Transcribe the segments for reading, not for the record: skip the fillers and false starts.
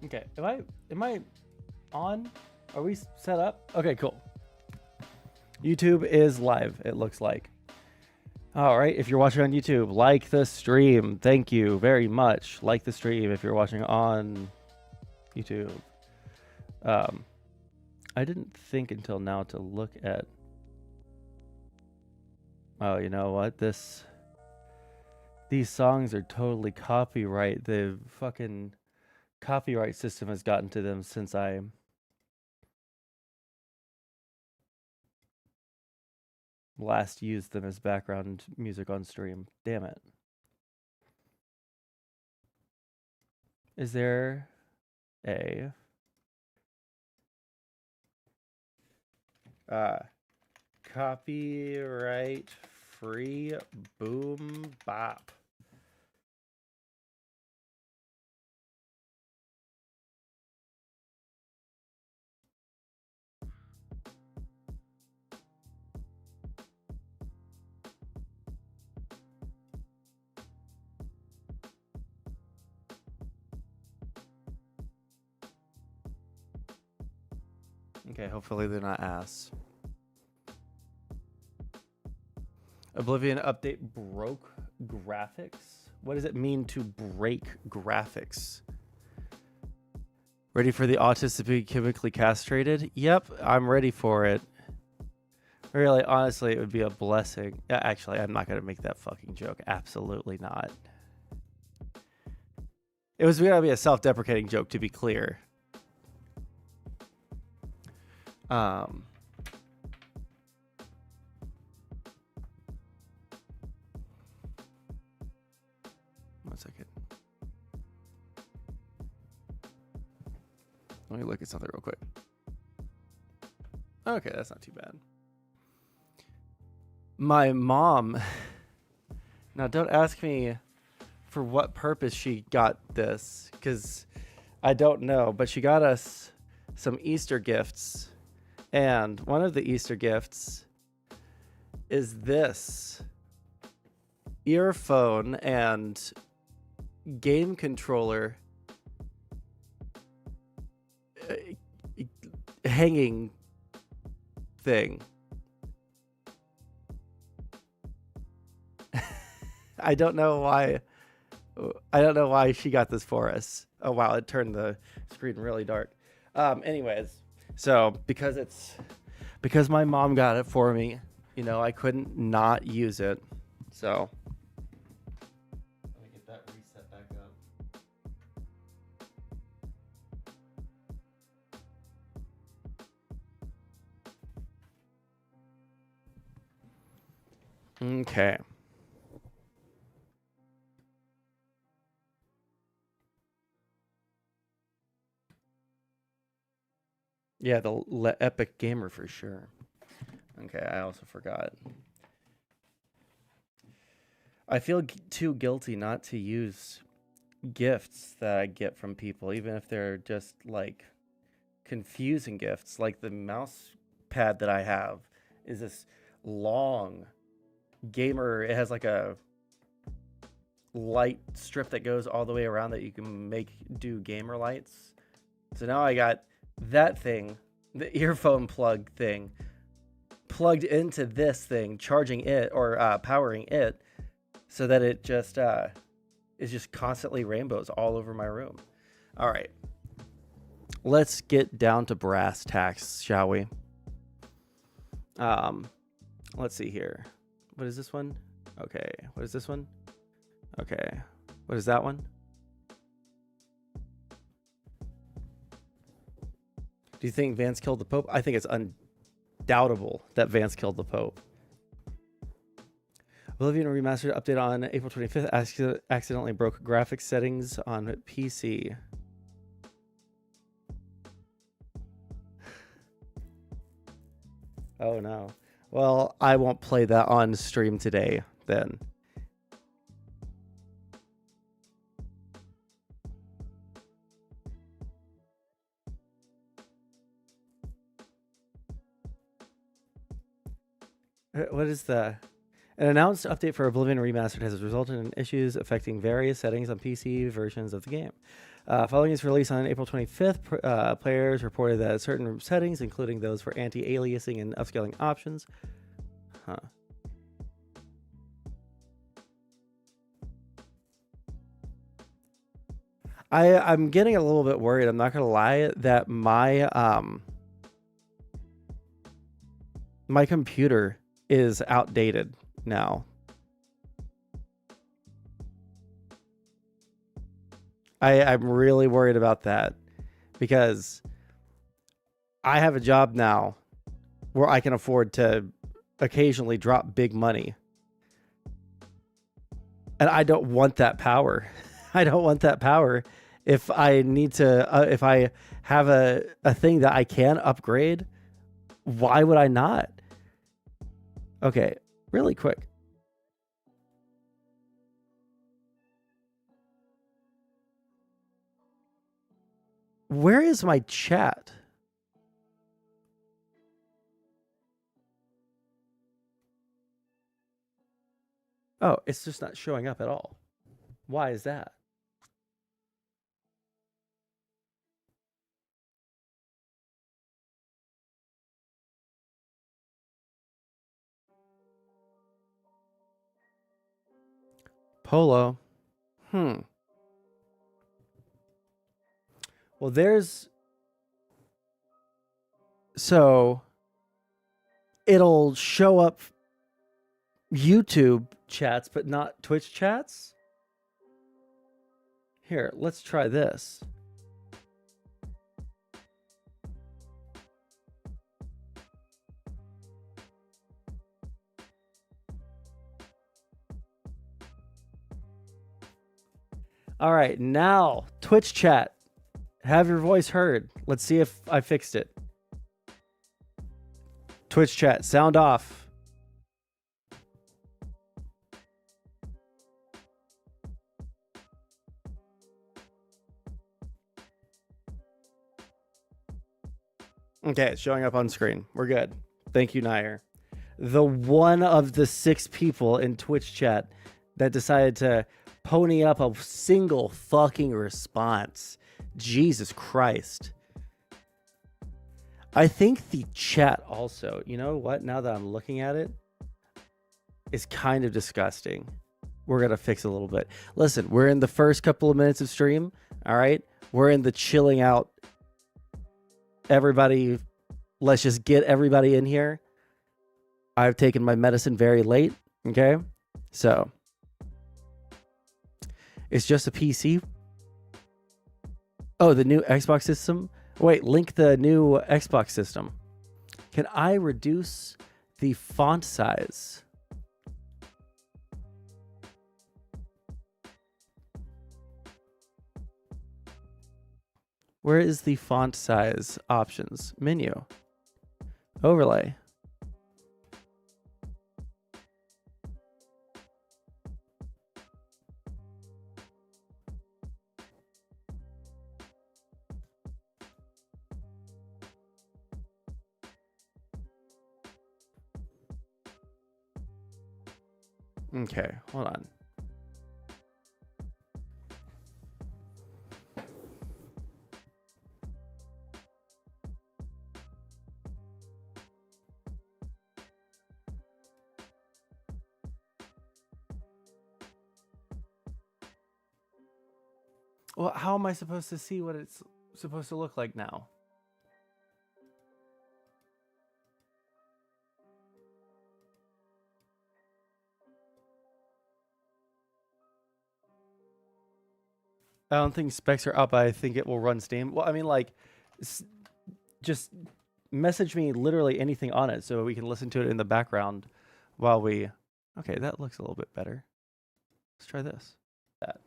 Okay, am I on? Are we set up? Okay, cool. YouTube is live, it looks like. All right, if you're watching on YouTube, like the stream. Thank you very much. Like the stream if you're watching on YouTube. I didn't think until now to look at... Oh, you know what? These songs are totally copyright. The fucking copyright system has gotten to them since I last used them as background music on stream. Damn it. Is there a copyright free boom bop? Okay, hopefully they're not ass. Oblivion update broke graphics? What does it mean to break graphics? Ready for the autist to be chemically castrated? Yep, I'm ready for it. Really, honestly, it would be a blessing. Actually, I'm not going to make that fucking joke. Absolutely not. It was going to be a self-deprecating joke, to be clear. One second. Let me look at something real quick. Okay, that's not too bad. My mom... Now, don't ask me for what purpose she got this, because I don't know, but she got us some Easter gifts. And one of the Easter gifts is this earphone and game controller hanging thing. I don't know why she got this for us. Oh wow, it turned the screen really dark. Anyways, so because my mom got it for me, you know, I couldn't not use it. So let me get that reset back up. Okay. Yeah, the Epic Gamer for sure. Okay, I also forgot. I feel too guilty not to use gifts that I get from people, even if they're just like confusing gifts. Like the mouse pad that I have is this long gamer. It has like a light strip that goes all the way around that you can do gamer lights. So now I got that thing, the earphone plug thing, plugged into this thing, charging it or powering it, so that it just is just constantly rainbows all over my room. All right, let's get down to brass tacks, shall we? Let's see here. What is this one? Okay, what is this one? Okay, what is that one? Do you think Vance killed the Pope? I think it's undoubtable that Vance killed the Pope. Oblivion Remastered update on April 25th accidentally broke graphics settings on PC. Oh no. Well, I won't play that on stream today then. What is the... An announced update for Oblivion Remastered has resulted in issues affecting various settings on PC versions of the game. Following its release on April 25th, players reported that certain settings, including those for anti-aliasing and upscaling options, I'm getting a little bit worried. I'm not gonna lie that my my computer is outdated now. I'm really worried about that because I have a job now where I can afford to occasionally drop big money. And I don't want that power. I don't want that power. If I need to, if I have a thing that I can upgrade, why would I not? Okay, really quick. Where is my chat? Oh, it's just not showing up at all. Why is that? Polo. Well, there's... So, it'll show up YouTube chats, but not Twitch chats? Here, let's try this. All right, now Twitch chat. Have your voice heard. Let's see if I fixed it. Twitch chat, sound off. Okay, it's showing up on screen. We're good. Thank you, Nair. The one of the 6 people in Twitch chat that decided to pony up a single fucking response. Jesus Christ. I think the chat also, you know what? Now that I'm looking at it, is kind of disgusting. We're going to fix it a little bit. Listen, we're in the first couple of minutes of stream. All right. We're in the chilling out. Everybody, let's just get everybody in here. I've taken my medicine very late. Okay. So it's just a PC. Oh, the new Xbox system. Wait, link the new Xbox system. Can I reduce the font size? Where is the font size options? Menu. Overlay. Okay, hold on. Well, how am I supposed to see what it's supposed to look like now? I don't think specs are up. I think it will run Steam. Well, I mean, like, just message me literally anything on it so we can listen to it in the background while we... Okay, that looks a little bit better. Let's try this. That.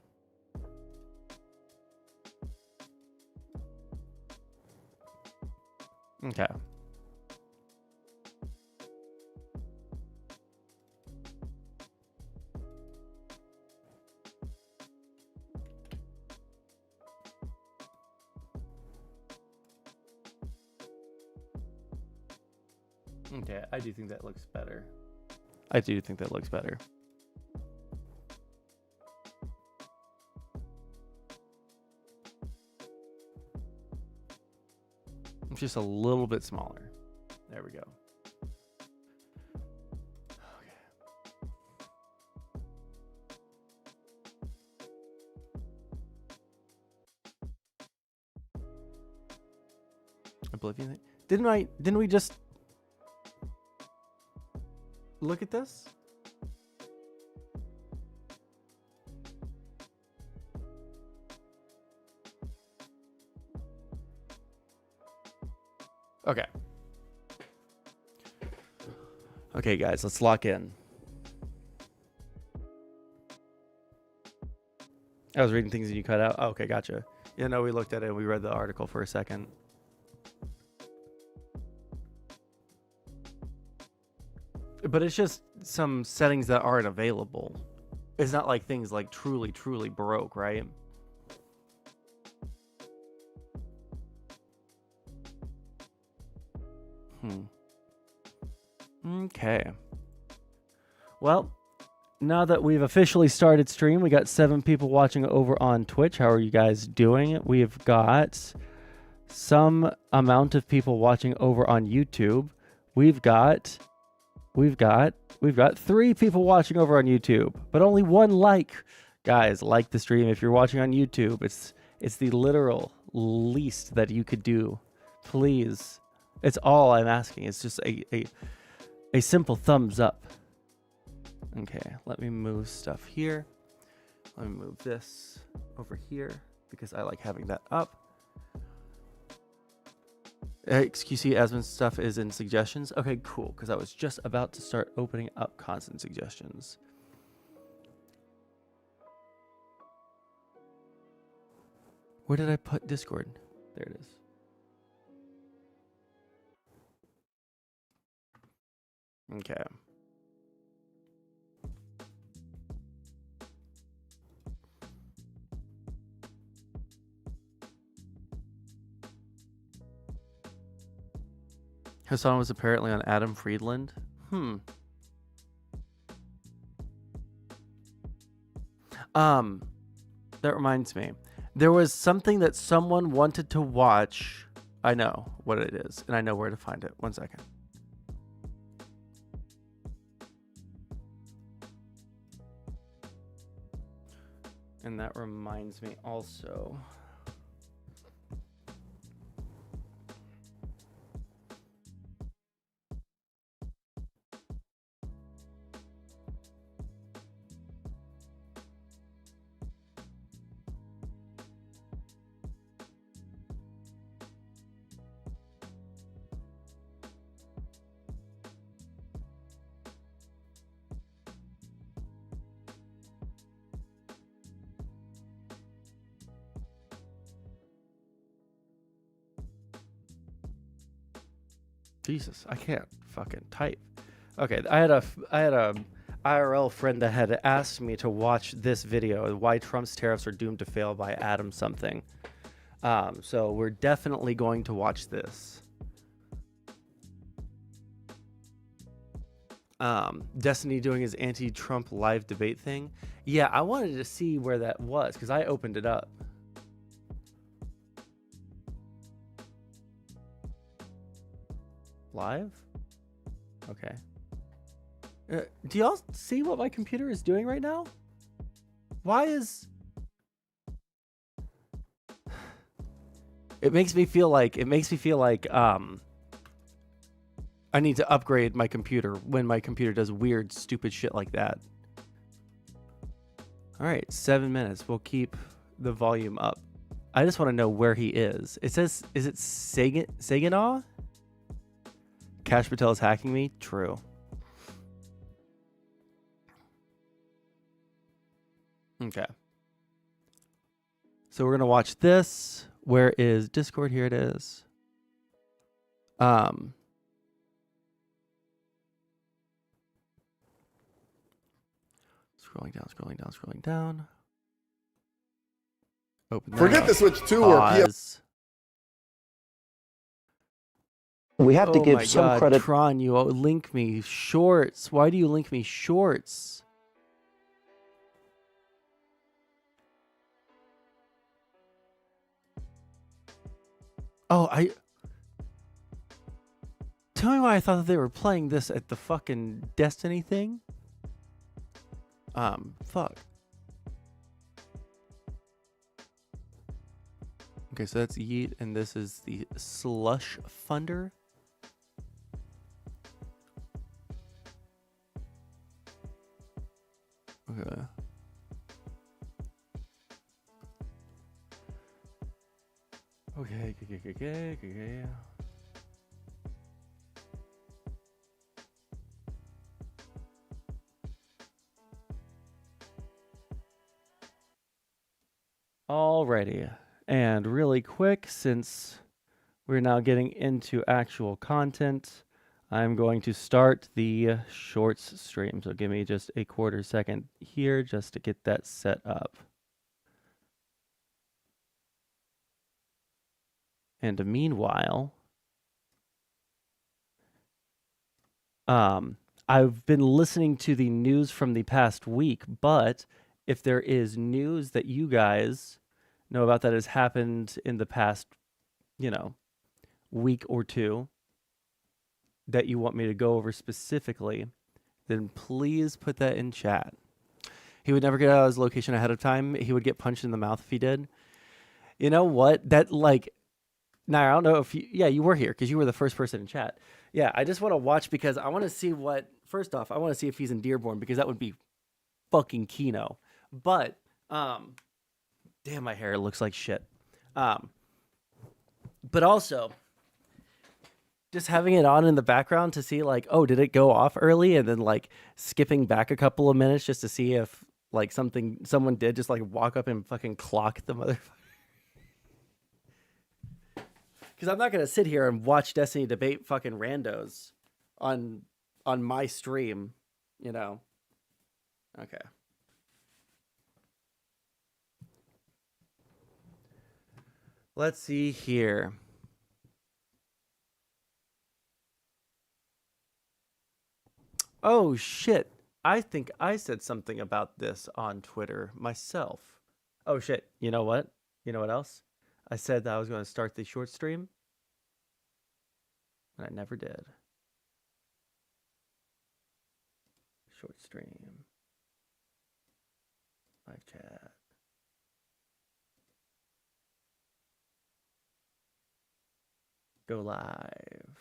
Okay. Okay, I do think that looks better. I do think that looks better. It's just a little bit smaller. There we go. Oblivion. Didn't we just look at this? Okay. Okay, guys, let's lock in. I was reading things and you cut out. Oh, okay, gotcha. Yeah, no, we looked at it and we read the article for a second. But it's just some settings that aren't available. It's not like things like truly broke, right? Okay. Well, now that we've officially started stream, we got 7 people watching over on Twitch. How are you guys doing? We've got some amount of people watching over on YouTube. We've got 3 people watching over on YouTube, but only 1 like. Guys, like the stream if you're watching on YouTube. It's the literal least that you could do. Please. It's all I'm asking. It's just a simple thumbs up. Okay, let me move stuff here. Let me move this over here because I like having that up. XQC Asmon's stuff is in suggestions. Okay, cool, because I was just about to start opening up constant suggestions. Where did I put Discord? There it is. Okay. Hassan was apparently on Adam Friedland. That reminds me. There was something that someone wanted to watch. I know what it is, and I know where to find it. 1 second. And that reminds me also. Jesus, I can't fucking type. Okay, I had a IRL friend that had asked me to watch this video, why Trump's tariffs are doomed to fail by Adam something. So we're definitely going to watch this. Destiny doing his anti-Trump live debate thing. Yeah, I wanted to see where that was because I opened it up. Live? Okay. Do y'all see what my computer is doing right now? Why is... It makes me feel like I need to upgrade my computer when my computer does weird, stupid shit like that. All right, 7 minutes. We'll keep the volume up. I just want to know where he is. It says, is it Saginaw? Cash Patel is hacking me? True. Okay. So we're going to watch this. Where is Discord? Here it is. Scrolling down. Open. Forget the Switch 2 or PS. We have to give some credit. Tron, you link me shorts. Why do you link me shorts? Oh, tell me why I thought that they were playing this at the fucking Destiny thing. Fuck. Okay, so that's Yeet, and this is the Slush Funder. Okay. Okay. Alrighty. And really quick, since we're now getting into actual content, I'm going to start the shorts stream. So give me just a quarter second here just to get that set up. And meanwhile, I've been listening to the news from the past week, but if there is news that you guys know about that has happened in the past, week or two that you want me to go over specifically, then please put that in chat. He would never get out of his location ahead of time. He would get punched in the mouth if he did. You know what? That, now I don't know if you were here because you were the first person in chat. Yeah, I just want to watch because I want to see first off, I want to see if he's in Dearborn because that would be fucking Kino. But, damn, my hair looks like shit. But also, just having it on in the background to see did it go off early? And then skipping back a couple of minutes just to see if someone did just walk up and fucking clock the motherfucker. Because I'm not going to sit here and watch Destiny debate fucking randos on my stream, Okay. Let's see here. Oh, shit. I think I said something about this on Twitter myself. Oh, shit. You know what? You know what else? I said that I was going to start the short stream, and I never did. Short stream. Live chat. Go live.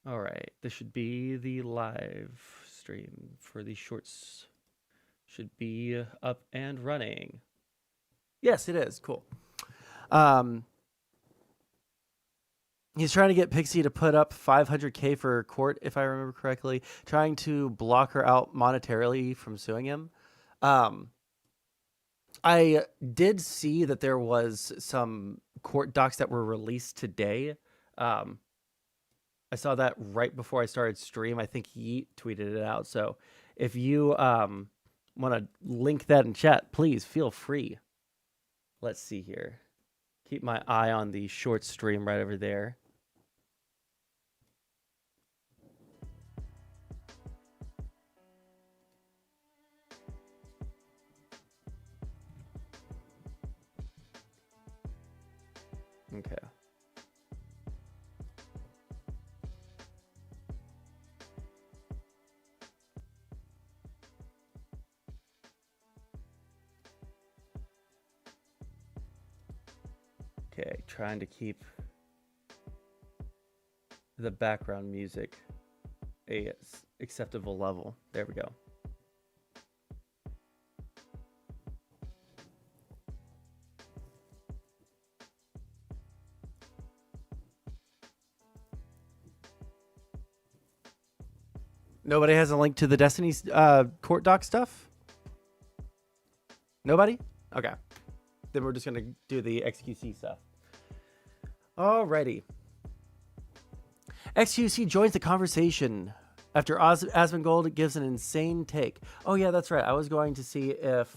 All right, this should be the live stream for the shorts. Should be up and running. Yes, it is. Cool. He's trying to get Pixie to put up 500K for court, if I remember correctly, trying to block her out monetarily from suing him. I did see that there was some court docs that were released today. I saw that right before I started stream. I think Yeet tweeted it out. So if you want to link that in chat, please feel free. Let's see here. Keep my eye on the short stream right over there. Okay. Okay, trying to keep the background music a acceptable level. There we go. Nobody has a link to the Destiny court doc stuff? Nobody? Okay. Then we're just going to do the XQC stuff. Alrighty. XQC joins the conversation after Asmongold gives an insane take. Oh, yeah, that's right. I was going to see if...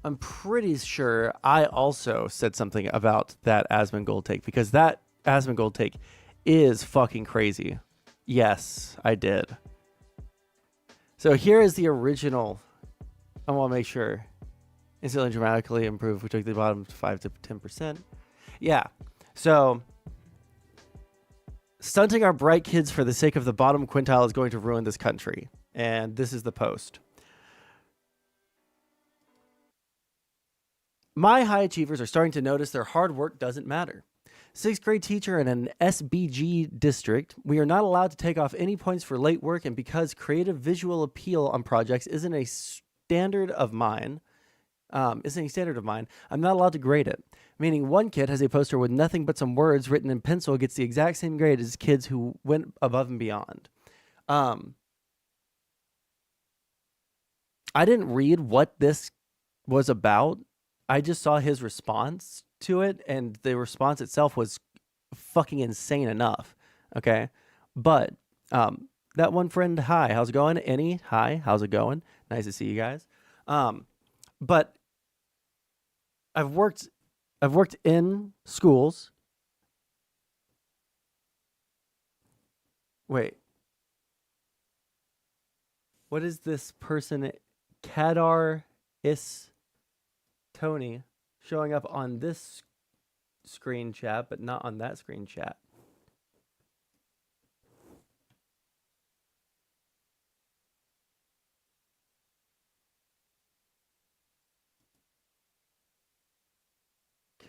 I'm pretty sure I also said something about that Asmongold take, because that Asmongold take is fucking crazy. Yes, I did. So here is the original. I want to make sure. Instantly dramatically improve. We took the bottom 5 to 10%. Yeah. So stunting our bright kids for the sake of the bottom quintile is going to ruin this country. And this is the post. My high achievers are starting to notice their hard work doesn't matter. 6th grade teacher in an SBG district, we are not allowed to take off any points for late work, and because creative visual appeal on projects isn't a standard of mine, I'm not allowed to grade it. Meaning one kid has a poster with nothing but some words written in pencil gets the exact same grade as kids who went above and beyond. I didn't read what this was about. I just saw his response to it, and the response itself was fucking insane enough. Okay. But that one friend, hi, how's it going? Any, hi, how's it going? Nice to see you guys. But I've worked in schools. Wait. What is this person? Kadar is Tony showing up on this screen chat, but not on that screen chat.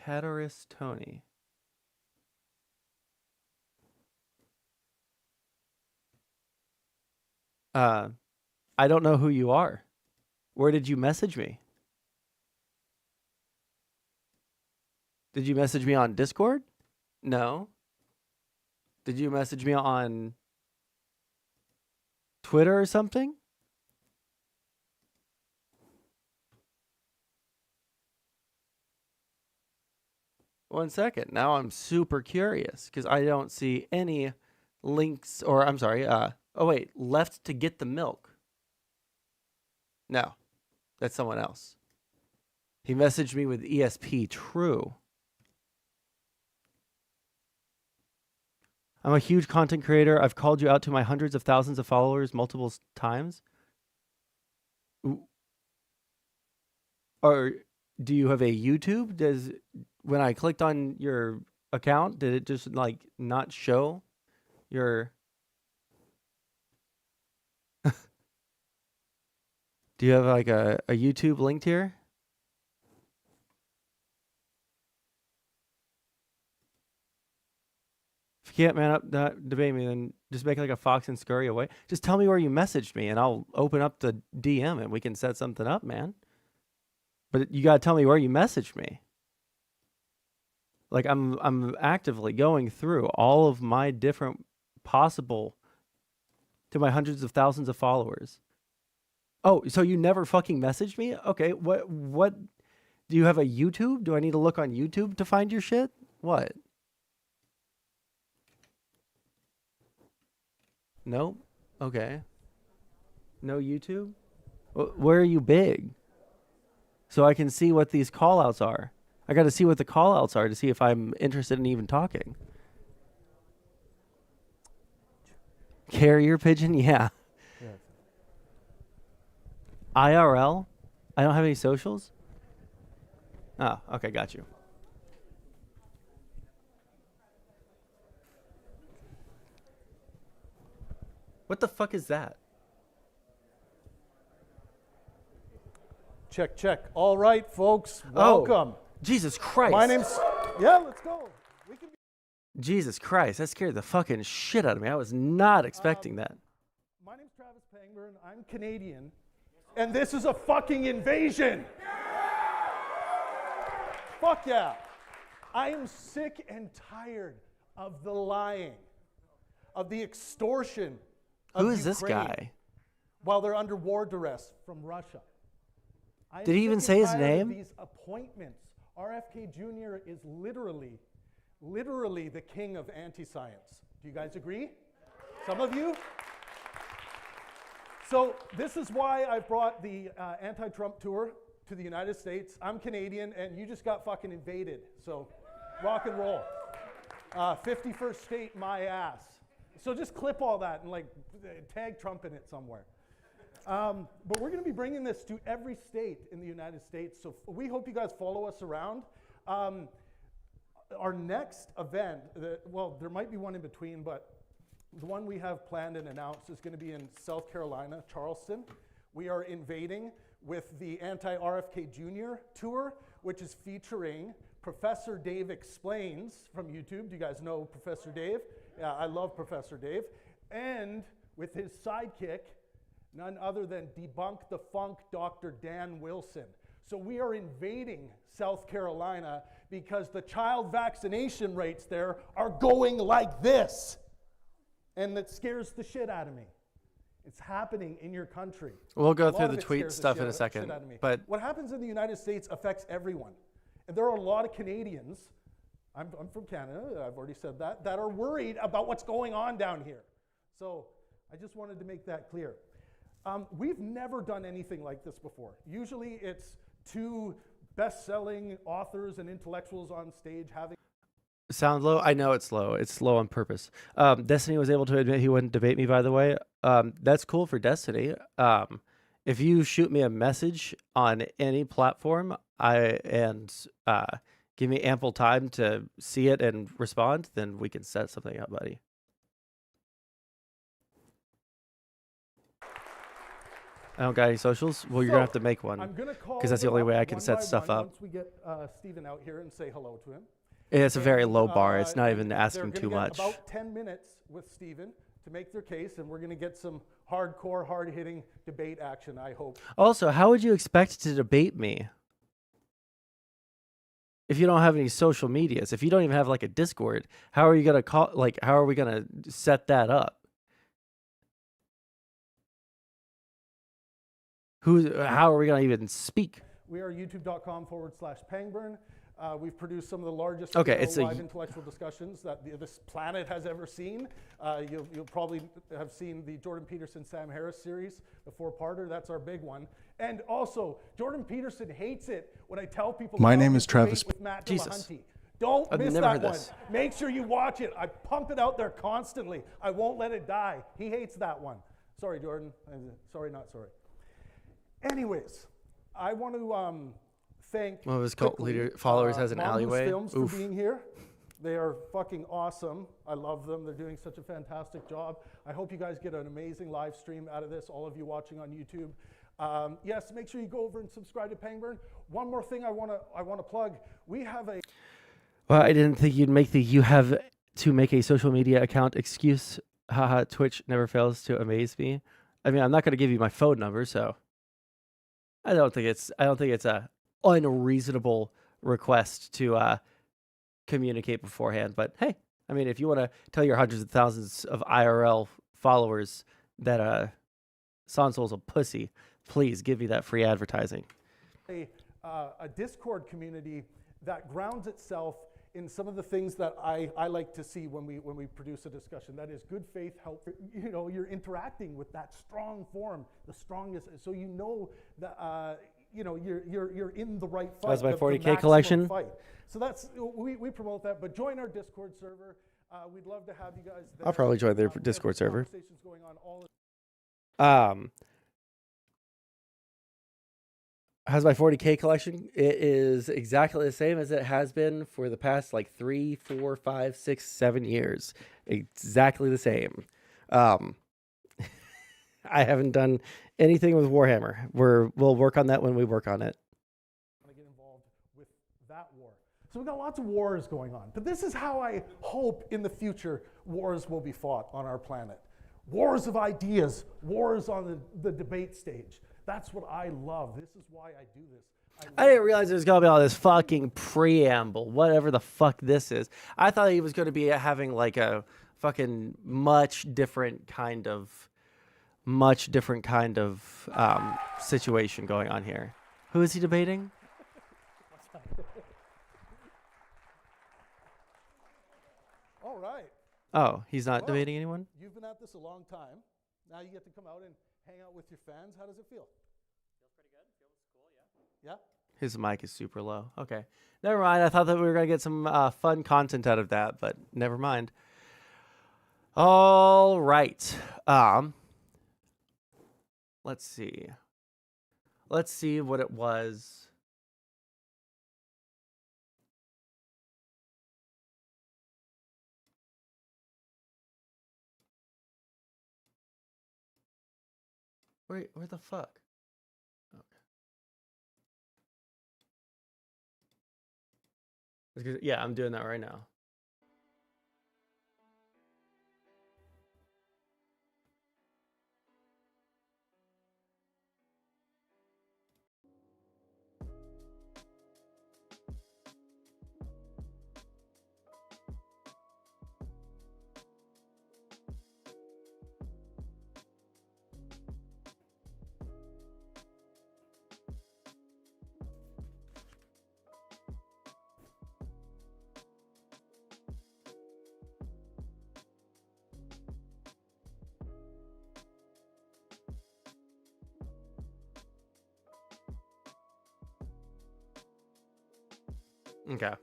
Cataris Tony. I don't know who you are. Where did you message me? Did you message me on Discord? No. Did you message me on Twitter or something? One second. Now I'm super curious because I don't see any links or I'm sorry. Oh wait, left to get the milk. No, that's someone else. He messaged me with ESP. True. I'm a huge content creator. I've called you out to my hundreds of thousands of followers multiple times. Or do you have a YouTube? When I clicked on your account, did it just like not show your... Do you have like a YouTube linked here? If you can't man up, not debate me, then just make like a fox and scurry away. Just tell me where you messaged me and I'll open up the DM and we can set something up, man. But you gotta tell me where you messaged me. Like I'm actively going through all of my different possible to my hundreds of thousands of followers. Oh, so you never fucking messaged me? Okay, what do you have a YouTube? Do I need to look on YouTube to find your shit? What? Nope. Okay. No YouTube? Where are you big? So I can see what these call outs are. I got to see what the call outs are to see if I'm interested in even talking. Carrier pigeon? Yeah. IRL? I don't have any socials? Oh, okay, got you. What the fuck is that? Check, check. All right, folks, welcome. Oh, Jesus Christ. My name's... Yeah, let's go. We can be... Jesus Christ, that scared the fucking shit out of me. I was not expecting that. My name's Travis Pangburn. I'm Canadian. And this is a fucking invasion. Fuck yeah. I am sick and tired of the lying, of the extortion of Who is this Ukraine guy? While they're under war duress from Russia. Did he even say his name? These appointments. RFK Jr. is literally the king of anti-science. Do you guys agree? Some of you? So this is why I brought the anti-Trump tour to the United States. I'm Canadian, and you just got fucking invaded. So rock and roll. 51st state, my ass. So just clip all that and like tag Trump in it somewhere. But we're going to be bringing this to every state in the United States. So we hope you guys follow us around. Our next event, well, there might be one in between, but the one we have planned and announced is going to be in South Carolina, Charleston. We are invading with the Anti-RFK Jr. tour, which is featuring Professor Dave Explains from YouTube. Do you guys know Professor Dave? Yeah, I love Professor Dave. And with his sidekick, none other than Debunk the Funk Dr. Dan Wilson. So we are invading South Carolina because the child vaccination rates there are going like this. And that scares the shit out of me. It's happening in your country. We'll go A lot through of the it tweet scares the stuff in a shit second. out of me. But what happens in the United States affects everyone. And there are a lot of Canadians, I'm from Canada, I've already said that are worried about what's going on down here. So I just wanted to make that clear. We've never done anything like this before. Usually it's two best-selling authors and intellectuals on stage having... sound low? I know it's low. It's low on purpose. Destiny was able to admit he wouldn't debate me, by the way. That's cool for Destiny. If you shoot me a message on any platform and give me ample time to see it and respond, then we can set something up, buddy. I don't got any socials. Well, you're going to have to make one. I'm going to call because that's the only way I can one set by stuff one up. Once we get Stephen out here and say hello to him. It's a very And, low bar. It's not even they're asking gonna too get much. About 10 minutes with Stephen to make their case, and we're going to get some hardcore, hard-hitting debate action, I hope. Also, how would you expect to debate me if you don't have any social medias? If you don't even have like a Discord, how are you going to call? Like, how are we going to set that up? How are we going to even speak? We are youtube.com/Pangburn. We've produced some of the largest live intellectual discussions that this planet has ever seen. You'll probably have seen the Jordan Peterson, Sam Harris series, the four-parter. That's our big one. And also, Jordan Peterson hates it when I tell people My about name his is Travis. debate with Matt Jesus. Dillahunty. Don't I've miss never that heard one. this. Make sure you watch it. I pump it out there constantly. I won't let it die. He hates that one. Sorry, Jordan. Sorry, not sorry. Anyways, I want to thank One of his cult followers has an Mongoose alleyway. Films Oof. for being here. They are fucking awesome. I love them. They're doing such a fantastic job. I hope you guys get an amazing live stream out of this, all of you watching on YouTube. Yes, make sure you go over and subscribe to Pangburn. One more thing I want to plug. We have a... Well, I didn't think you'd make the "you have to make a social media account" excuse. Haha, Twitch never fails to amaze me. I mean, I'm not going to give you my phone number, so I don't think it's a unreasonable request to communicate beforehand. But hey, I mean, if you want to tell your hundreds of thousands of IRL followers that Sondsol's a pussy, please give me that free advertising. A Discord community that grounds itself in some of the things that I like to see when we produce a discussion. That is good faith, help. You know, you're interacting with that strong form, the strongest, so you know that you know you're in the right fight. That's my the 40K maximum collection. Fight. So that's we promote that. But join our Discord server. We'd love to have you guys there. I'll probably join their We have Discord server. Conversations going on all How's my 40K collection? It is exactly the same as it has been for the past like 3, 4, 5, 6, 7 years. Exactly the same. I haven't done anything with Warhammer. We'll work on that when we work on it. to get involved with that war. So we've got lots of wars going on. But this is how I hope in the future wars will be fought on our planet. Wars of ideas, wars on the debate stage. That's what I love. This is why I do this. I didn't realize there was going to be all this fucking preamble, whatever the fuck this is. I thought he was going to be having like a fucking much different kind of situation going on here. Who is he debating? All right. Oh, he's not Well, debating anyone? You've been at this a long time. Now you get to come out and hang out with your fans. How does it feel? Feels pretty good. Feels cool, yeah. Yeah? His mic is super low. Okay. Never mind. I thought that we were going to get some fun content out of that, but never mind. All right. Let's see. Let's see what it was. Wait, where the fuck? Okay. Yeah, I'm doing that right now. Okay.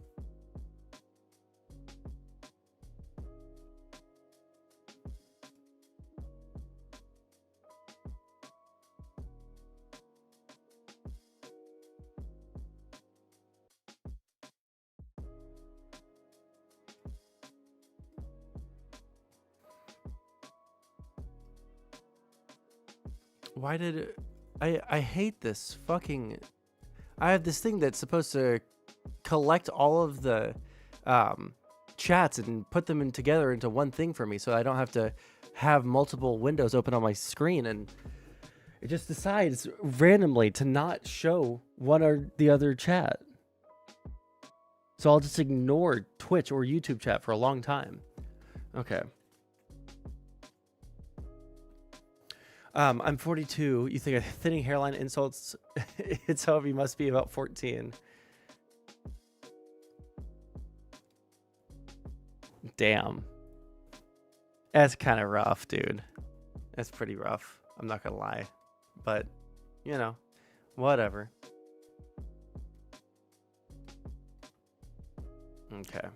Why did it... I hate this fucking... I have this thing that's supposed to collect all of the chats and put them in together into one thing for me, so I don't have to have multiple windows open on my screen, and it just decides randomly to not show one or the other chat. So I'll just ignore Twitch or YouTube chat for a long time. Okay. I'm 42. You think a thinning hairline insults itself? You must be about 14. Damn. That's kind of rough, dude. That's pretty rough. I'm not gonna lie. But, you know, whatever. Okay.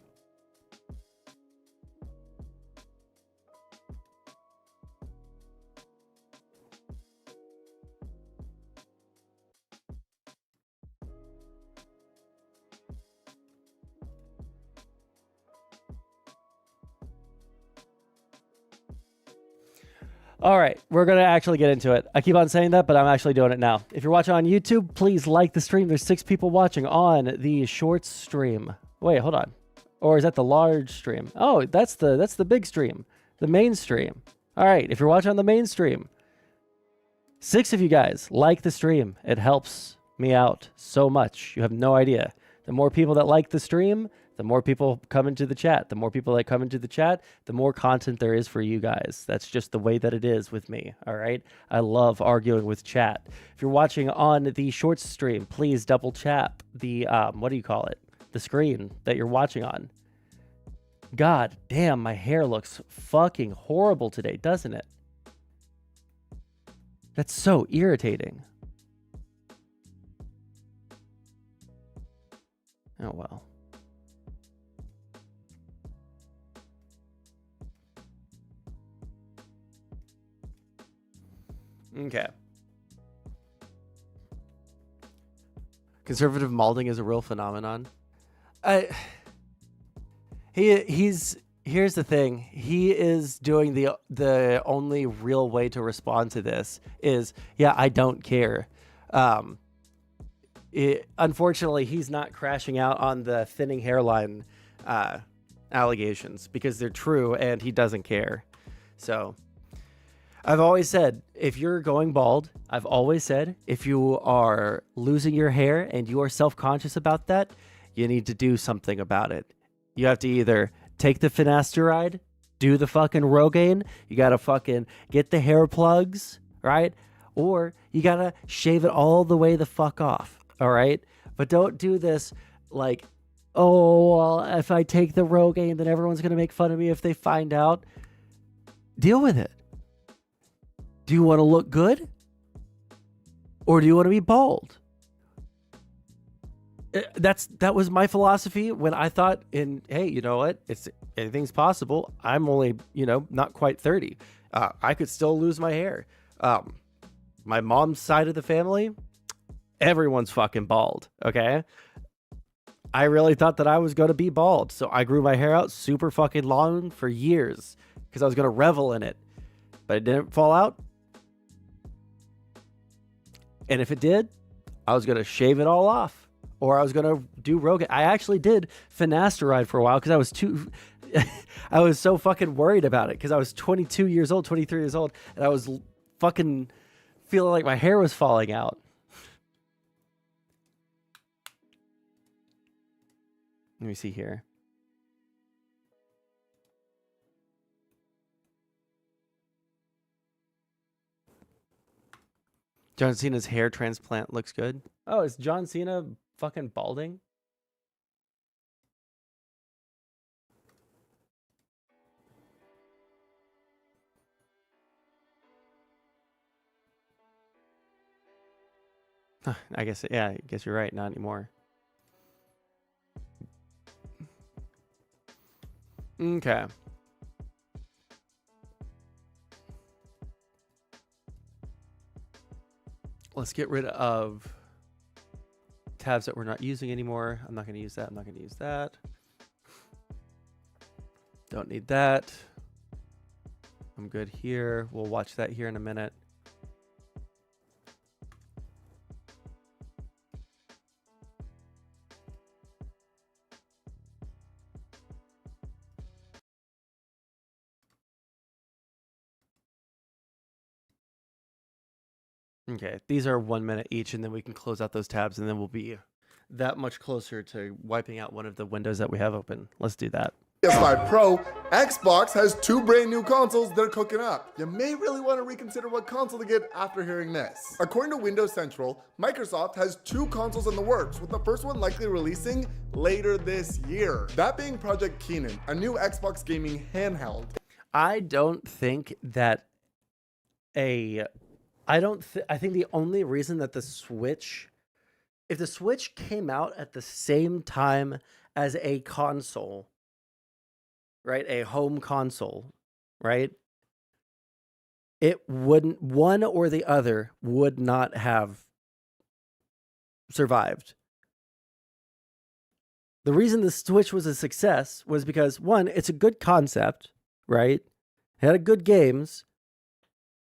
All right, we're going to actually get into it. I keep on saying that, but I'm actually doing it now. If you're watching on YouTube, please like the stream. There's 6 people watching on the short stream. Wait, hold on. Or is that the large stream? Oh, that's the big stream, the main stream. All right, if you're watching on the main stream, 6 of you guys like the stream. It helps me out so much. You have no idea. The more people that like the stream, the more people come into the chat. The more people that come into the chat, the more content there is for you guys. That's just the way that it is with me, all right? I love arguing with chat. If you're watching on the shorts stream, please double tap the, what do you call it? The screen that you're watching on. God damn, my hair looks fucking horrible today, doesn't it? That's so irritating. Oh, well. Okay. Conservative malding is a real phenomenon. He's here's the thing. He is doing the only real way to respond to this is, yeah, I don't care. Unfortunately, he's not crashing out on the thinning hairline allegations because they're true and he doesn't care. So I've always said, if you're going bald, I've always said, if you are losing your hair and you are self-conscious about that, you need to do something about it. You have to either take the finasteride, do the fucking Rogaine, you gotta fucking get the hair plugs, right? Or you gotta shave it all the way the fuck off, all right? But don't do this like, oh, well, if I take the Rogaine, then everyone's gonna make fun of me if they find out. Deal with it. Do you want to look good? Or do you want to be bald? That was my philosophy when I thought hey, you know what? Anything's possible. I'm only, not quite 30. I could still lose my hair. My mom's side of the family, everyone's fucking bald, okay? I really thought that I was going to be bald, so I grew my hair out super fucking long for years because I was going to revel in it. But it didn't fall out. And if it did, I was going to shave it all off. Or I was going to do Rogan. I actually did finasteride for a while because I was I was so fucking worried about it because I was 22 years old, 23 years old, and I was fucking feeling like my hair was falling out. Let me see here. John Cena's hair transplant looks good. Oh, is John Cena fucking balding? I guess, yeah, I guess you're right. Not anymore. Okay. Let's get rid of tabs that we're not using anymore. I'm not going to use that. I'm not going to use that. Don't need that. I'm good here. We'll watch that here in a minute. Okay, these are 1 minute each, and then we can close out those tabs, and then we'll be that much closer to wiping out one of the windows that we have open. Let's do that. PS5 Pro, Xbox has 2 brand new consoles they're cooking up. You may really want to reconsider what console to get after hearing this. According to Windows Central, Microsoft has 2 consoles in the works, with the first one likely releasing later this year. That being Project Keenan, a new Xbox gaming handheld. I don't think that I think the only reason that the Switch, if the Switch came out at the same time as a console, right, a home console, right, it wouldn't, one or the other would not have survived. The reason the Switch was a success was because, one, it's a good concept, right? It had good games,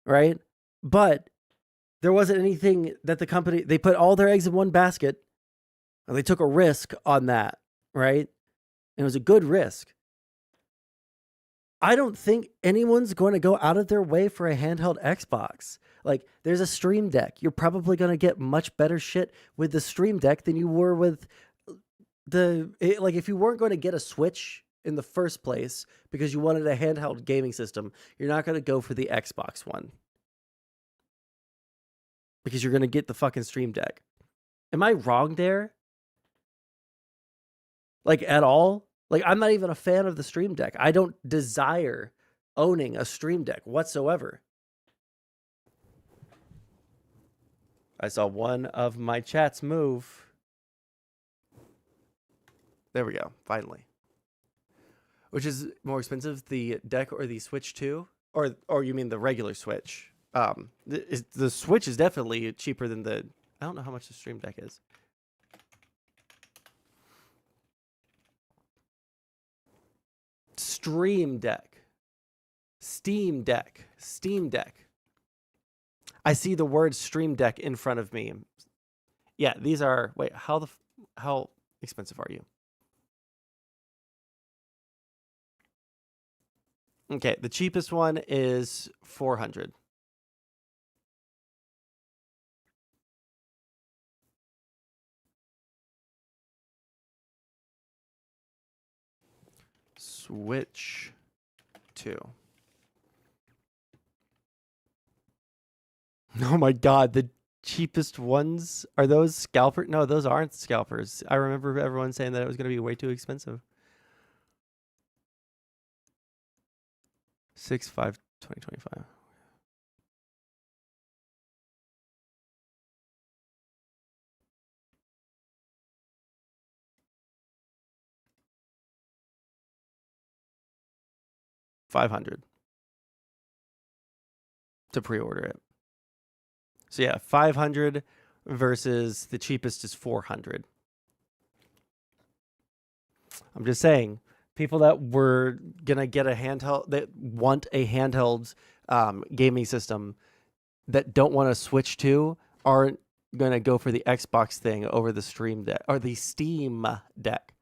right? But there wasn't anything that the company, they put all their eggs in one basket and they took a risk on that, right? And it was a good risk. I don't think anyone's going to go out of their way for a handheld Xbox. Like, there's a Stream Deck. You're probably going to get much better shit with the Stream Deck than you were with like, if you weren't going to get a Switch in the first place because you wanted a handheld gaming system, you're not going to go for the Xbox one. Because you're going to get the fucking Stream Deck. Am I wrong there? Like, at all? Like, I'm not even a fan of the Stream Deck. I don't desire owning a Stream Deck whatsoever. I saw one of my chats move. There we go, finally. Which is more expensive, the deck or the Switch 2? Or you mean the regular Switch? The Switch is definitely cheaper than the... I don't know how much the Stream Deck is. Stream Deck. Steam Deck. Steam Deck. I see the word Stream Deck in front of me. Yeah, these are... Wait, how expensive are you? Okay, the cheapest one is $400. Switch 2. Oh my god, the cheapest ones are those scalpers? No, those aren't scalpers. I remember everyone saying that it was going to be way too expensive. 6/5/2025. $500 to pre-order it. So yeah, 500 versus the cheapest is 400. I'm just saying, people that were gonna get a handheld, that want a handheld gaming system, that don't want to switch to, aren't gonna go for the Xbox thing over the Stream Deck or the Steam Deck.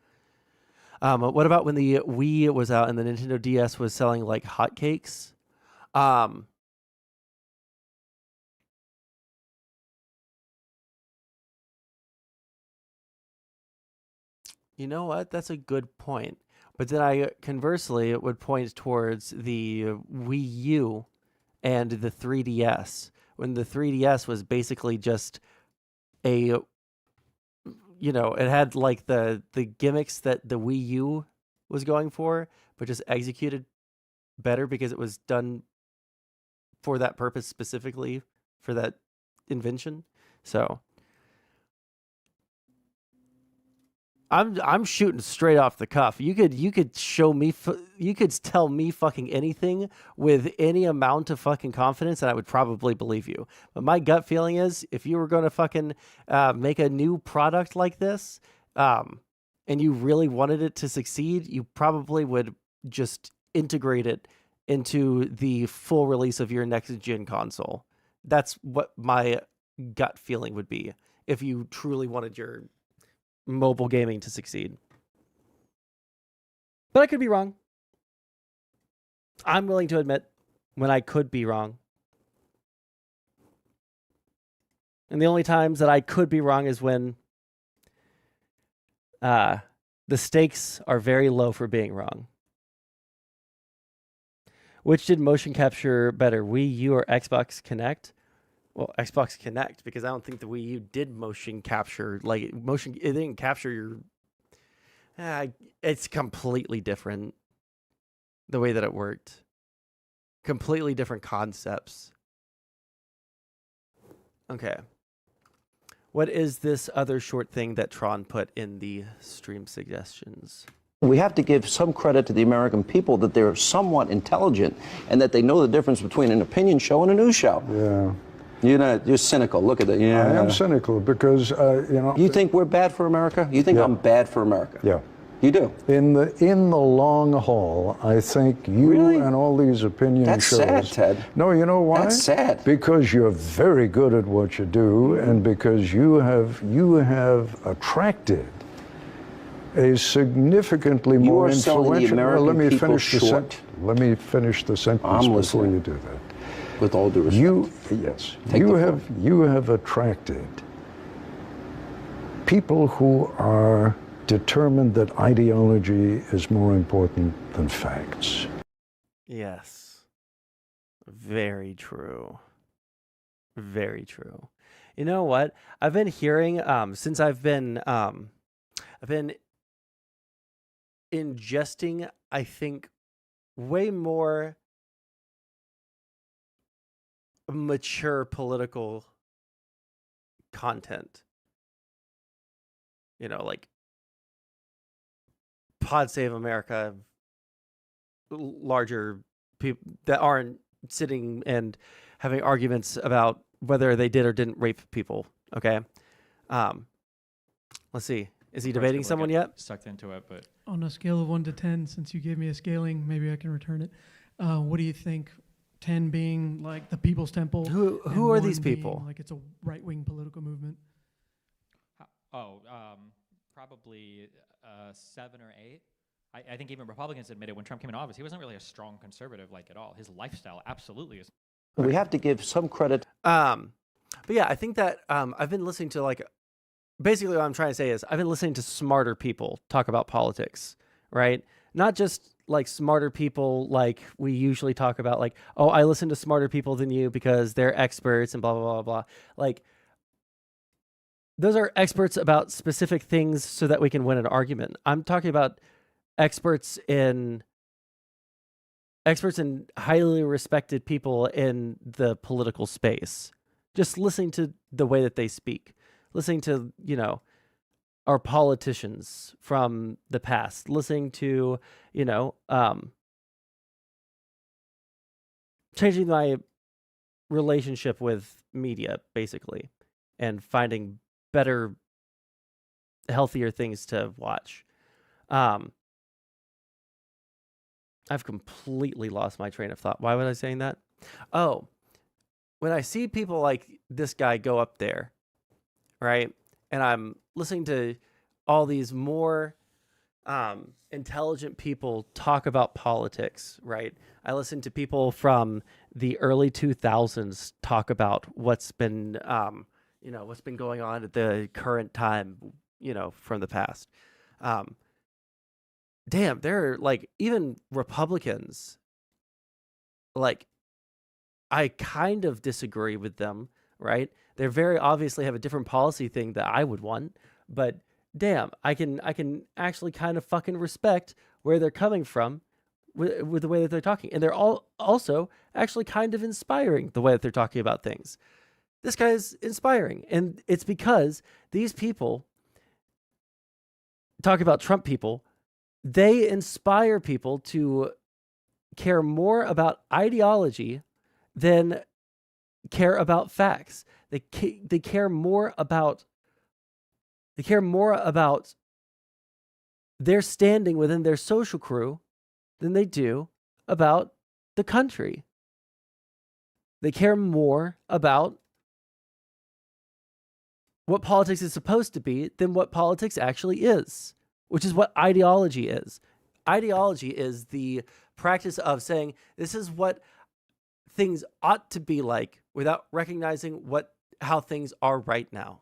What about when the Wii was out and the Nintendo DS was selling like hotcakes? You know what? That's a good point. But then conversely, it would point towards the Wii U and the 3DS, when the 3DS was basically just a, it had like the gimmicks that the Wii U was going for, but just executed better because it was done for that purpose specifically, for that invention. So I'm shooting straight off the cuff. You could show me, you could tell me fucking anything with any amount of fucking confidence, and I would probably believe you. But my gut feeling is, if you were going to fucking make a new product like this, and you really wanted it to succeed, you probably would just integrate it into the full release of your next gen console. That's what my gut feeling would be if you truly wanted your mobile gaming to succeed. But I could be wrong. I'm willing to admit when I could be wrong. And the only times that I could be wrong is when the stakes are very low for being wrong. Which did motion capture better, Wii U or Xbox Kinect? Well, Xbox Kinect, because I don't think the Wii U did motion capture. It didn't capture your... it's completely different, the way that it worked. Completely different concepts. Okay. What is this other short thing that Tron put in the stream suggestions? We have to give some credit to the American people that they're somewhat intelligent and that they know the difference between an opinion show and a news show. Yeah. You're cynical. Look at that. Yeah. I am cynical because, You think we're bad for America? You think I'm bad for America? Yeah. You do? In the long haul, I think you Really? and all these opinion That's shows... sad, Ted. No, you know why? That's sad. Because you're very good at what you do, and because you have attracted a significantly You more are selling the influential... American let me people finish short. Let me finish the sentence I'm before listening. you do that. With all due respect. Yes. Take the floor. You have attracted people who are determined that ideology is more important than facts. Yes. Very true. Very true. You know what? I've been hearing since I've been ingesting, I think, way more mature political content. Like Pod Save America, larger people that aren't sitting and having arguments about whether they did or didn't rape people. Okay. Let's see. Is he debating someone yet? Sucked into it, but on a scale of 1 to 10, since you gave me a scaling, maybe I can return it. What do you think? 10 being like the People's Temple. Who are these 1 being people? like it's a right-wing political movement. probably 7 or 8. I think even Republicans admitted when Trump came into office, he wasn't really a strong conservative at all. His lifestyle absolutely is. We have to give some credit. But yeah, I think that I've been listening to basically what I'm trying to say is I've been listening to smarter people talk about politics, right? Not just like smarter people like we usually talk about, like, oh, I listen to smarter people than you because they're experts and blah, blah, blah, blah. Like, those are experts about specific things so that we can win an argument. I'm talking about experts in highly respected people in the political space. Just listening to the way that they speak, listening to, our politicians from the past, listening to, changing my relationship with media, basically, and finding better, healthier things to watch. I've completely lost my train of thought. Why was I saying that? Oh, when I see people like this guy go up there, right, and I'm listening to all these more intelligent people talk about politics, right? I listen to people from the early 2000s talk about what's been, what's been going on at the current time, from the past. Damn, they're like, even Republicans, like, I kind of disagree with them, right? They very obviously have a different policy thing that I would want, but damn, I can actually kind of fucking respect where they're coming from with the way that they're talking. And they're all also actually kind of inspiring the way that they're talking about things. This guy is inspiring. And it's because these people talk about Trump people. They inspire people to care more about ideology than care about facts. They care more about their standing within their social crew than they do about the country. They care more about what politics is supposed to be than what politics actually is, which is what ideology is. Ideology is the practice of saying, this is what things ought to be like without recognizing how things are right now.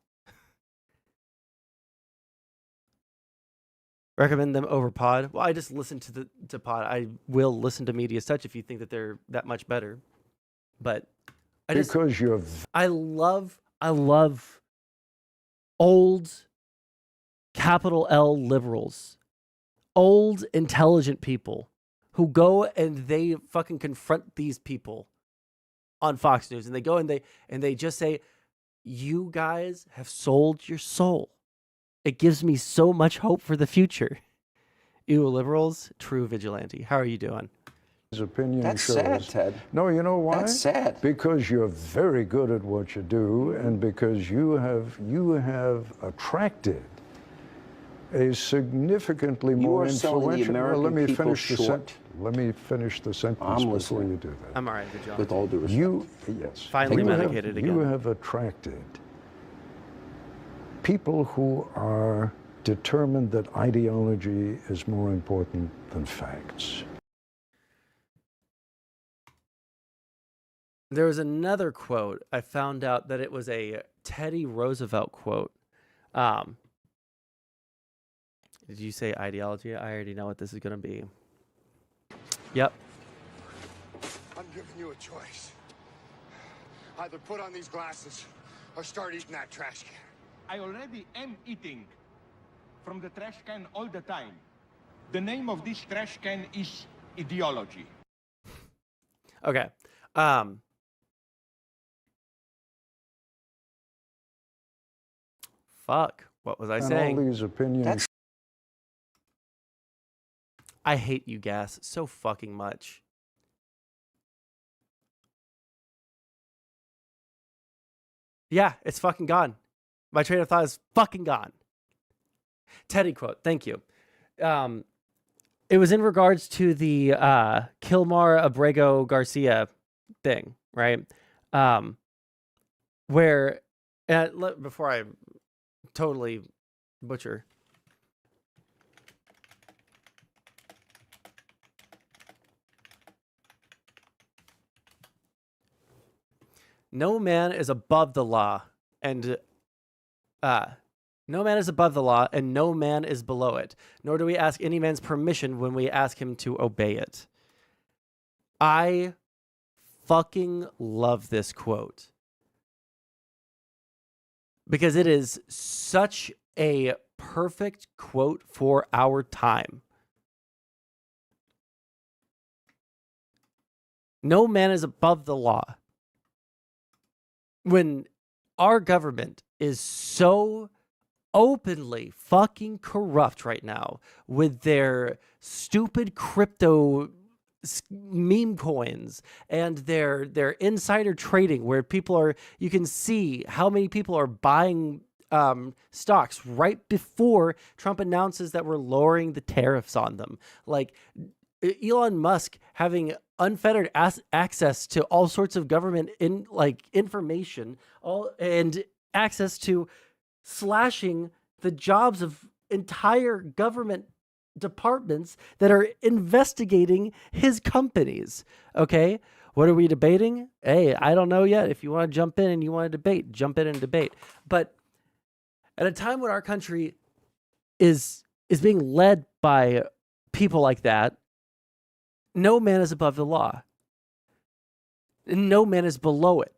Recommend them over Pod? Well, I just listen to Pod. I will listen to Media's Touch if you think that they're that much better. But I love old capital L liberals, old intelligent people who go and they fucking confront these people on Fox News, and they go and they just say, you guys have sold your soul. It gives me so much hope for the future. Ew, liberals, true vigilante. How are you doing? His opinion That's shows. sad, Ted. No, you know why? That's sad. Because you're very good at what you do, and because you have attracted a significantly more are selling the influential. American let me people finish short. Let me finish the sentence I'm before listening. you do that. I'm all right, good job. With all due respect. Yes. Finally You medicated again. You have attracted people who are determined that ideology is more important than facts. There was another quote. I found out that it was a Teddy Roosevelt quote. Did you say ideology? I already know what this is going to be. Yep. I'm giving you a choice. Either put on these glasses or start eating that trash can. I already am eating from the trash can all the time. The name of this trash can is ideology. Okay. Fuck. What was I saying? And all these opinions. I hate you, Gas, so fucking much. Yeah, it's fucking gone. My train of thought is fucking gone. Teddy quote. Thank you. It was in regards to the Kilmar Abrego Garcia thing, right? Where, before I totally butcher. No man is above the law, and no man is above the law, and no man is below it. Nor do we ask any man's permission when we ask him to obey it. I fucking love this quote because it is such a perfect quote for our time. No man is above the law. When our government is so openly fucking corrupt right now with their stupid crypto meme coins and their insider trading, where you can see how many people are buying stocks right before Trump announces that we're lowering the tariffs on them. Like Elon Musk having unfettered access to all sorts of government information, and access to slashing the jobs of entire government departments that are investigating his companies. Okay, what are we debating? Hey, I don't know yet. If you want to jump in and you want to debate, jump in and debate. But at a time when our country is being led by people like that, no man is above the law. And no man is below it.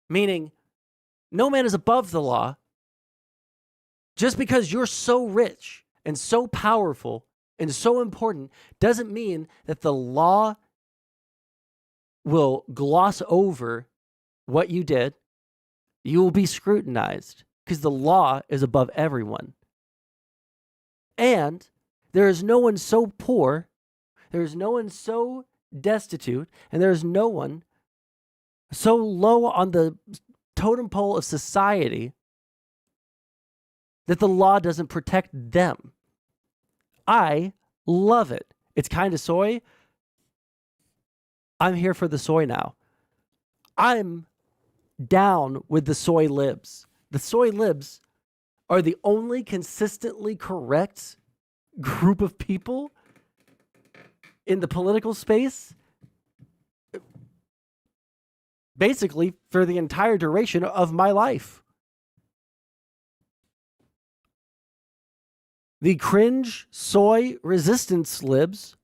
Meaning, no man is above the law. Just because you're so rich and so powerful and so important doesn't mean that the law will gloss over what you did. You will be scrutinized because the law is above everyone. And there is no one so poor, there is no one so destitute, and there is no one so low on the totem pole of society that the law doesn't protect them. I love it. It's kind of soy. I'm here for the soy now. I'm down with the soy libs. The soy libs are the only consistently correct group of people in the political space, basically for the entire duration of my life. The cringe soy resistance libs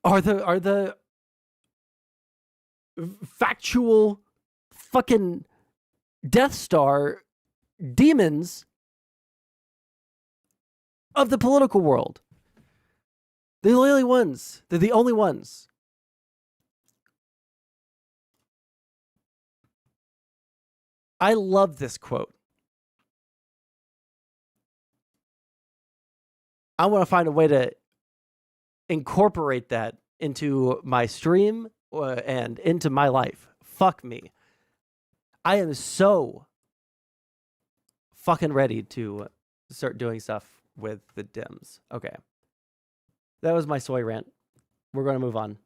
are the factual fucking Death Star demons of the political world. They're the only ones. They're the only ones. I love this quote. I want to find a way to incorporate that into my stream and into my life. Fuck me. I am so fucking ready to start doing stuff with the Dems. Okay. That was my soy rant. We're going to move on.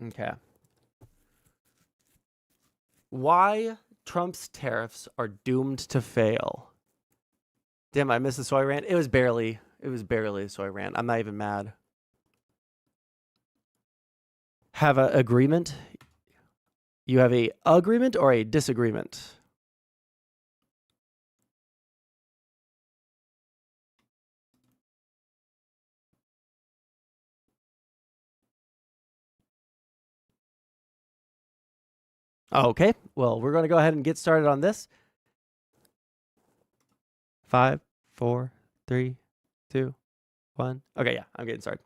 Okay. Why Trump's tariffs are doomed to fail. Damn, I missed the soy rant. It was barely a soy rant. I'm not even mad. Have an agreement? You have a agreement or a disagreement? Okay, well, we're going to go ahead and get started on this. 5, 4, 3, 2, 1. Okay, yeah, I'm getting started.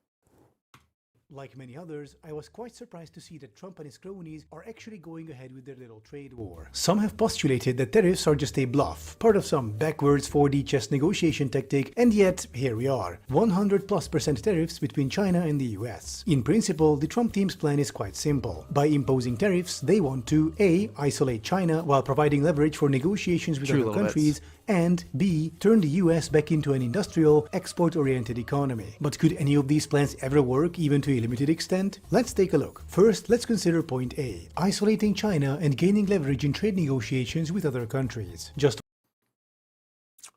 Like many others, I was quite surprised to see that Trump and his cronies are actually going ahead with their little trade war. Some have postulated that tariffs are just a bluff, part of some backwards 4D chess negotiation tactic, and yet, here we are, 100+% tariffs between China and the US. In principle, the Trump team's plan is quite simple. By imposing tariffs, they want to A. Isolate China while providing leverage for negotiations with other countries, and B. Turn the US back into an industrial, export-oriented economy. But could any of these plans ever work, even to a limited extent? Let's take a look. First, let's consider point A, isolating China and gaining leverage in trade negotiations with other countries.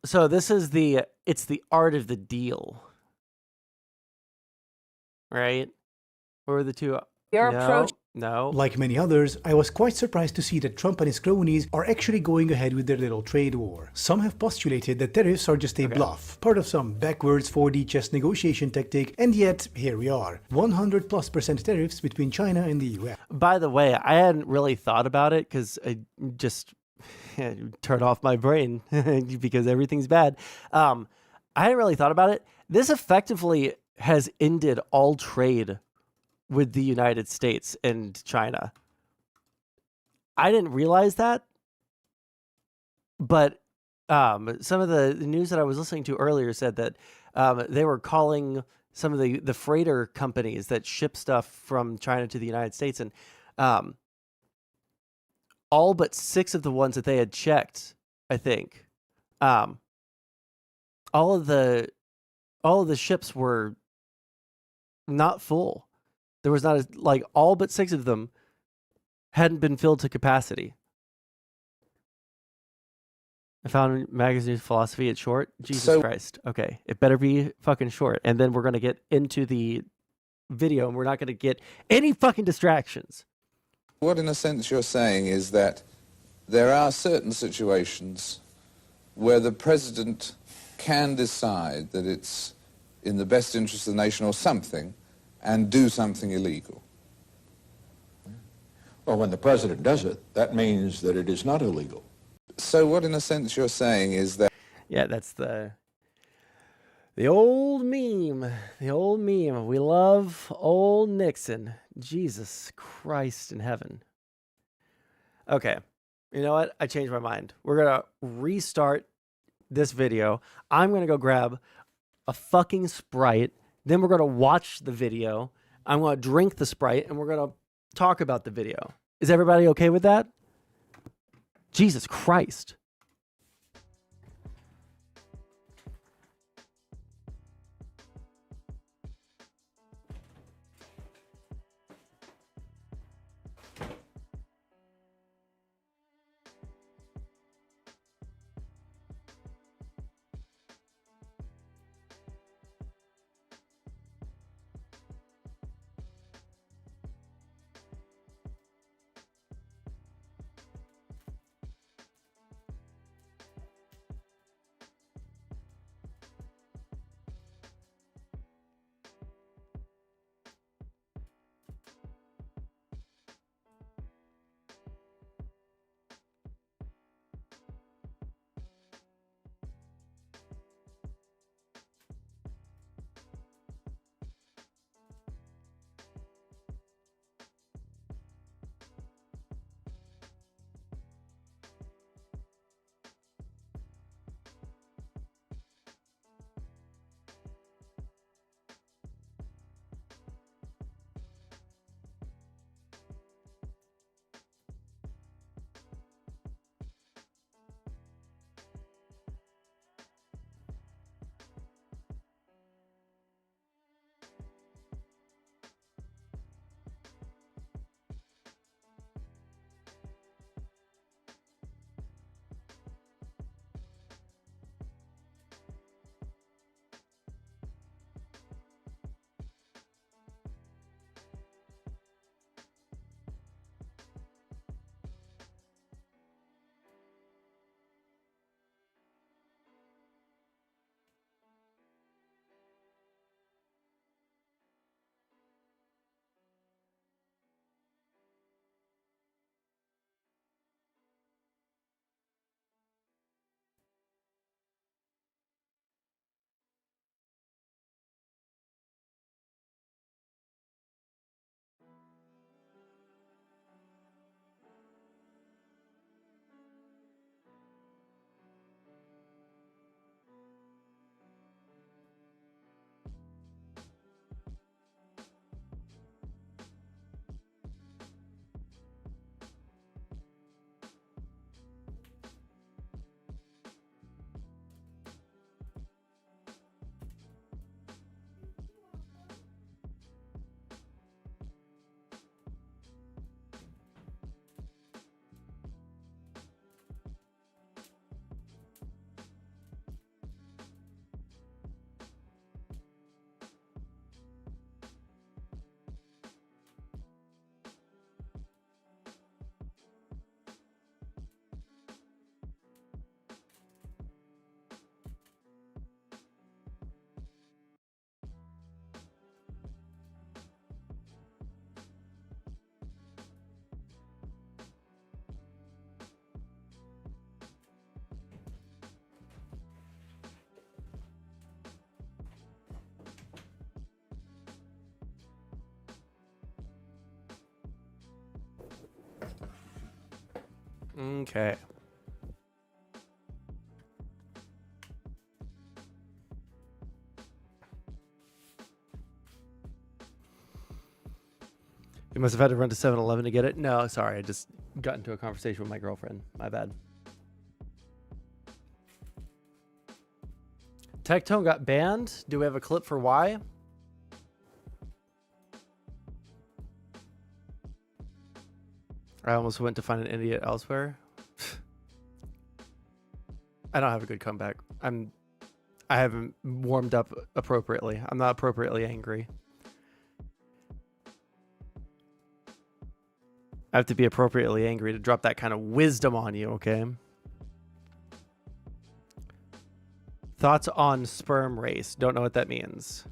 So this is it's the art of the deal. Right? What were the two? No. Like many others, I was quite surprised to see that Trump and his cronies are actually going ahead with their little trade war. Some have postulated that tariffs are just a bluff, part of some backwards 4D chess negotiation tactic, and yet, here we are, 100+% tariffs between China and the US. By the way, I hadn't really thought about it because I just turned off my brain because everything's bad. I hadn't really thought about it. This effectively has ended all trade with the United States and China. I didn't realize that But some of the news that I was listening to earlier said that they were calling some of the freighter companies that ship stuff from China to the United States, and all but 6 of the ones that they had checked, I think, all of the ships were not full. There was not like all but 6 of them hadn't been filled to capacity. I found Magazine's philosophy. It's short. Jesus Christ. Okay, it better be fucking short. And then we're gonna get into the video, and we're not gonna get any fucking distractions. What, in a sense, you're saying is that there are certain situations where the president can decide that it's in the best interest of the nation or something, and do something illegal. Well, when the president does it, that means that it is not illegal. So what, in a sense, you're saying is that... Yeah, that's the old meme. The old meme. We love old Nixon. Jesus Christ in heaven. Okay. You know what? I changed my mind. We're going to restart this video. I'm going to go grab a fucking Sprite. Then we're going to watch the video. I'm going to drink the Sprite, and we're going to talk about the video. Is everybody okay with that? Jesus Christ. Okay. You must have had to run to 7-Eleven to get it. No, sorry. I just got into a conversation with my girlfriend. My bad. Tectone got banned. Do we have a clip for why? I almost went to find an idiot elsewhere. I don't have a good comeback. I haven't warmed up appropriately. I'm not appropriately angry. I have to be appropriately angry to drop that kind of wisdom on you, okay? Thoughts on sperm race? Don't know what that means.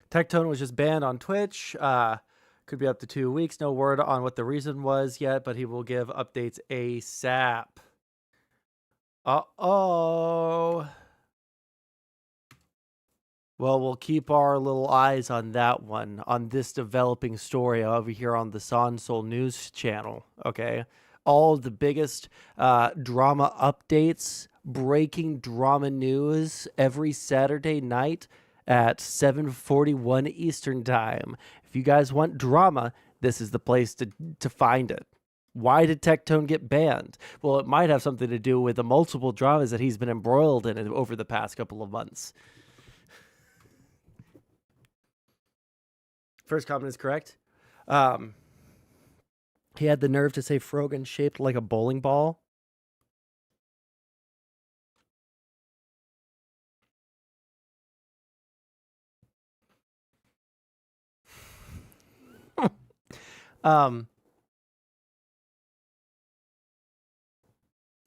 Tectone was just banned on Twitch. Could be up to 2 weeks. No word on what the reason was yet, but he will give updates ASAP. Uh-oh. Well, we'll keep our little eyes on that one, on this developing story over here on the Sondsol News channel, okay? All the biggest drama updates, breaking drama news every Saturday night at 7:41 Eastern Time. If you guys want drama, this is the place to find it. Why did Tectone get banned? Well, it might have something to do with the multiple dramas that he's been embroiled in over the past couple of months. First comment is correct. He had the nerve to say Frogan shaped like a bowling ball.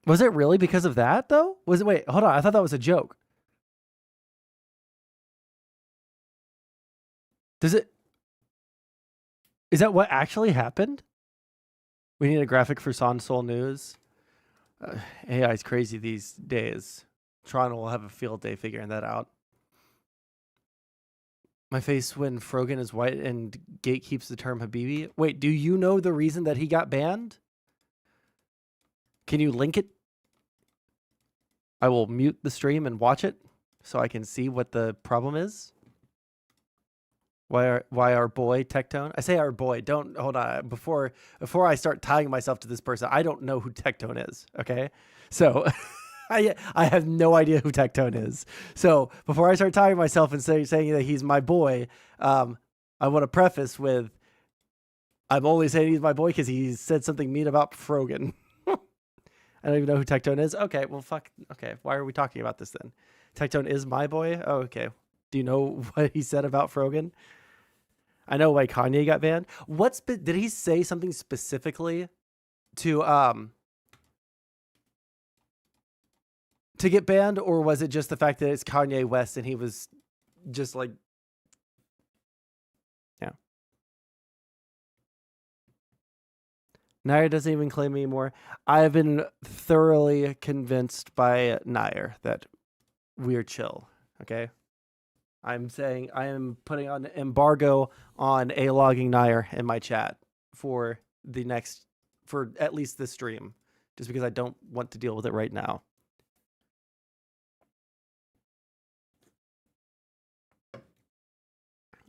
Was it really because of that, though? Was it? Wait, hold on. I thought that was a joke. Does it? Is that what actually happened? We need a graphic for Sondsol News. AI is crazy these days. Toronto will have a field day figuring that out. My face when Frogan is white and gatekeeps the term Habibi. Wait, do you know the reason that he got banned? Can you link it? I will mute the stream and watch it so I can see what the problem is. Why our boy Tectone? I say our boy. Don't hold on before I start tying myself to this person. I don't know who Tectone is. Okay, so I have no idea who Tectone is. So before I start tying myself and saying that he's my boy, I want to preface with I'm only saying he's my boy because he said something mean about Frogan. I don't even know who Tectone is. Okay, well, fuck. Okay, why are we talking about this then? Tectone is my boy? Oh, okay. Do you know what he said about Frogan? I know why Kanye got banned. Did he say something specifically to get banned, or was it just the fact that it's Kanye West and he was just like, yeah. Nair doesn't even claim anymore. I've been thoroughly convinced by Nair that we're chill. Okay. I'm saying I am putting on embargo on logging Nair in my chat for at least this stream, just because I don't want to deal with it right now.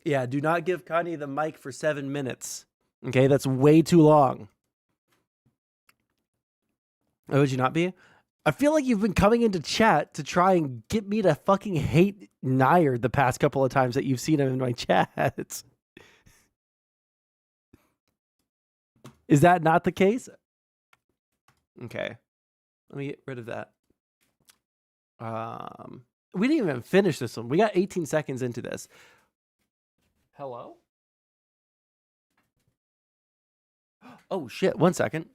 Yeah, do not give Kanye the mic for 7 minutes. Okay, that's way too long. Oh, would you not be? I feel like you've been coming into chat to try and get me to fucking hate Nair the past couple of times that you've seen him in my chats. Is that not the case? Okay. Let me get rid of that. We didn't even finish this one. We got 18 seconds into this. Hello? Oh, shit. 1 second.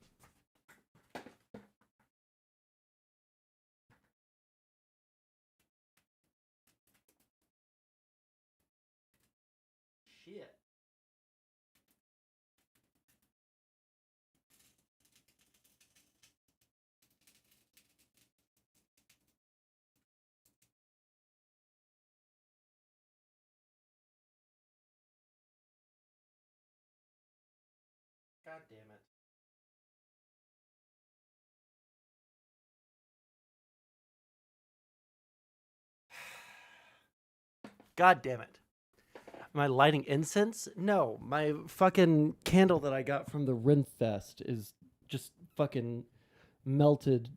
Shit. God damn it. God damn it. Am I lighting incense? No, my fucking candle that I got from the Renfest is just fucking melted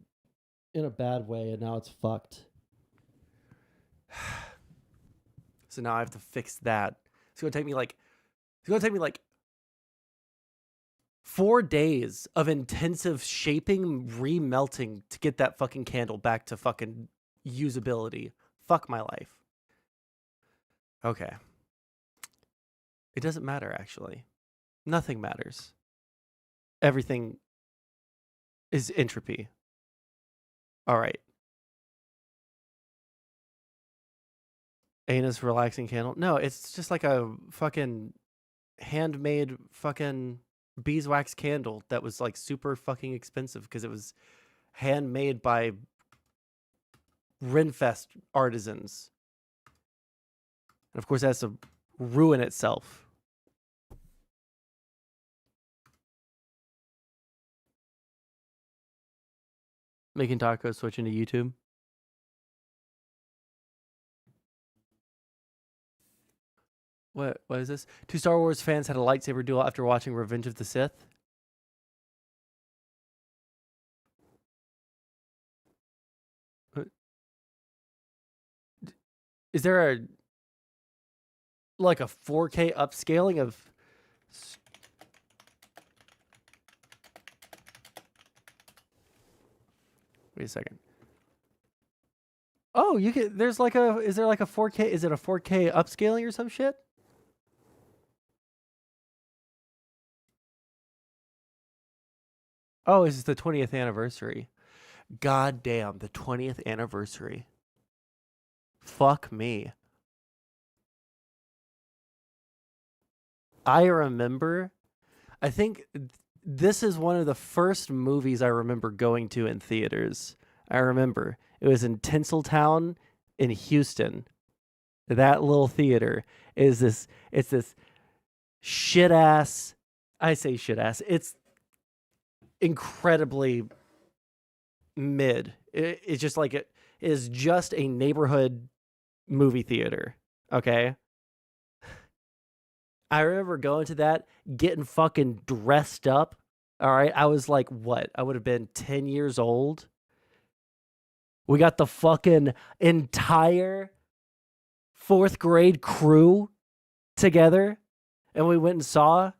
in a bad way, and now it's fucked. So now I have to fix that. It's gonna take me like 4 days of intensive shaping, remelting to get that fucking candle back to fucking usability. Fuck my life. Okay. It doesn't matter, actually. Nothing matters. Everything is entropy. All right. Anus relaxing candle. No, it's just like a fucking handmade fucking beeswax candle that was like super fucking expensive because it was handmade by Renfest artisans. And of course, it has to ruin itself. Making tacos, switching to YouTube. What is this? 2 Star Wars fans had a lightsaber duel after watching Revenge of the Sith. Is there a 4K upscaling of Wait a second. Oh, you can is there like a 4K, is it a 4K upscaling or some shit? Oh, this is the 20th anniversary. God damn, the 20th anniversary. Fuck me. I remember, I think this is one of the first movies I remember going to in theaters. I remember. It was in Tinseltown in Houston. That little theater it's this shit ass, I say shit ass, it's incredibly mid. It's just like it is just a neighborhood movie theater. Okay. I remember going to that, getting fucking dressed up. All right. I was like, what? I would have been 10 years old. We got the fucking entire 4th grade crew together, and we went and saw,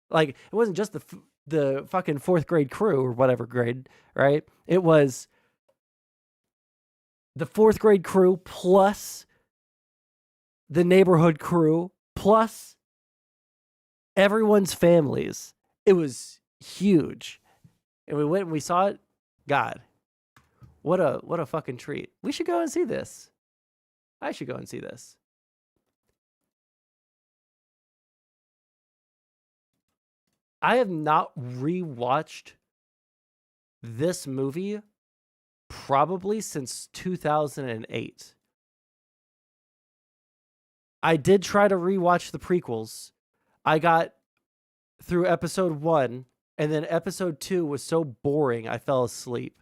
like, it wasn't just the fucking 4th grade crew or whatever grade, right? It was the 4th grade crew plus the neighborhood crew plus everyone's families. It was huge. And we went and we saw it. God, what a fucking treat. We should go and see this. I should go and see this. I have not rewatched this movie probably since 2008. I did try to rewatch the prequels. I got through episode 1, and then episode 2 was so boring I fell asleep.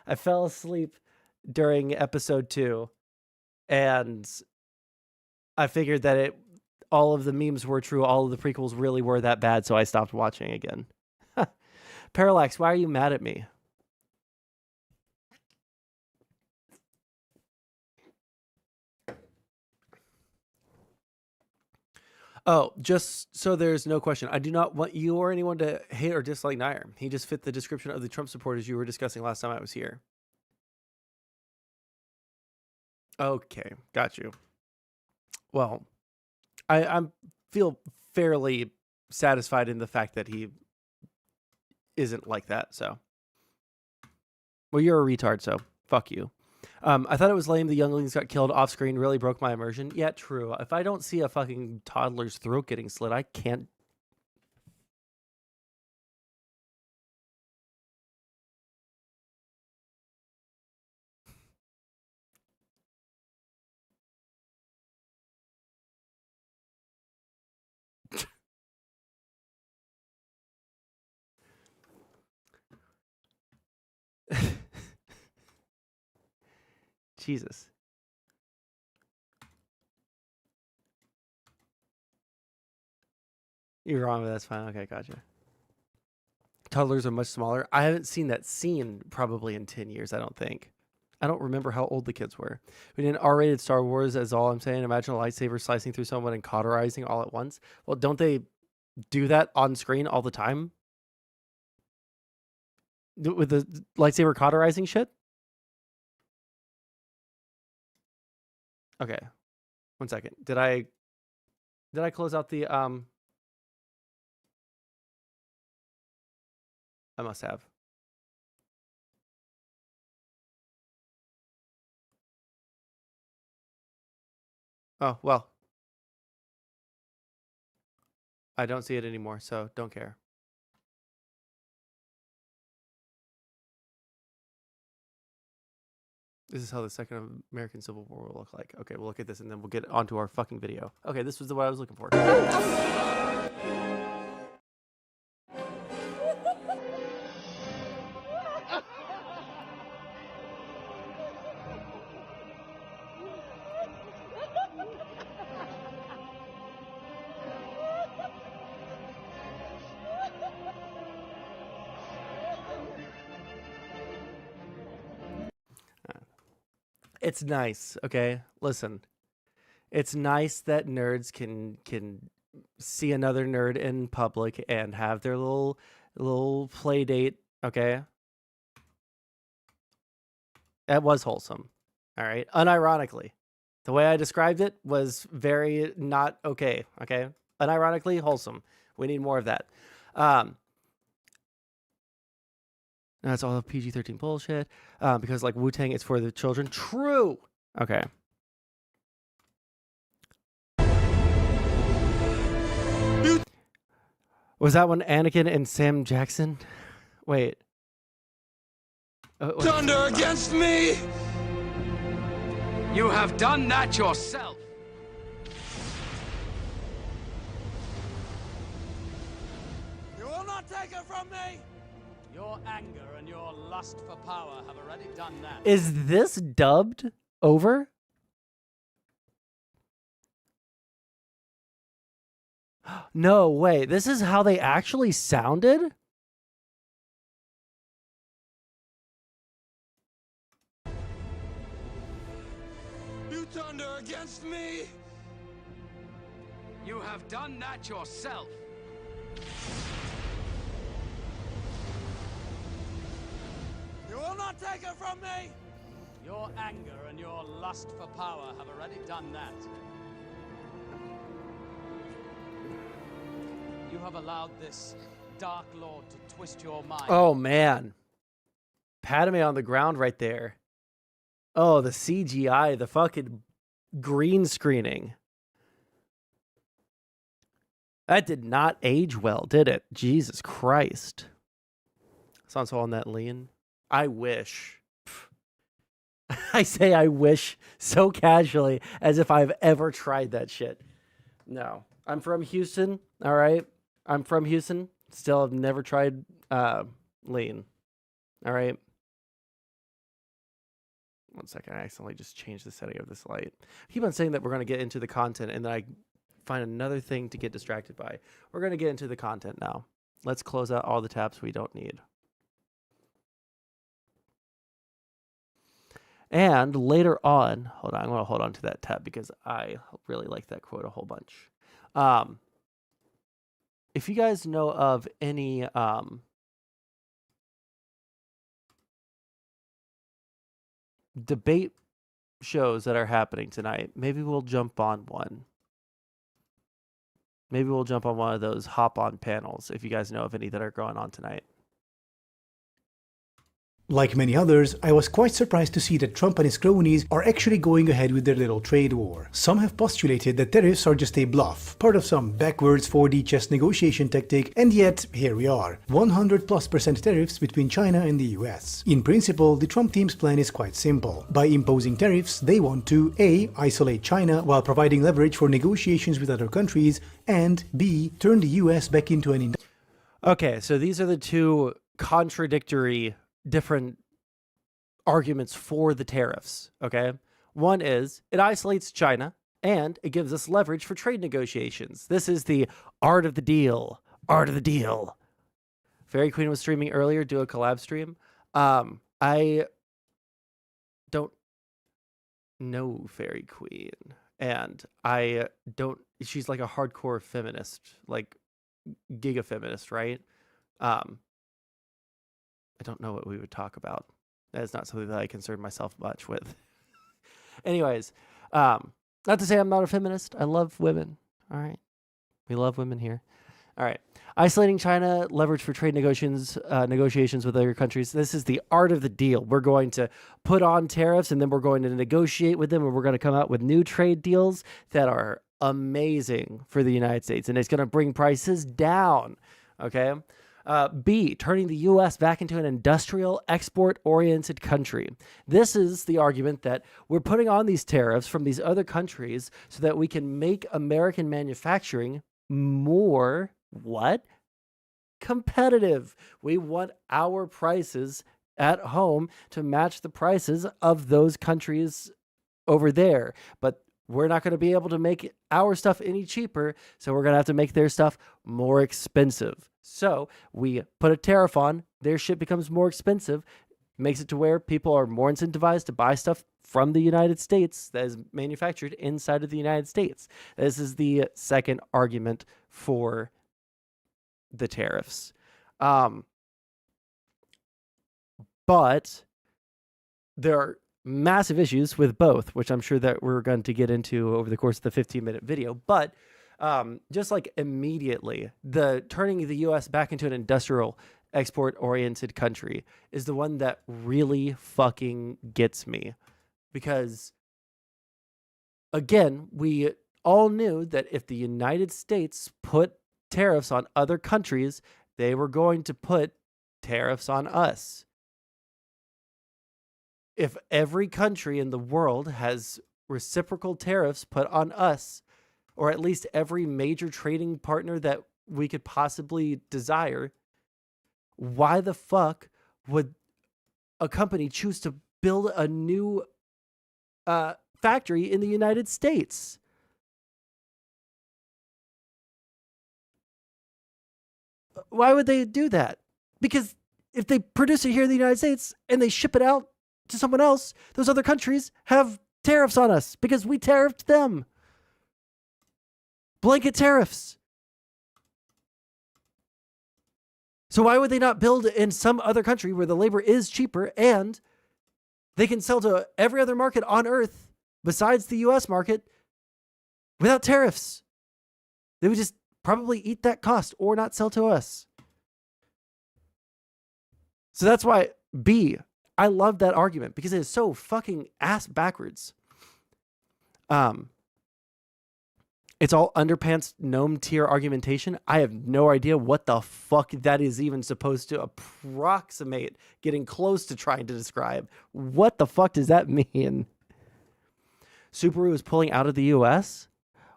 I fell asleep during episode 2, and I figured that all of the memes were true, all of the prequels really were that bad, so I stopped watching again. Parallax, why are you mad at me? Oh, just so there's no question, I do not want you or anyone to hate or dislike Nair. He just fit the description of the Trump supporters you were discussing last time I was here. Okay, got you. Well, I feel fairly satisfied in the fact that he isn't like that, so. Well, you're a retard, so fuck you. I thought it was lame the younglings got killed off screen, really broke my immersion. Yeah, true. If I don't see a fucking toddler's throat getting slit, I can't. Jesus. You're wrong, but that's fine. Okay, gotcha. Toddlers are much smaller. I haven't seen that scene probably in 10 years, I don't think. I don't remember how old the kids were. We did an R-rated Star Wars, as all I'm saying. Imagine a lightsaber slicing through someone and cauterizing all at once. Well, don't they do that on screen all the time? With the lightsaber cauterizing shit? Okay. 1 second. Did I close out the I must have. Oh, well. I don't see it anymore, so don't care. This is how the Second American Civil War will look like. Okay, we'll look at this and then we'll get onto our fucking video. Okay, this was what I was looking for. It's nice, okay? Listen. It's nice that nerds can see another nerd in public and have their little play date, okay? That was wholesome. All right? Unironically. The way I described it was very not okay, okay? Unironically wholesome. We need more of that. That's all PG-13 bullshit. Because like Wu-Tang, it's for the children. True. Okay. Was that one Anakin and Sam Jackson? Wait. Thunder against me! You have done that yourself. You will not take it from me! Your anger and your lust for power have already done that. Is this dubbed over? No way. This is how they actually sounded? You thunder against me! You have done that yourself. You will not take it from me! Your anger and your lust for power have already done that. You have allowed this Dark Lord to twist your mind. Oh, man. Padme on the ground right there. Oh, the CGI, the fucking green screening. That did not age well, did it? Jesus Christ. Sondsol on that lean. I wish. I say I wish so casually as if I've ever tried that shit. No. I'm from Houston, all right? I'm from Houston. Still have never tried lean. All right? 1 second. I accidentally just changed the setting of this light. I keep on saying that we're going to get into the content, and then I find another thing to get distracted by. We're going to get into the content now. Let's close out all the tabs we don't need. And later on, hold on, I'm going to hold on to that tab because I really like that quote a whole bunch. If you guys know of any debate shows that are happening tonight, maybe we'll jump on one. Maybe we'll jump on one of those hop-on panels if you guys know of any that are going on tonight. Like many others, I was quite surprised to see that Trump and his cronies are actually going ahead with their little trade war. Some have postulated that tariffs are just a bluff, part of some backwards 4D chess negotiation tactic, and yet here we are, 100+% tariffs between China and the US. In principle, the Trump team's plan is quite simple. By imposing tariffs, they want to A. isolate China while providing leverage for negotiations with other countries, and B. turn the US back into an... Okay, so these are the two contradictory different arguments for the tariffs, okay? One is it isolates China, and it gives us leverage for trade negotiations. This is the art of the deal. Art of the deal. Fairy Queen was streaming earlier, do a collab stream. I don't know Fairy Queen, and I don't, she's like a hardcore feminist, like giga feminist, right? I don't know what we would talk about. That is not something that I concern myself much with. Anyways, not to say I'm not a feminist. I love women. All right. We love women here. All right. Isolating China, leverage for trade negotiations with other countries. This is the art of the deal. We're going to put on tariffs, and then we're going to negotiate with them, and we're going to come out with new trade deals that are amazing for the United States, and it's going to bring prices down. Okay. B, turning the U.S. back into an industrial, export-oriented country. This is the argument that we're putting on these tariffs from these other countries so that we can make American manufacturing more, what? Competitive. We want our prices at home to match the prices of those countries over there. But we're not going to be able to make our stuff any cheaper, so we're going to have to make their stuff more expensive. So we put a tariff on, their shit becomes more expensive, makes it to where people are more incentivized to buy stuff from the United States that is manufactured inside of the United States. This is the second argument for the tariffs. But there are massive issues with both, which I'm sure that we're going to get into over the course of the 15-minute video. But just like immediately, the turning the U.S. back into an industrial, export-oriented country is the one that really fucking gets me. Because, again, we all knew that if the United States put tariffs on other countries, they were going to put tariffs on us. If every country in the world has reciprocal tariffs put on us, or at least every major trading partner that we could possibly desire, why the fuck would a company choose to build a new factory in the United States? Why would they do that? Because if they produce it here in the United States and they ship it out to someone else, those other countries have tariffs on us because we tariffed them. Blanket tariffs. So why would they not build in some other country where the labor is cheaper and they can sell to every other market on earth besides the US market without tariffs? They would just probably eat that cost or not sell to us. So that's why B, I love that argument because it is so fucking ass backwards. It's all underpants gnome tier argumentation. I have no idea what the fuck that is even supposed to approximate, getting close to trying to describe. What the fuck does that mean? Subaru is pulling out of the US?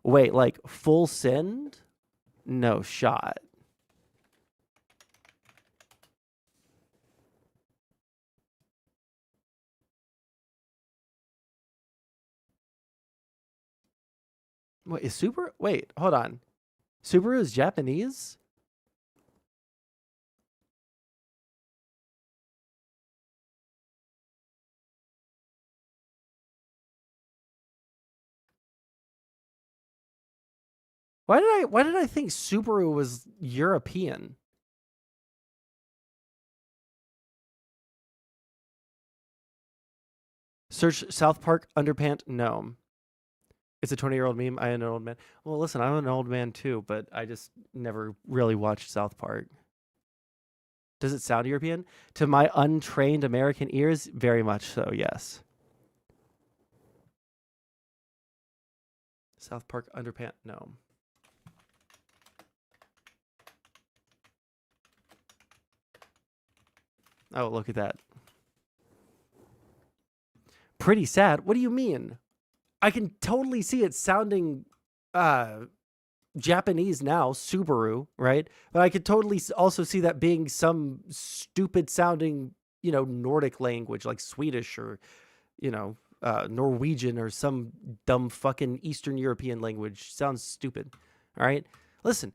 Wait, like full send? No shot. Wait, is Subaru? Wait, hold on. Subaru is Japanese? Why did I think Subaru was European? Search South Park underpant gnome. It's a 20-year-old meme. I am an old man. Well, listen, I'm an old man too, but I just never really watched South Park. Does it sound European? To my untrained American ears, very much so, yes. South Park underpant gnome. Oh, look at that. Pretty sad. What do you mean? I can totally see it sounding Japanese now, Subaru, right? But I could totally also see that being some stupid sounding, Nordic language like Swedish or, Norwegian or some dumb fucking Eastern European language. Sounds stupid. All right? Listen.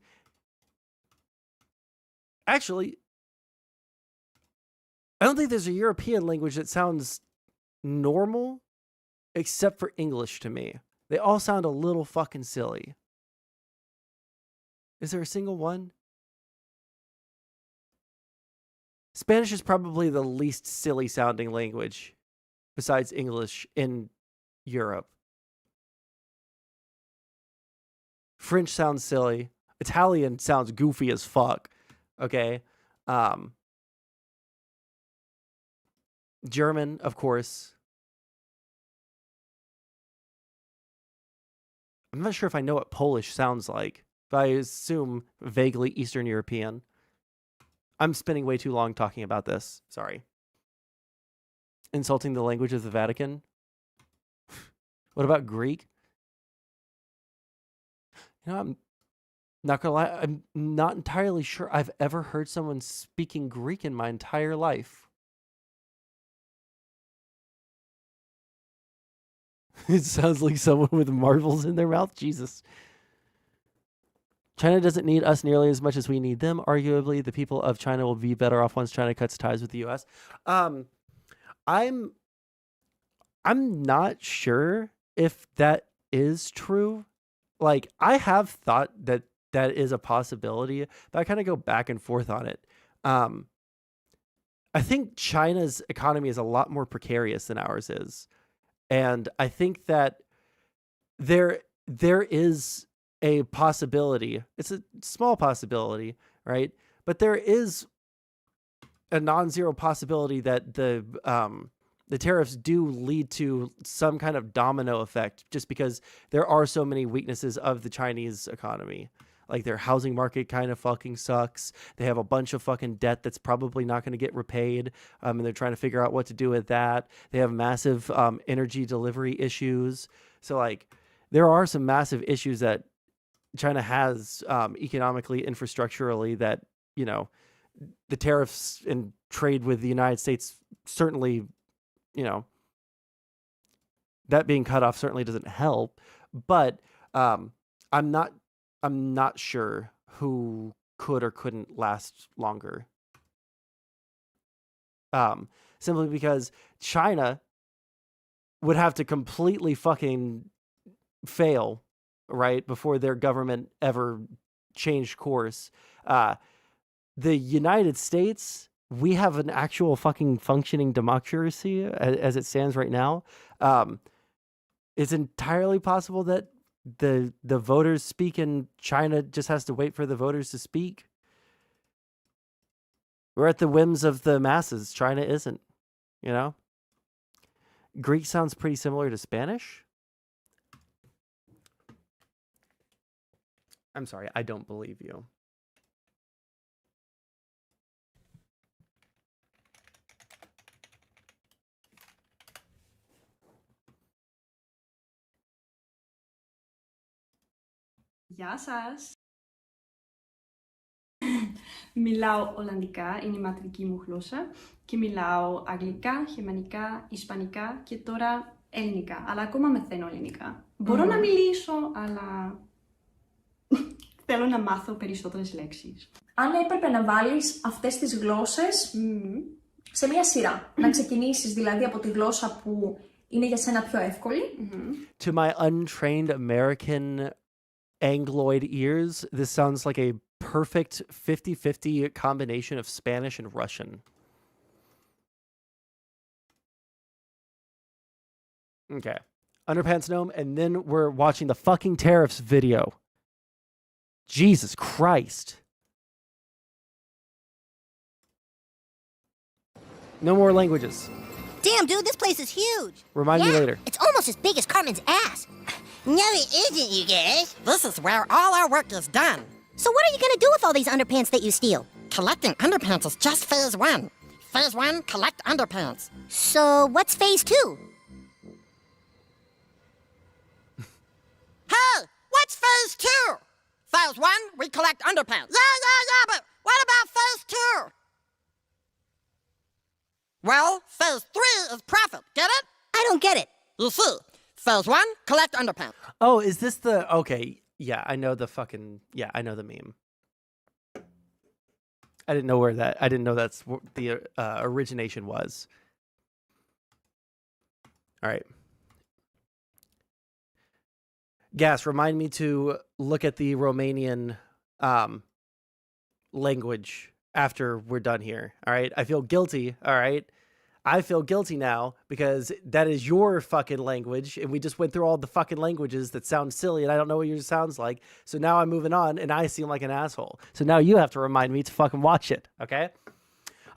Actually, I don't think there's a European language that sounds normal except for English to me. They all sound a little fucking silly. Is there a single one? Spanish is probably the least silly sounding language besides English in Europe. French sounds silly. Italian sounds goofy as fuck. Okay. German, of course. I'm not sure if I know what Polish sounds like, but I assume vaguely Eastern European. I'm spending way too long talking about this. Sorry. Insulting the language of the Vatican. What about Greek? You know, I'm not gonna lie, I'm not entirely sure I've ever heard someone speaking Greek in my entire life. It sounds like someone with marbles in their mouth. Jesus. China doesn't need us nearly as much as we need them. Arguably, the people of China will be better off once China cuts ties with the U.S. I'm not sure if that is true. Like, I have thought that that is a possibility, but I kind of go back and forth on it. I think China's economy is a lot more precarious than ours is. And I think that there is a possibility. It's a small possibility, right? But there is a non-zero possibility that the tariffs do lead to some kind of domino effect, just because there are so many weaknesses of the Chinese economy. Like, their housing market kind of fucking sucks. They have a bunch of fucking debt that's probably not going to get repaid. And they're trying to figure out what to do with that. They have massive energy delivery issues. So, like, there are some massive issues that China has economically, infrastructurally, that, you know, the tariffs and trade with the United States certainly, you know, that being cut off certainly doesn't help. But I'm not sure who could or couldn't last longer. Simply because China would have to completely fucking fail, right, before their government ever changed course. The United States, we have an actual fucking functioning democracy as it stands right now. It's entirely possible that the voters speak and China just has to wait for the voters to speak. We're at the whims of the masses. China isn't, you know? Greek sounds pretty similar to Spanish. I'm sorry, I don't believe you. Γεια σας. Μιλάω Ολλανδικά, είναι η μητρική μου γλώσσα και μιλάω Αγγλικά, Γερμανικά, Ισπανικά και τώρα Ελληνικά, αλλά ακόμα μαθαίνω Ελληνικά. Μπορώ να μιλήσω, αλλά θέλω να μάθω περισσότερες λέξεις. Αν έπρεπε να βάλεις αυτές τις γλώσσες σε μια σειρά, να ξεκινήσεις δηλαδή από τη γλώσσα που είναι για σένα πιο εύκολη. To my untrained American Angloid ears, this sounds like a perfect 50-50 combination of Spanish and Russian. Okay. Underpants Gnome, and then we're watching the fucking tariffs video. Jesus Christ. No more languages. Damn, dude, this place is huge. Remind me later. It's almost as big as Carmen's ass. No, it isn't, you guys. This is where all our work is done. So what are you gonna do with all these underpants that you steal? Collecting underpants is just phase 1. Phase 1, collect underpants. So what's phase 2? Hey, what's phase 2? Phase 1, we collect underpants. Yeah, but what about phase 2? Well, phase 3 is profit, get it? I don't get it. You see, phase one, collect underpants. Oh, is this the... Okay, yeah, I know the fucking... Yeah, I know the meme. I didn't know that's what the origination was. All right. Gas, remind me to look at the Romanian language after we're done here. All right. I feel guilty. All right. I feel guilty now because that is your fucking language. And we just went through all the fucking languages that sound silly and I don't know what yours sounds like. So now I'm moving on and I seem like an asshole. So now you have to remind me to fucking watch it. Okay.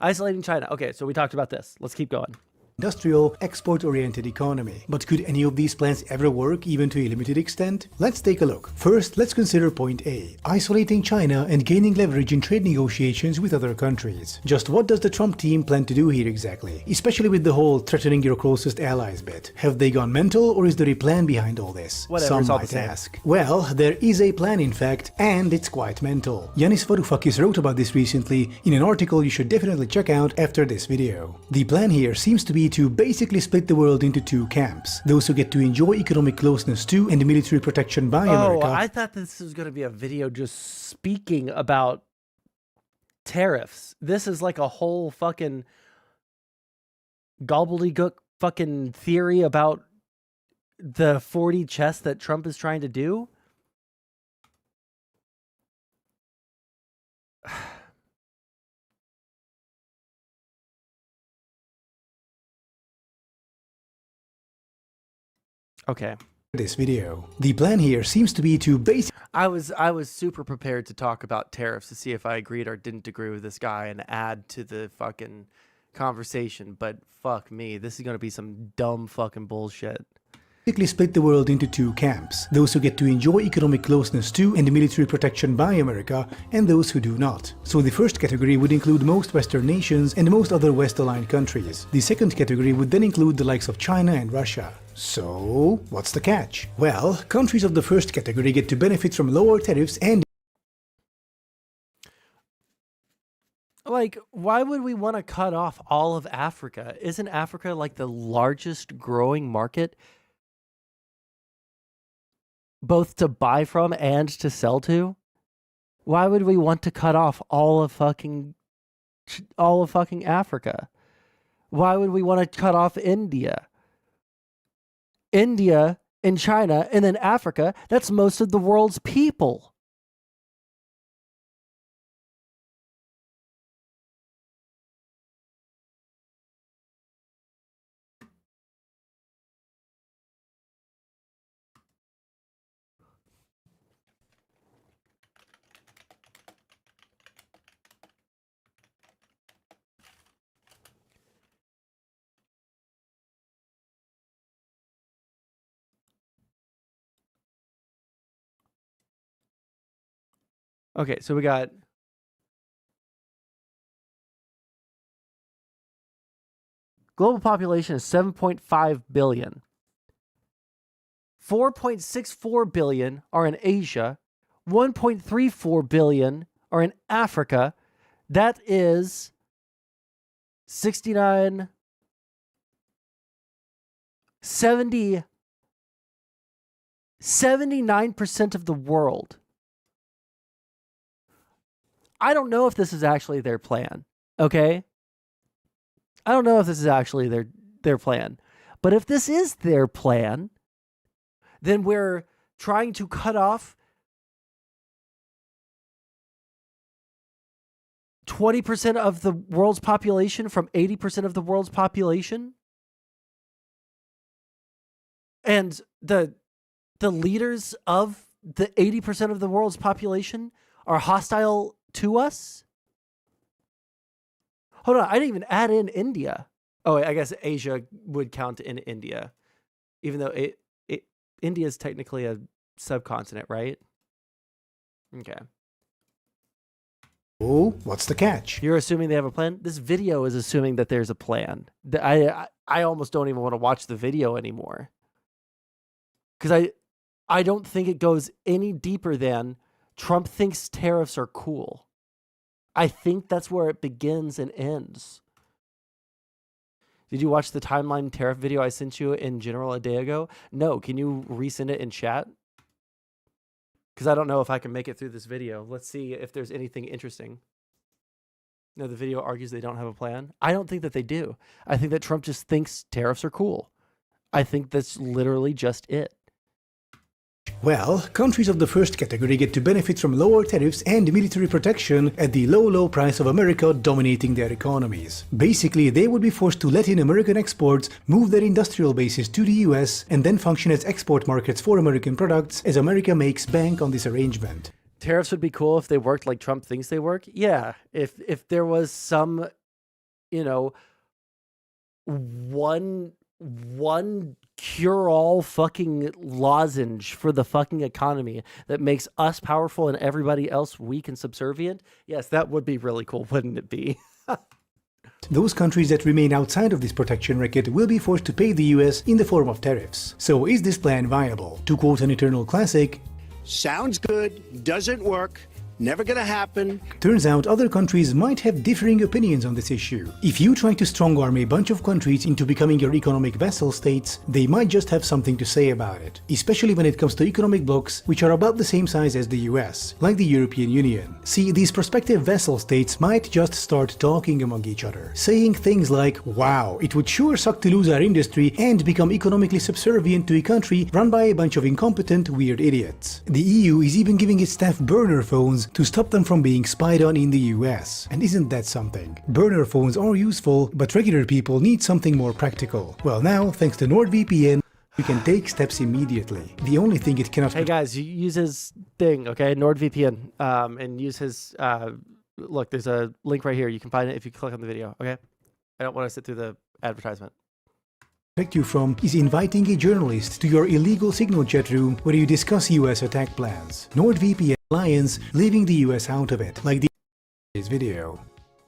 Isolating China. Okay. So we talked about this. Let's keep going. Industrial, export-oriented economy. But could any of these plans ever work, even to a limited extent? Let's take a look. First, let's consider point A, isolating China and gaining leverage in trade negotiations with other countries. Just what does the Trump team plan to do here exactly? Especially with the whole threatening your closest allies bit. Have they gone mental, or is there a plan behind all this? Whatever, Some might ask. Well, there is a plan in fact, and it's quite mental. Yanis Varoufakis wrote about this recently in an article you should definitely check out after this video. The plan here seems to be to basically split the world into two camps. Those who get to enjoy economic closeness to and military protection by America. Oh, I thought this was going to be a video just speaking about tariffs. This is like a whole fucking gobbledygook fucking theory about the 4D chess that Trump is trying to do. Okay. This video. The plan here seems to be to I was super prepared to talk about tariffs to see if I agreed or didn't agree with this guy and add to the fucking conversation, but fuck me, this is going to be some dumb fucking bullshit. basically split the world into two camps. Those who get to enjoy economic closeness to and military protection by America, and those who do not. So the first category would include most Western nations and most other West-aligned countries. The second category would then include the likes of China and Russia. So, what's the catch? Well, countries of the first category get to benefit from lower tariffs and like, why would we want to cut off all of Africa? Isn't Africa like the largest growing market, both to buy from and to sell to? Why would we want to cut off all of fucking Africa? Why would we want to cut off India? India and China and then Africa, that's most of the world's people. Okay, so we got global population is 7.5 billion. 4.64 billion are in Asia. 1.34 billion are in Africa. That is 69, 70, 79% of the world. I don't know if this is actually their plan, okay? I don't know if this is actually their plan. But if this is their plan, then we're trying to cut off 20% of the world's population from 80% of the world's population. And the leaders of the 80% of the world's population are hostile to us? Hold on, I didn't even add in India. Oh, I guess Asia would count in India, even though India is technically a subcontinent, right? Okay. oh, what's the catch? You're assuming they have a plan? This video is assuming that there's a plan. I almost don't even want to watch the video anymore. Because I don't think it goes any deeper than Trump thinks tariffs are cool. I think that's where it begins and ends. Did you watch the timeline tariff video I sent you in general a day ago? No. Can you resend it in chat? Because I don't know if I can make it through this video. Let's see if there's anything interesting. No, the video argues they don't have a plan. I don't think that they do. I think that Trump just thinks tariffs are cool. I think that's literally just it. Well, countries of the first category get to benefit from lower tariffs and military protection at the low price of America dominating their economies. Basically, they would be forced to let in American exports, move their industrial bases to the US, and then function as export markets for American products as America makes bank on this arrangement. Tariffs would be cool if they worked like Trump thinks they work. Yeah, if there was some, you know, one cure-all fucking lozenge for the fucking economy that makes us powerful and everybody else weak and subservient. Yes, that would be really cool, wouldn't it be? Those countries that remain outside of this protection racket will be forced to pay the US in the form of tariffs. So is this plan viable? To quote an eternal classic, sounds good, doesn't work, never gonna happen. Turns out other countries might have differing opinions on this issue. If you try to strong-arm a bunch of countries into becoming your economic vassal states, they might just have something to say about it, especially when it comes to economic blocs which are about the same size as the US, like the European Union. See, these prospective vassal states might just start talking among each other, saying things like, wow, it would sure suck to lose our industry and become economically subservient to a country run by a bunch of incompetent, weird idiots. The EU is even giving its staff burner phones to stop them from being spied on in the US. And isn't that something? Burner phones are useful, but regular people need something more practical. Well, now, thanks to NordVPN, you can take steps immediately. The only thing it cannot... Hey guys, you use his thing, okay? NordVPN, and use his... look, there's a link right here. You can find it if you click on the video, okay? I don't want to sit through the advertisement. Protect you from is inviting a journalist to your illegal signal chat room where you discuss US attack plans. NordVPN alliance leaving the US out of it, like this video.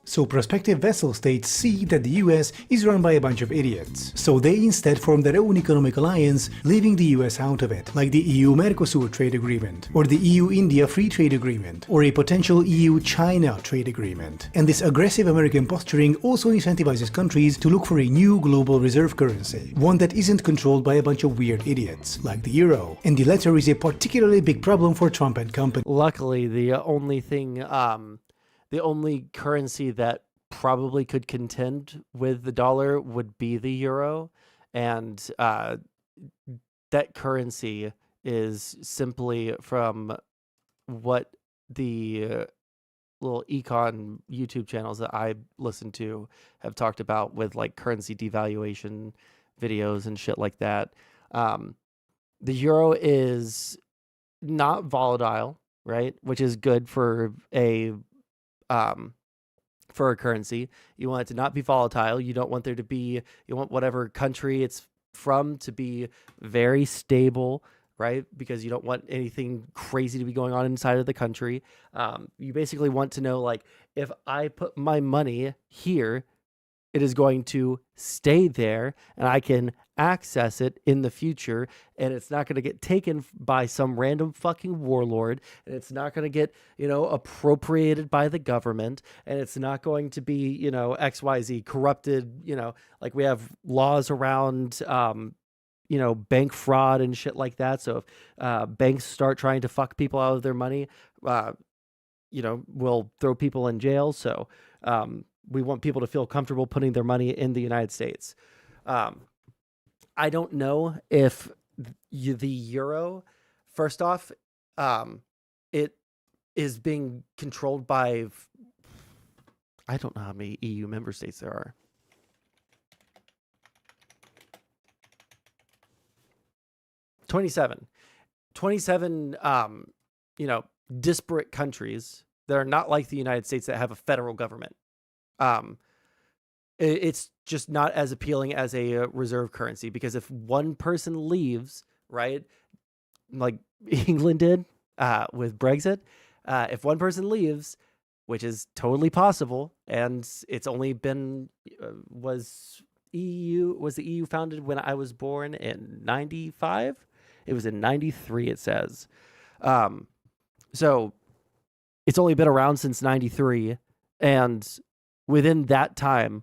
So prospective vassal states see that the US is run by a bunch of idiots. So they instead form their own economic alliance, leaving the US out of it, like the EU-Mercosur trade agreement, or the EU-India free trade agreement, or a potential EU-China trade agreement. And this aggressive American posturing also incentivizes countries to look for a new global reserve currency, one that isn't controlled by a bunch of weird idiots, like the euro. And the latter is a particularly big problem for Trump and company. Luckily, the only thing... the only currency that probably could contend with the dollar would be the euro. And that currency is simply from what the little econ YouTube channels that I listen to have talked about with like currency devaluation videos and shit like that. The euro is not volatile, right? Which is good for a currency. You want it to not be volatile. You don't want there to be, you want whatever country it's from to be very stable, right? Because you don't want anything crazy to be going on inside of the country. You basically want to know, like, if I put my money here, it is going to stay there and I can access it in the future, and it's not going to get taken by some random fucking warlord, and it's not going to get, you know, appropriated by the government, and it's not going to be, you know, XYZ corrupted, you know, like we have laws around, you know, bank fraud and shit like that. So if banks start trying to fuck people out of their money, you know, we'll throw people in jail. So we want people to feel comfortable putting their money in the United States. I don't know if the euro, first off, it is being controlled by, I don't know how many EU member states there are. Twenty-seven, you know, disparate countries that are not like the United States that have a federal government. It's just not as appealing as a reserve currency, because if one person leaves, right, like England did with Brexit, if one person leaves, which is totally possible, and it's only been was the EU founded when I was born in 95? It was in 93, it says. So it's only been around since 93, and within that time,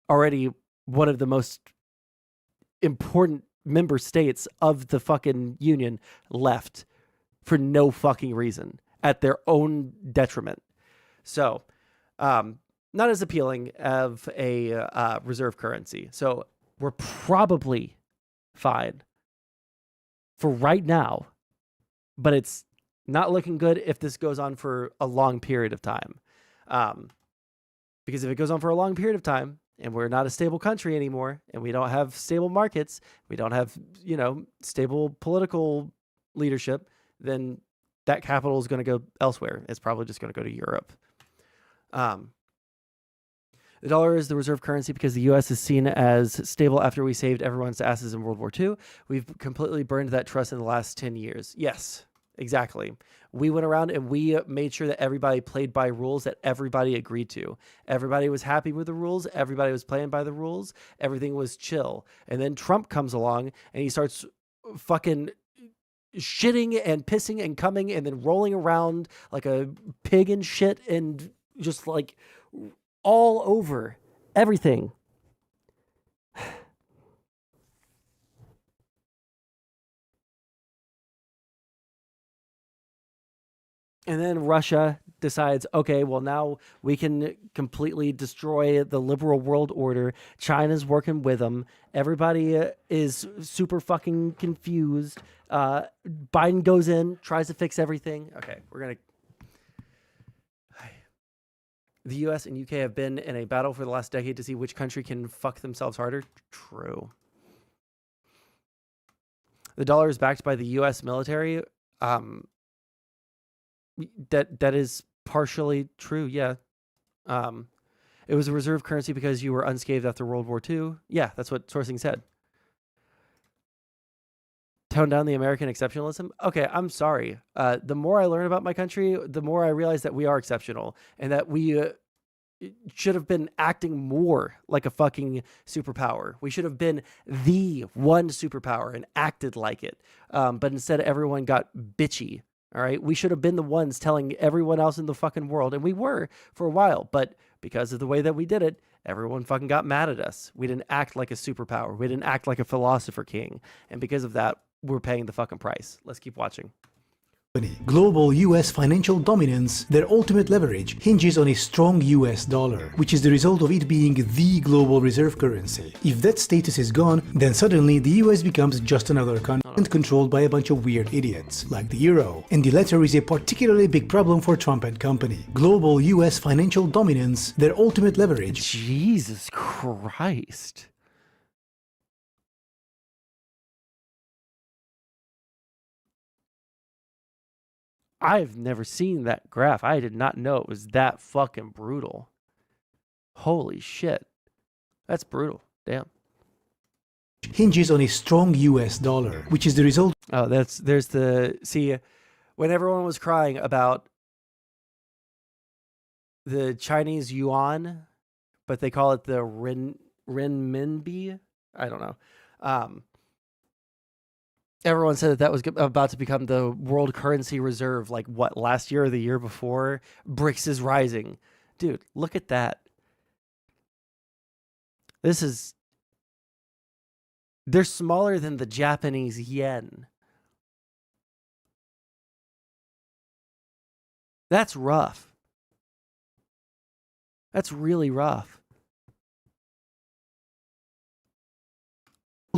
already one of the most important member states of the fucking union left for no fucking reason at their own detriment. So, not as appealing of a reserve currency. So we're probably fine for right now, but it's not looking good if this goes on for a long period of time. Because if it goes on for a long period of time and we're not a stable country anymore and we don't have stable markets, we don't have, stable political leadership, then that capital is going to go elsewhere. It's probably just going to go to Europe. The dollar is the reserve currency because the U.S. is seen as stable after we saved everyone's asses in World War II. We've completely burned that trust in the last 10 years. Yes, exactly. We went around and we made sure that everybody played by rules that everybody agreed to. Everybody was happy with the rules. Everybody was playing by the rules. Everything was chill. And then Trump comes along and he starts fucking shitting and pissing and coming and then rolling around like a pig in shit and just like all over everything. And then Russia decides, okay, well, now we can completely destroy the liberal world order. China's working with them. Everybody is super fucking confused. Biden goes in, tries to fix everything. Okay, we're going to... The U.S. and UK have been in a battle for the last decade to see which country can fuck themselves harder. True. The dollar is backed by the U.S. military. That is partially true, yeah. It was a reserve currency because you were unscathed after World War II. Yeah, that's what sourcing said. Tone down the American exceptionalism. Okay, I'm sorry. The more I learn about my country, the more I realize that we are exceptional and that we should have been acting more like a fucking superpower. We should have been the one superpower and acted like it. But instead, everyone got bitchy. All right. We should have been the ones telling everyone else in the fucking world. And we were for a while. But because of the way that we did it, everyone fucking got mad at us. We didn't act like a superpower. We didn't act like a philosopher king. And because of that, we're paying the fucking price. Let's keep watching. Global US financial dominance, their ultimate leverage, hinges on a strong US dollar, which is the result of it being the global reserve currency. If that status is gone, then suddenly the US becomes just another country and controlled by a bunch of weird idiots, like the euro. And the latter is a particularly big problem for Trump and company. Global US financial dominance, their ultimate leverage. Jesus Christ. I've never seen that graph. I did not know it was that fucking brutal. Holy shit. That's brutal. Damn. Hinges on a strong US dollar, which is the result. Oh, there's the, see, when everyone was crying about the Chinese yuan, but they call it the renminbi. I don't know. Everyone said that was about to become the world currency reserve, like what, last year or the year before? BRICS is rising. Dude, look at that. They're smaller than the Japanese yen. That's rough. That's really rough.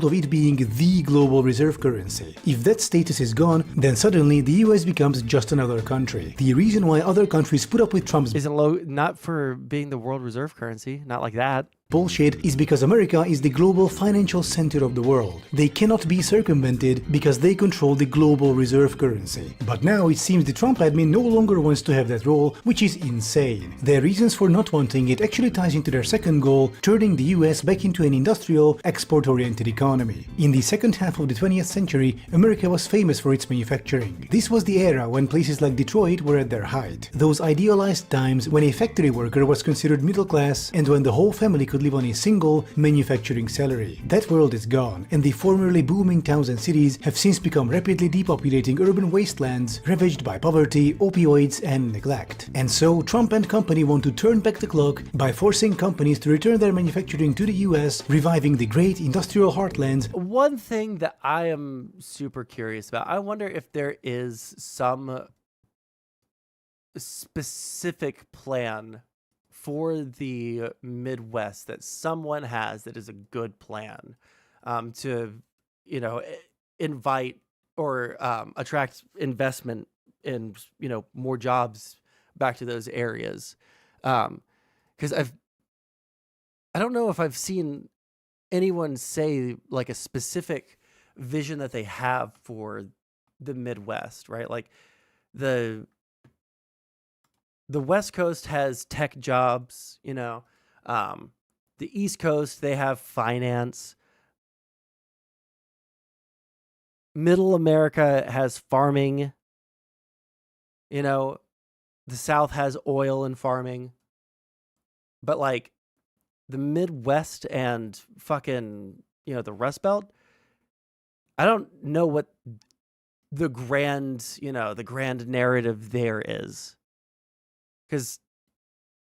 Of it being the global reserve currency. If that status is gone, then suddenly the US becomes just another country. The reason why other countries put up with Trump's isn't low, not for being the world reserve currency, not like that. Bullshit is because America is the global financial center of the world. They cannot be circumvented because they control the global reserve currency. But now it seems the Trump admin no longer wants to have that role, which is insane. Their reasons for not wanting it actually ties into their second goal, turning the US back into an industrial, export-oriented economy. In the second half of the 20th century, America was famous for its manufacturing. This was the era when places like Detroit were at their height. Those idealized times when a factory worker was considered middle class and when the whole family could could live on a single manufacturing salary. That world is gone, and the formerly booming towns and cities have since become rapidly depopulating urban wastelands ravaged by poverty, opioids, and neglect. And so, Trump and company want to turn back the clock by forcing companies to return their manufacturing to the US, reviving the great industrial heartlands. One thing that I am super curious about, I wonder if there is some specific plan for the Midwest that someone has that is a good plan to, invite or attract investment and, more jobs back to those areas. Because I don't know if I've seen anyone say like a specific vision that they have for the Midwest, right? Like the West Coast has tech jobs, the East Coast, they have finance. Middle America has farming. The South has oil and farming. But like the Midwest and fucking, the Rust Belt, I don't know what the grand narrative there is. Because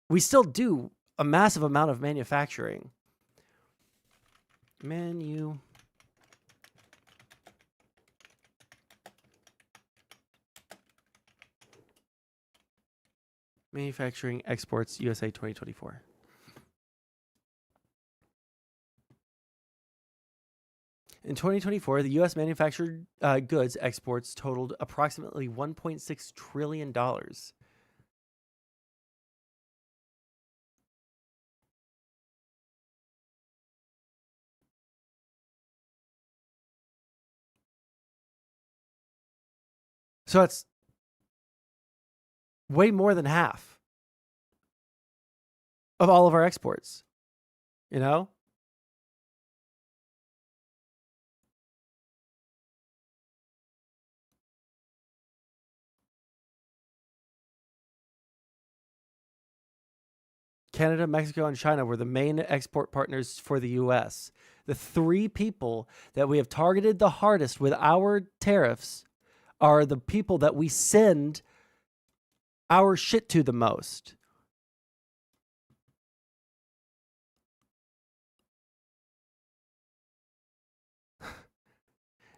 we still do a massive amount of manufacturing. Manufacturing exports USA 2024. In 2024, the U.S. manufactured goods exports totaled approximately $1.6 trillion. So it's way more than half of all of our exports, Canada, Mexico, and China were the main export partners for the U.S. The three people that we have targeted the hardest with our tariffs are the people that we send our shit to the most.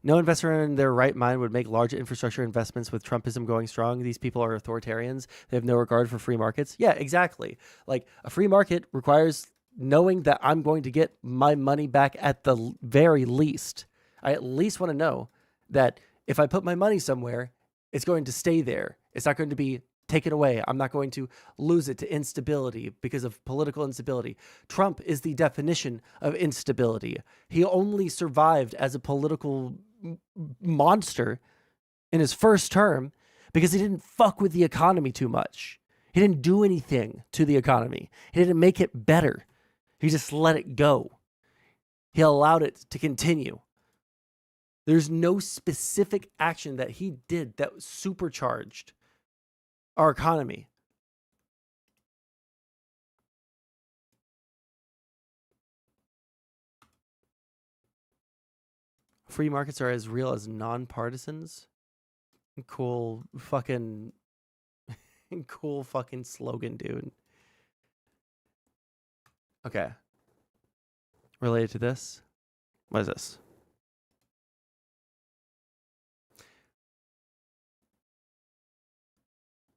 No investor in their right mind would make large infrastructure investments with Trumpism going strong. These people are authoritarians. They have no regard for free markets. Yeah, exactly. Like a free market requires knowing that I'm going to get my money back at the very least. I at least want to know that if I put my money somewhere, it's going to stay there. It's not going to be taken away. I'm not going to lose it to instability because of political instability. Trump is the definition of instability. He only survived as a political monster in his first term because he didn't fuck with the economy too much. He didn't do anything to the economy. He didn't make it better. He just let it go. He allowed it to continue. There's no specific action that he did that supercharged our economy. Free markets are as real as nonpartisans. Cool fucking slogan, dude. Okay. Related to this, what is this?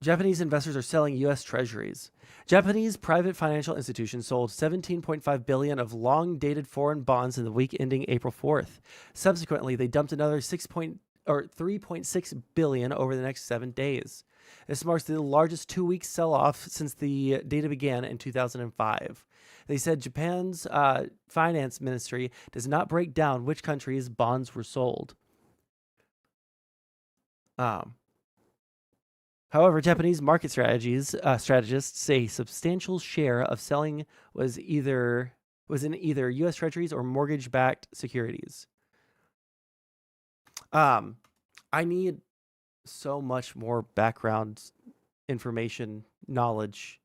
Japanese investors are selling U.S. treasuries. Japanese private financial institutions sold $17.5 billion of long-dated foreign bonds in the week ending April 4th. Subsequently, they dumped another $3.6 billion over the next 7 days. This marks the largest two-week sell-off since the data began in 2005. They said Japan's finance ministry does not break down which countries bonds were sold. However, Japanese market strategists say a substantial share of selling was in either U.S. Treasuries or mortgage-backed securities. I need so much more background information, knowledge.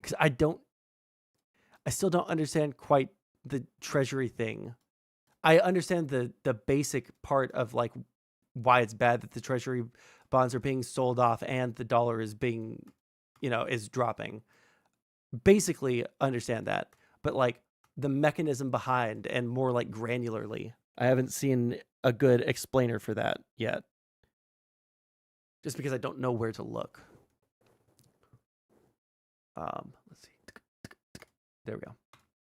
Because I still don't understand quite the Treasury thing. I understand the basic part of like why it's bad that the Treasury bonds are being sold off and the dollar is being, is dropping. Basically understand that. But like the mechanism behind and more like granularly, I haven't seen a good explainer for that yet. Just because I don't know where to look. Let's see. There we go.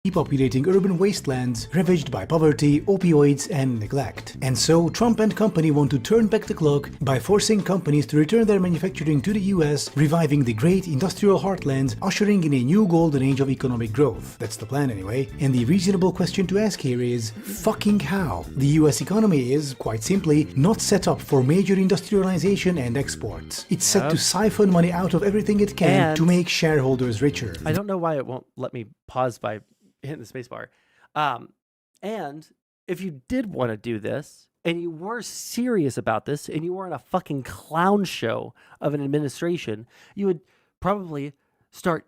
Depopulating urban wastelands ravaged by poverty, opioids, and neglect. And so, Trump and company want to turn back the clock by forcing companies to return their manufacturing to the US, reviving the great industrial heartland, ushering in a new golden age of economic growth. That's the plan anyway. And the reasonable question to ask here is, fucking how? The US economy is, quite simply, not set up for major industrialization and exports. It's set to siphon money out of everything it can to make shareholders richer. I don't know why it won't let me pause by hitting the space bar. And if you did want to do this and you were serious about this and you weren't a fucking clown show of an administration, you would probably start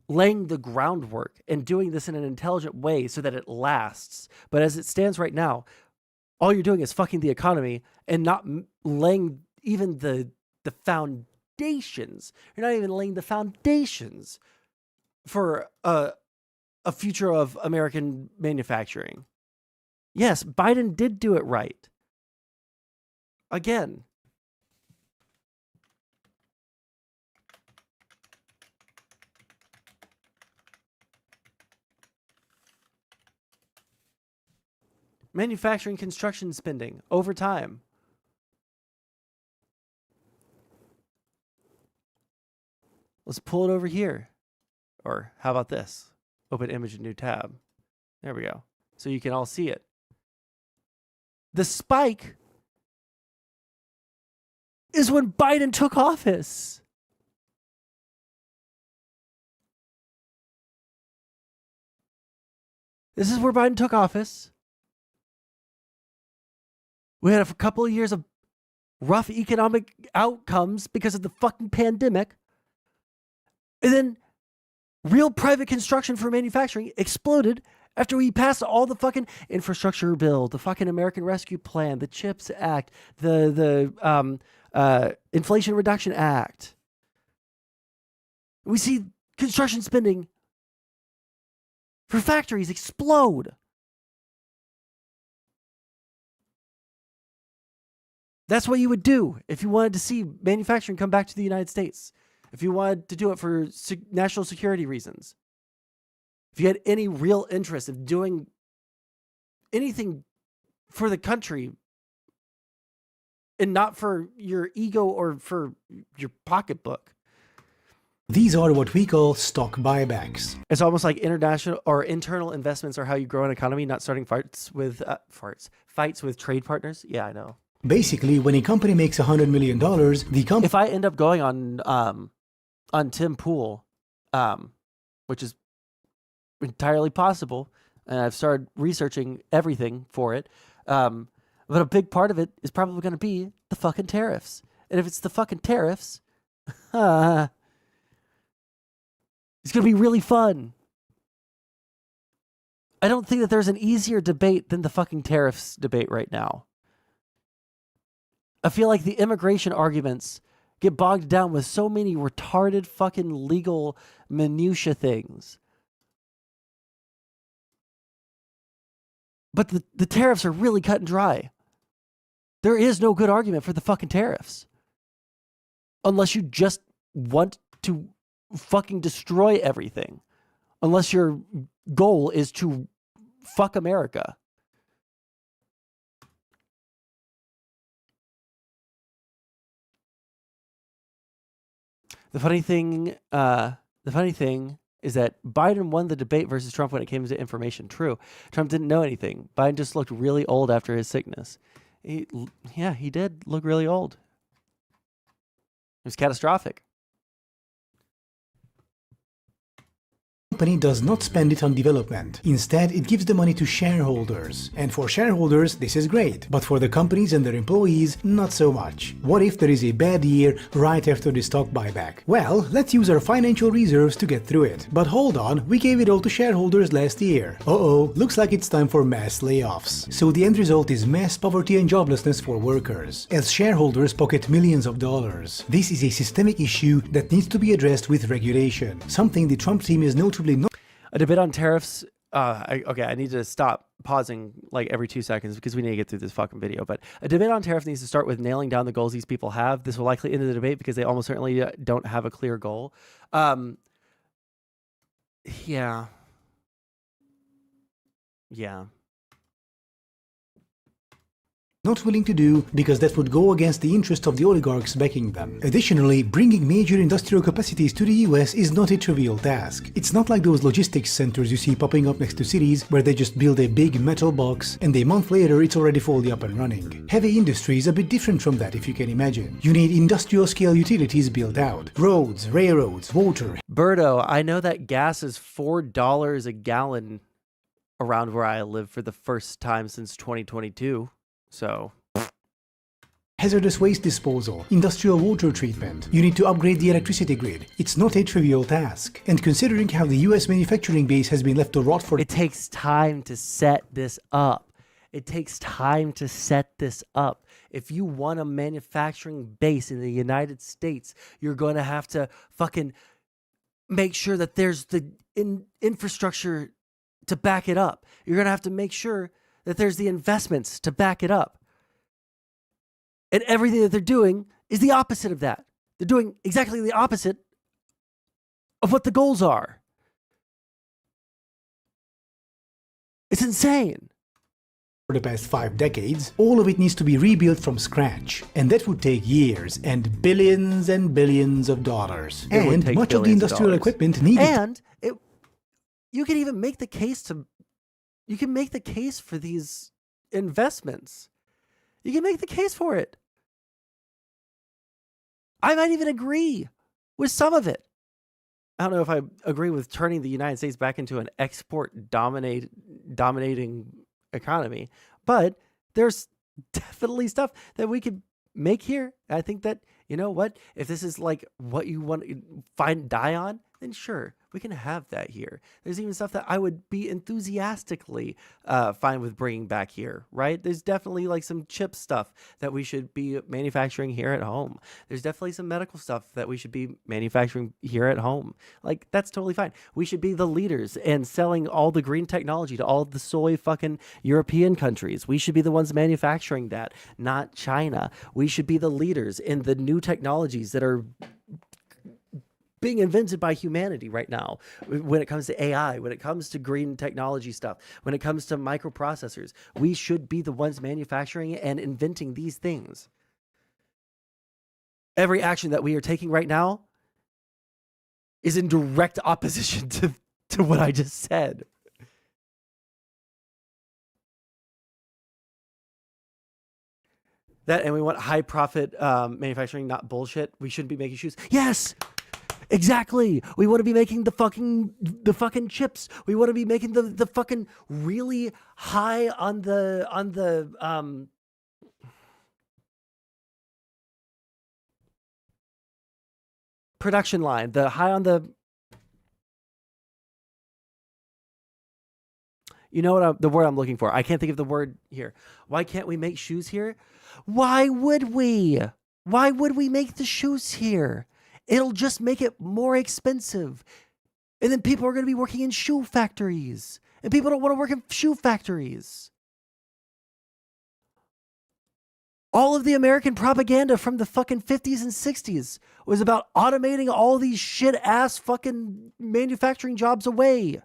laying the groundwork and doing this in an intelligent way so that it lasts. But as it stands right now, all you're doing is fucking the economy and not laying even the foundations. You're not even laying the foundations for a future of American manufacturing. Yes, Biden did do it right. Again. Manufacturing construction spending over time. Let's pull it over here. Or how about this? Open image, new tab. There we go. So you can all see it. The spike is when Biden took office. This is where Biden took office. We had a couple of years of rough economic outcomes because of the fucking pandemic. And then real private construction for manufacturing exploded after we passed all the fucking infrastructure bill, the fucking American Rescue Plan, the CHIPS Act, the Inflation Reduction Act. We see construction spending for factories explode. That's what you would do if you wanted to see manufacturing come back to the United States. If you wanted to do it for national security reasons, if you had any real interest in doing anything for the country and not for your ego or for your pocketbook. These are what we call stock buybacks. It's almost like international or internal investments are how you grow an economy, not starting fights with trade partners. Yeah, I know. Basically, when a company makes $100 million, the company... If I end up going on Tim Pool, which is entirely possible, and I've started researching everything for it, but a big part of it is probably going to be the fucking tariffs. And if it's the fucking tariffs, it's going to be really fun. I don't think that there's an easier debate than the fucking tariffs debate right now. I feel like the immigration arguments get bogged down with so many retarded fucking legal minutia things. But the tariffs are really cut and dry. There is no good argument for the fucking tariffs. Unless you just want to fucking destroy everything. Unless your goal is to fuck America. The funny thing is that Biden won the debate versus Trump when it came to information. True. Trump didn't know anything. Biden just looked really old after his sickness. He did look really old. It was catastrophic. company does not spend it on development. Instead, it gives the money to shareholders. And for shareholders, this is great. But for the companies and their employees, not so much. What if there is a bad year right after the stock buyback? Well, let's use our financial reserves to get through it. But hold on, we gave it all to shareholders last year. Uh-oh, looks like it's time for mass layoffs. So the end result is mass poverty and joblessness for workers, as shareholders pocket millions of dollars. This is a systemic issue that needs to be addressed with regulation, something the Trump team is notably not. A debate on tariffs. I need to stop pausing like every 2 seconds because we need to get through this fucking video. But a debate on tariffs needs to start with nailing down the goals these people have. This will likely end the debate because they almost certainly don't have a clear goal. Yeah. Not willing to do because that would go against the interest of the oligarchs backing them. Additionally, bringing major industrial capacities to the US is not a trivial task. It's not like those logistics centers you see popping up next to cities where they just build a big metal box and a month later it's already fully up and running. Heavy industry is a bit different from that, if you can imagine. You need industrial scale utilities built out. Roads, railroads, water. Berto, I know that gas is $4 a gallon around where I live for the first time since 2022. So, hazardous waste disposal, industrial water treatment. You need to upgrade the electricity grid. It's not a trivial task. And considering how the US manufacturing base has been left to rot for... It takes time to set this up. It takes time to set this up. If you want a manufacturing base in the United States, you're going to have to fucking make sure that there's the infrastructure to back it up. You're going to have to make sure that there's the investments to back it up. And everything that they're doing is the opposite of that. They're doing exactly the opposite of what the goals are. It's insane. For the past 5 decades, all of it needs to be rebuilt from scratch. And that would take years and billions of dollars. And much of the industrial equipment needed... And you can even make the case to... You can make the case for these investments. You can make the case for it. I might even agree with some of it. I don't know if I agree with turning the United States back into an export dominating economy, but there's definitely stuff that we could make here. I think that, you know what, if this is like what you want to die on, then sure, we can have that here. There's even stuff that I would be enthusiastically fine with bringing back here, right? There's definitely like some chip stuff that we should be manufacturing here at home. There's definitely some medical stuff that we should be manufacturing here at home. Like, that's totally fine. We should be the leaders in selling all the green technology to all the soy fucking European countries. We should be the ones manufacturing that, not China. We should be the leaders in the new technologies that are being invented by humanity right now when it comes to AI, when it comes to green technology stuff, when it comes to microprocessors. We should be the ones manufacturing and inventing these things. Every action that we are taking right now is in direct opposition to what I just said. That, and we want high profit manufacturing, not bullshit. We shouldn't be making shoes. Yes! Exactly. We want to be making the fucking chips. We want to be making the fucking really high on the production line. The high on the, you know what the word I'm looking for. I can't think of the word here. Why can't we make shoes here? Why would we? Why would we make the shoes here? It'll just make it more expensive. And then people are going to be working in shoe factories. And people don't want to work in shoe factories. All of the American propaganda from the fucking 50s and 60s was about automating all these shit-ass fucking manufacturing jobs away.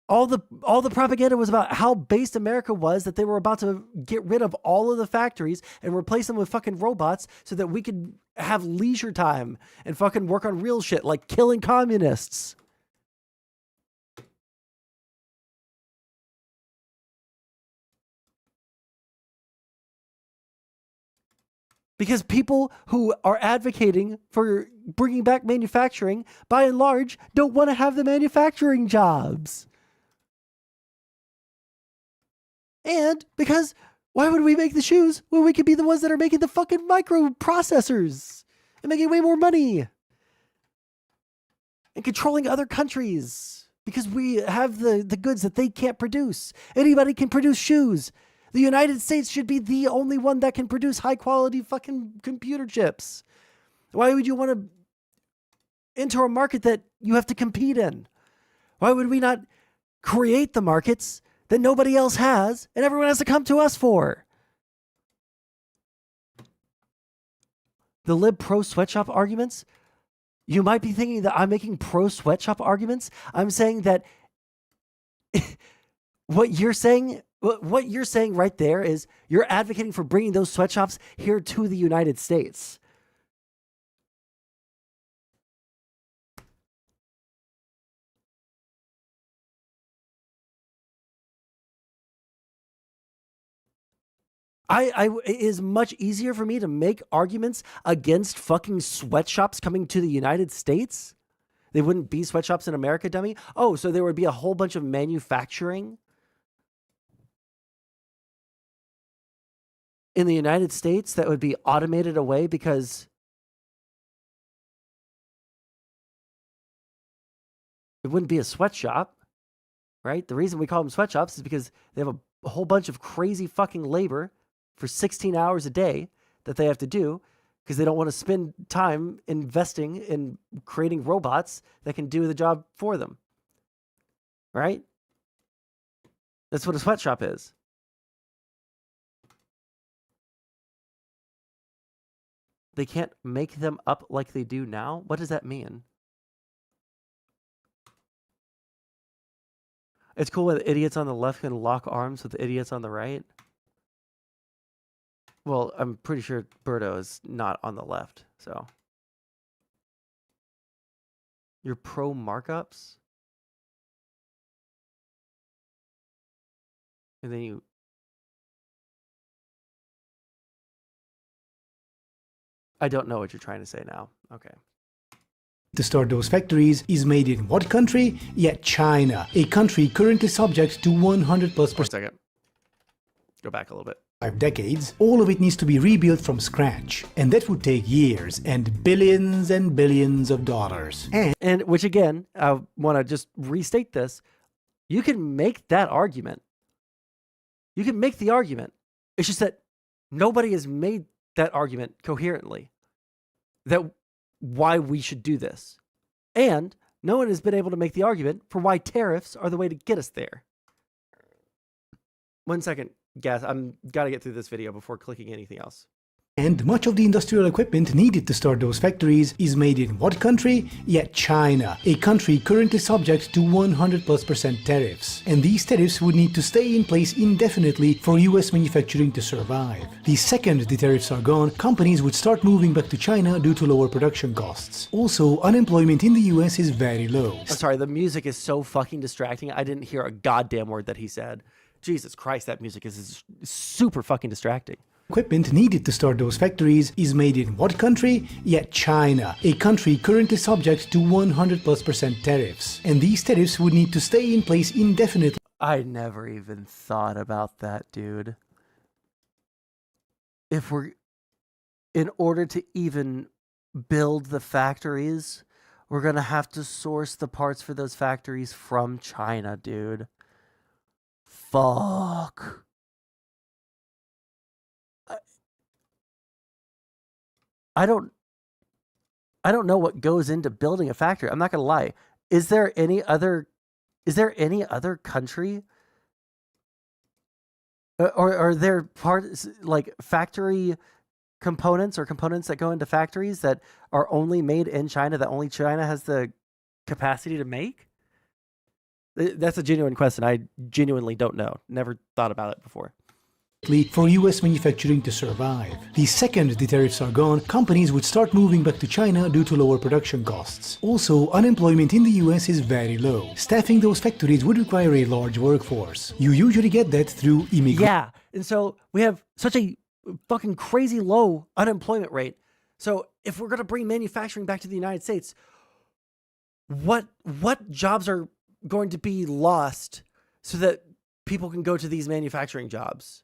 All the propaganda was about how based America was, that they were about to get rid of all of the factories and replace them with fucking robots so that we could have leisure time and fucking work on real shit like killing communists. Because people who are advocating for bringing back manufacturing, by and large, don't want to have the manufacturing jobs. And because why would we make the shoes when we could be the ones that are making the fucking microprocessors and making way more money and controlling other countries because we have the goods that they can't produce. Anybody can produce shoes. The United States should be the only one that can produce high quality fucking computer chips. Why would you want to enter a market that you have to compete in? Why would we not create the markets that nobody else has and everyone has to come to us for? The lib pro sweatshop arguments, you might be thinking that I'm making pro sweatshop arguments. I'm saying that what you're saying right there is you're advocating for bringing those sweatshops here to the United States. It is much easier for me to make arguments against fucking sweatshops coming to the United States. They wouldn't be sweatshops in America, dummy. Oh, so there would be a whole bunch of manufacturing in the United States that would be automated away because it wouldn't be a sweatshop, right? The reason we call them sweatshops is because they have a whole bunch of crazy fucking labor for 16 hours a day that they have to do because they don't want to spend time investing in creating robots that can do the job for them, right? That's what a sweatshop is. They can't make them up like they do now? What does that mean? It's cool when the idiots on the left can lock arms with the idiots on the right. Well, I'm pretty sure Berto is not on the left, so. You're pro markups? And then you... I don't know what you're trying to say now. Okay. To start those factories is made in what country? Yet China, a country currently subject to 100+%. 1 second. Go back a little bit. 5 decades, all of it needs to be rebuilt from scratch. And that would take years and billions of dollars. And which again, I want to just restate this. You can make that argument. You can make the argument. It's just that nobody has made that argument coherently. That why we should do this. And no one has been able to make the argument for why tariffs are the way to get us there. 1 second, Gas. I'm got to get through this video before clicking anything else. And much of the industrial equipment needed to start those factories is made in what country? Yet China, a country currently subject to 100+% tariffs. And these tariffs would need to stay in place indefinitely for US manufacturing to survive. The second the tariffs are gone, companies would start moving back to China due to lower production costs. Also, unemployment in the US is very low. I'm sorry, the music is so fucking distracting. I didn't hear a goddamn word that he said. Jesus Christ, that music is super fucking distracting. Equipment needed to start those factories is made in what country? Yet China, a country currently subject to 100+% tariffs. And these tariffs would need to stay in place indefinitely. I never even thought about that, dude. In order to even build the factories, we're going to have to source the parts for those factories from China, dude. Fuck. I don't know what goes into building a factory. I'm not going to lie. Is there any other country or are there parts like factory components or components that go into factories that are only made in China that only China has the capacity to make? That's a genuine question. I genuinely don't know. Never thought about it before. For US manufacturing to survive. The second the tariffs are gone, companies would start moving back to China due to lower production costs. Also, unemployment in the US is very low. Staffing those factories would require a large workforce. You usually get that through immigration. Yeah, and so we have such a fucking crazy low unemployment rate. So if we're going to bring manufacturing back to the United States, what jobs are going to be lost so that people can go to these manufacturing jobs?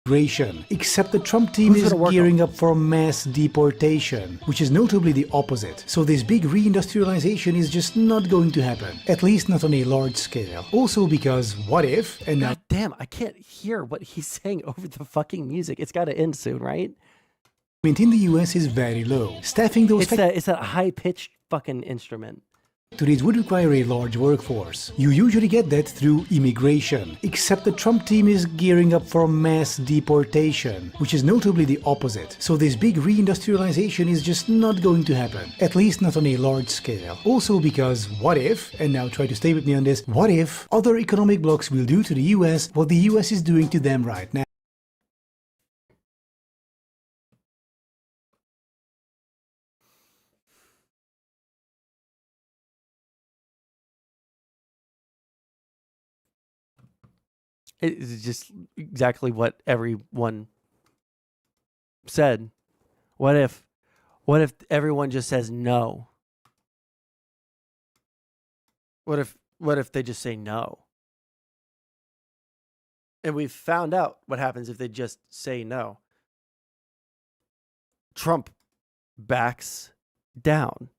Except the Trump team is gearing up for mass deportation, which is notably the opposite. So this big reindustrialization is just not going to happen, at least not on a large scale. Also because what if, and now— God damn, I can't hear what he's saying over the fucking music. It's got to end soon, right? in the US is very low. Staffing those it's that high-pitched fucking instrument. factories would require a large workforce. You usually get that through immigration, except the Trump team is gearing up for mass deportation, which is notably the opposite. So this big reindustrialization is just not going to happen, at least not on a large scale. Also because what if, and now try to stay with me on this, what if other economic blocs will do to the US what the US is doing to them right now? It's just exactly what everyone said. What if everyone just says no? What if they just say no? And we've found out what happens if they just say no. Trump backs down.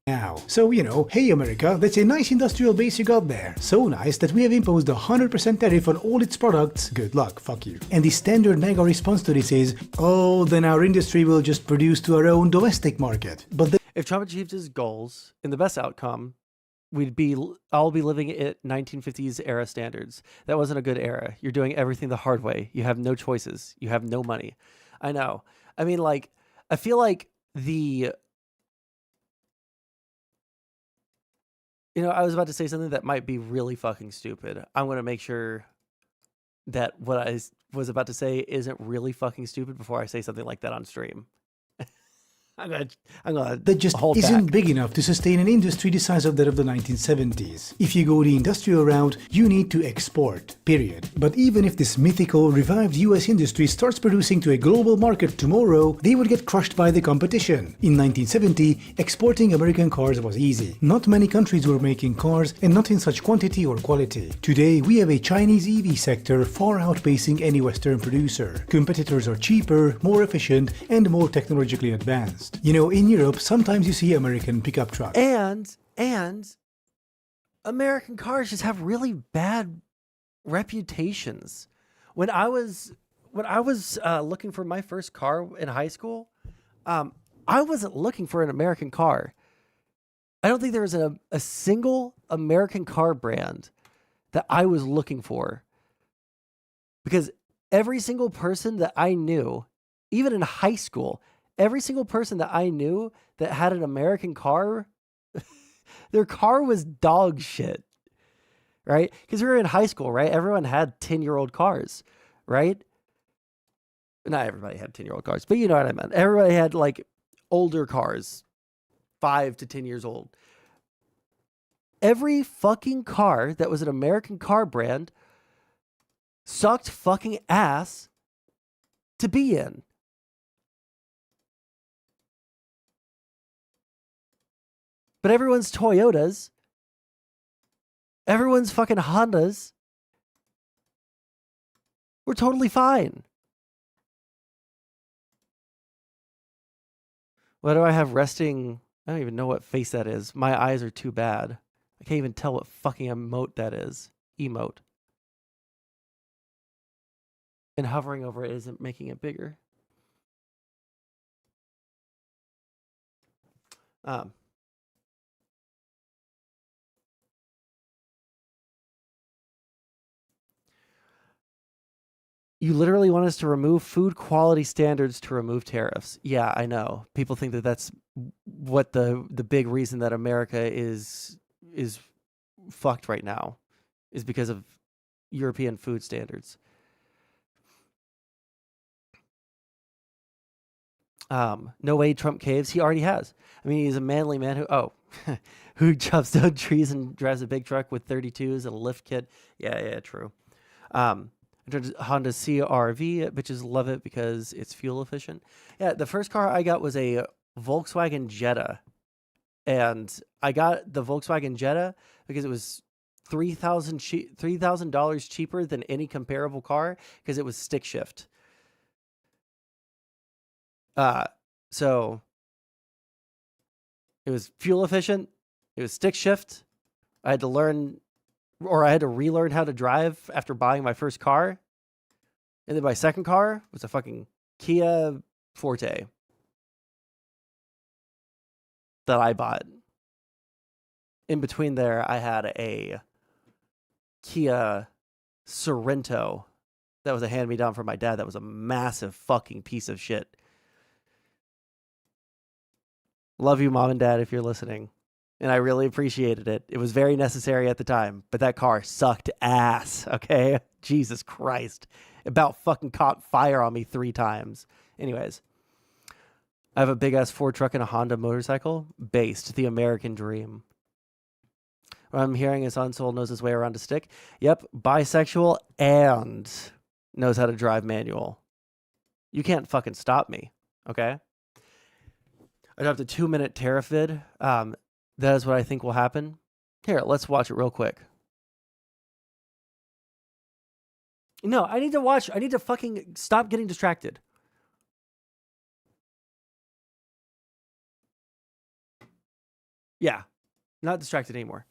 Now. So, hey America, that's a nice industrial base you got there. So nice that we have imposed 100% tariff on all its products. Good luck, fuck you. And the standard MAGA response to this is, oh, then our industry will just produce to our own domestic market. But if Trump achieved his goals, in the best outcome, I'll be living at 1950s era standards. That wasn't a good era. You're doing everything the hard way. You have no choices. You have no money. I know. I mean, I feel like I was about to say something that might be really fucking stupid. I'm going to make sure that what I was about to say isn't really fucking stupid before I say something like that on stream. I'm gonna that just isn't big enough to sustain an industry the size of that of the 1970s. If you go the industrial route, you need to export, period. But even if this mythical, revived US industry starts producing to a global market tomorrow, they would get crushed by the competition. In 1970, exporting American cars was easy. Not many countries were making cars, and not in such quantity or quality. Today, we have a Chinese EV sector far outpacing any Western producer. Competitors are cheaper, more efficient, and more technologically advanced. In Europe, sometimes you see American pickup trucks. And American cars just have really bad reputations. When I was looking for my first car in high school, I wasn't looking for an American car. I don't think there was a single American car brand that I was looking for. Because every single person that I knew, even in high school, every single person that I knew that had an American car, their car was dog shit, right? Because we were in high school, right? Everyone had 10-year-old cars, right? Not everybody had 10-year-old cars, but you know what I meant. Everybody had older cars, 5 to 10 years old. Every fucking car that was an American car brand sucked fucking ass to be in. But everyone's Toyotas, everyone's fucking Hondas, we're totally fine. Why do I have resting? I don't even know what face that is. My eyes are too bad. I can't even tell what fucking emote that is. Emote. And hovering over it isn't making it bigger. You literally want us to remove food quality standards to remove tariffs. Yeah, I know. People think that that's what the big reason that America is fucked right now is because of European food standards. No way Trump caves. He already has. I mean, he's a manly man who chops down trees and drives a big truck with 32s and a lift kit. Yeah, true. Honda CR-V, bitches love it because it's fuel efficient. Yeah, the first car I got was a Volkswagen Jetta. And I got the Volkswagen Jetta because it was $3,000 cheaper than any comparable car because it was stick shift. So it was fuel efficient. It was stick shift. I had to relearn how to drive after buying my first car. And then my second car was a fucking Kia Forte that I bought. In between there, I had a Kia Sorento that was a hand-me-down from my dad. That was a massive fucking piece of shit. Love you, Mom and Dad, if you're listening. And I really appreciated it. It was very necessary at the time, but that car sucked ass, okay? Jesus Christ. About fucking caught fire on me 3 times. Anyways, I have a big-ass Ford truck and a Honda motorcycle. Based, the American dream. What I'm hearing is Sondsol knows his way around a stick. Yep, bisexual and knows how to drive manual. You can't fucking stop me, okay? I dropped a 2-minute tariff vid. That is what I think will happen. Here, let's watch it real quick. No, I need to fucking stop getting distracted. Yeah, not distracted anymore.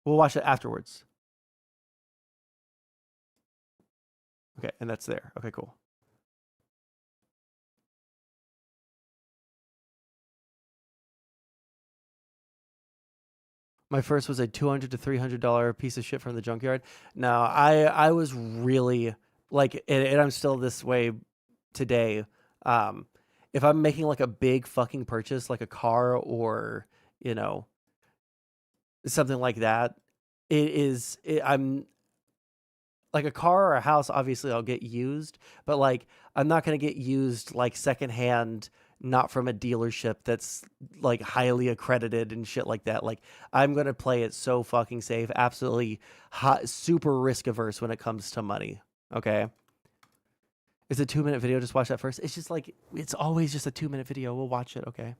We'll watch it afterwards. Okay, and that's there. Okay, cool. My first was a $200 to $300 piece of shit from the junkyard. No, I was really like, and I'm still this way today. If I'm making like a big fucking purchase, like a car or, you know, something like that, I'm like a car or a house. Obviously I'll get used, but like, I'm not going to get used like secondhand, not from a dealership that's like highly accredited and shit like that. Like, I'm going to play it so fucking safe, absolutely super risk averse when it comes to money. Okay. It's a 2-minute video. Just watch that first. It's just like, it's always just a 2-minute video. We'll watch it. Okay.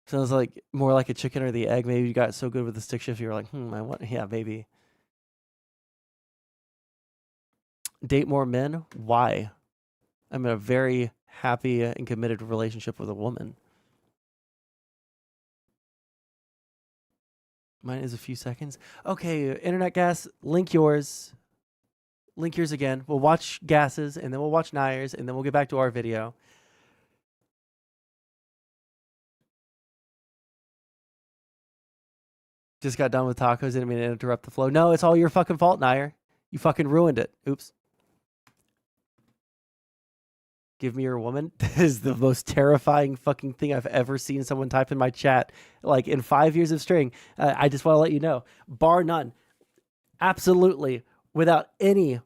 Sounds like more like a chicken or the egg. Maybe you got so good with the stick shift. You were like, yeah, maybe. Date more men? Why? I'm in a very happy and committed relationship with a woman. Mine is a few seconds. Okay, internet gas, link yours. Link yours again. We'll watch Gas's, and then we'll watch Nayer's, and then we'll get back to our video. Just got done with tacos. Didn't mean to interrupt the flow. No, it's all your fucking fault, Nayer. You fucking ruined it. Oops. Give me your woman. That is the most terrifying fucking thing I've ever seen someone type in my chat. Like in 5 years of string. I just want to let you know, bar none, absolutely, without any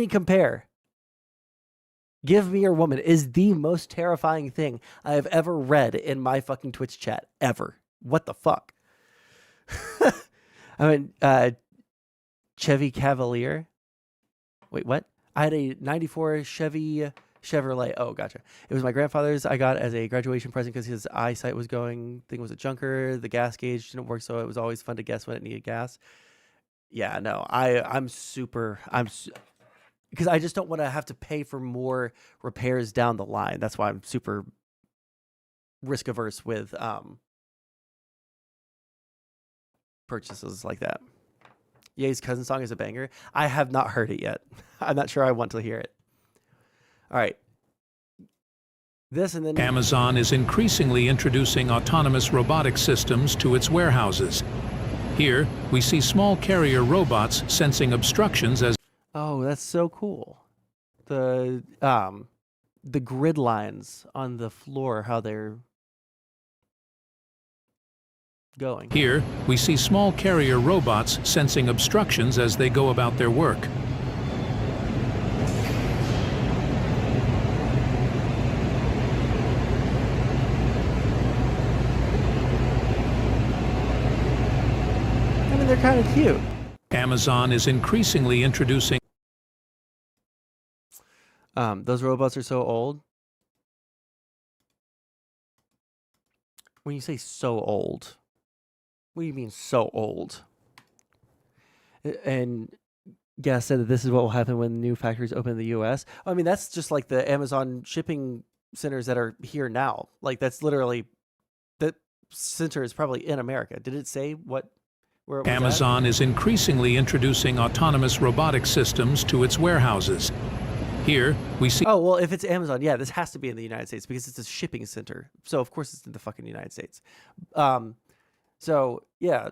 compare, give me your woman is the most terrifying thing I have ever read in my fucking Twitch chat ever. What the fuck? I mean, Chevy Cavalier. Wait, what? I had a 94 Chevy Chevrolet. Oh, gotcha. It was my grandfather's. I got as a graduation present because his eyesight was going. Thing was a junker. The gas gauge didn't work, so it was always fun to guess when it needed gas. Yeah, no, I'm because I just don't want to have to pay for more repairs down the line. That's why I'm super risk averse with purchases like that. Ye's Cousin Song is a banger. I have not heard it yet. I'm not sure I want to hear it. All right. This and then Amazon is increasingly introducing autonomous robotic systems to its warehouses. Here, we see small carrier robots sensing obstructions as... Oh, that's so cool. The grid lines on the floor, how they're going. Here, we see small carrier robots sensing obstructions as they go about their work. kind of cute. Amazon is increasingly introducing. Those robots are so old. When you say so old, what do you mean so old? And Gas said that this is what will happen when new factories open in the U.S. I mean, that's just like the Amazon shipping centers that are here now. Like, that's literally, that center is probably in America. Did it say what? Where it was Amazon is increasingly introducing autonomous robotic systems to its warehouses. Here, we see... Oh, well, if it's Amazon, yeah, this has to be in the United States because it's a shipping center. So, of course, it's in the fucking United States. So, yeah.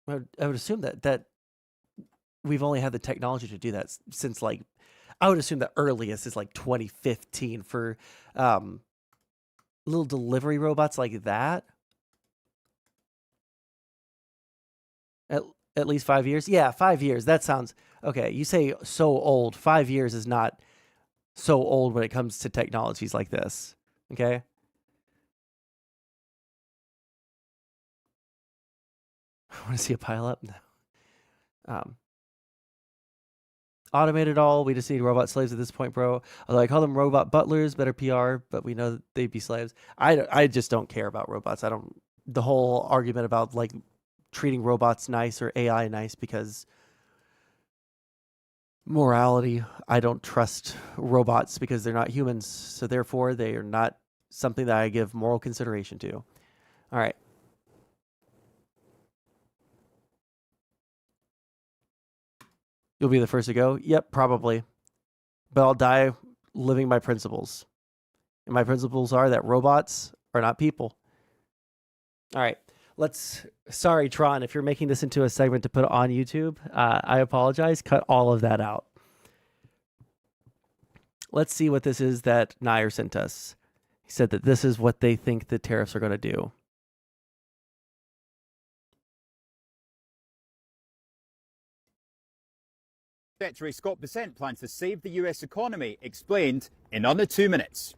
I would assume that we've only had the technology to do that since, like, I would assume the earliest is, like, 2015 for little delivery robots like that. At least 5 years? Yeah, 5 years. That sounds... Okay, you say so old. 5 years is not so old when it comes to technologies like this. Okay? I want to see a pile up. Automate it all. We just need robot slaves at this point, bro. Although I call them robot butlers, better PR, but we know that they'd be slaves. I just don't care about robots. The whole argument about, like, treating robots nice or AI nice because morality, I don't trust robots because they're not humans, so therefore they are not something that I give moral consideration to. All right. You'll be the first to go? Yep, probably. But I'll die living my principles. And my principles are that robots are not people. All right. Sorry, Tron, if you're making this into a segment to put on YouTube, I apologize. Cut all of that out. Let's see what this is that Nair sent us. He said that this is what they think the tariffs are going to do. Secretary Scott Bessent plans to save the US economy, explained in under 2 minutes.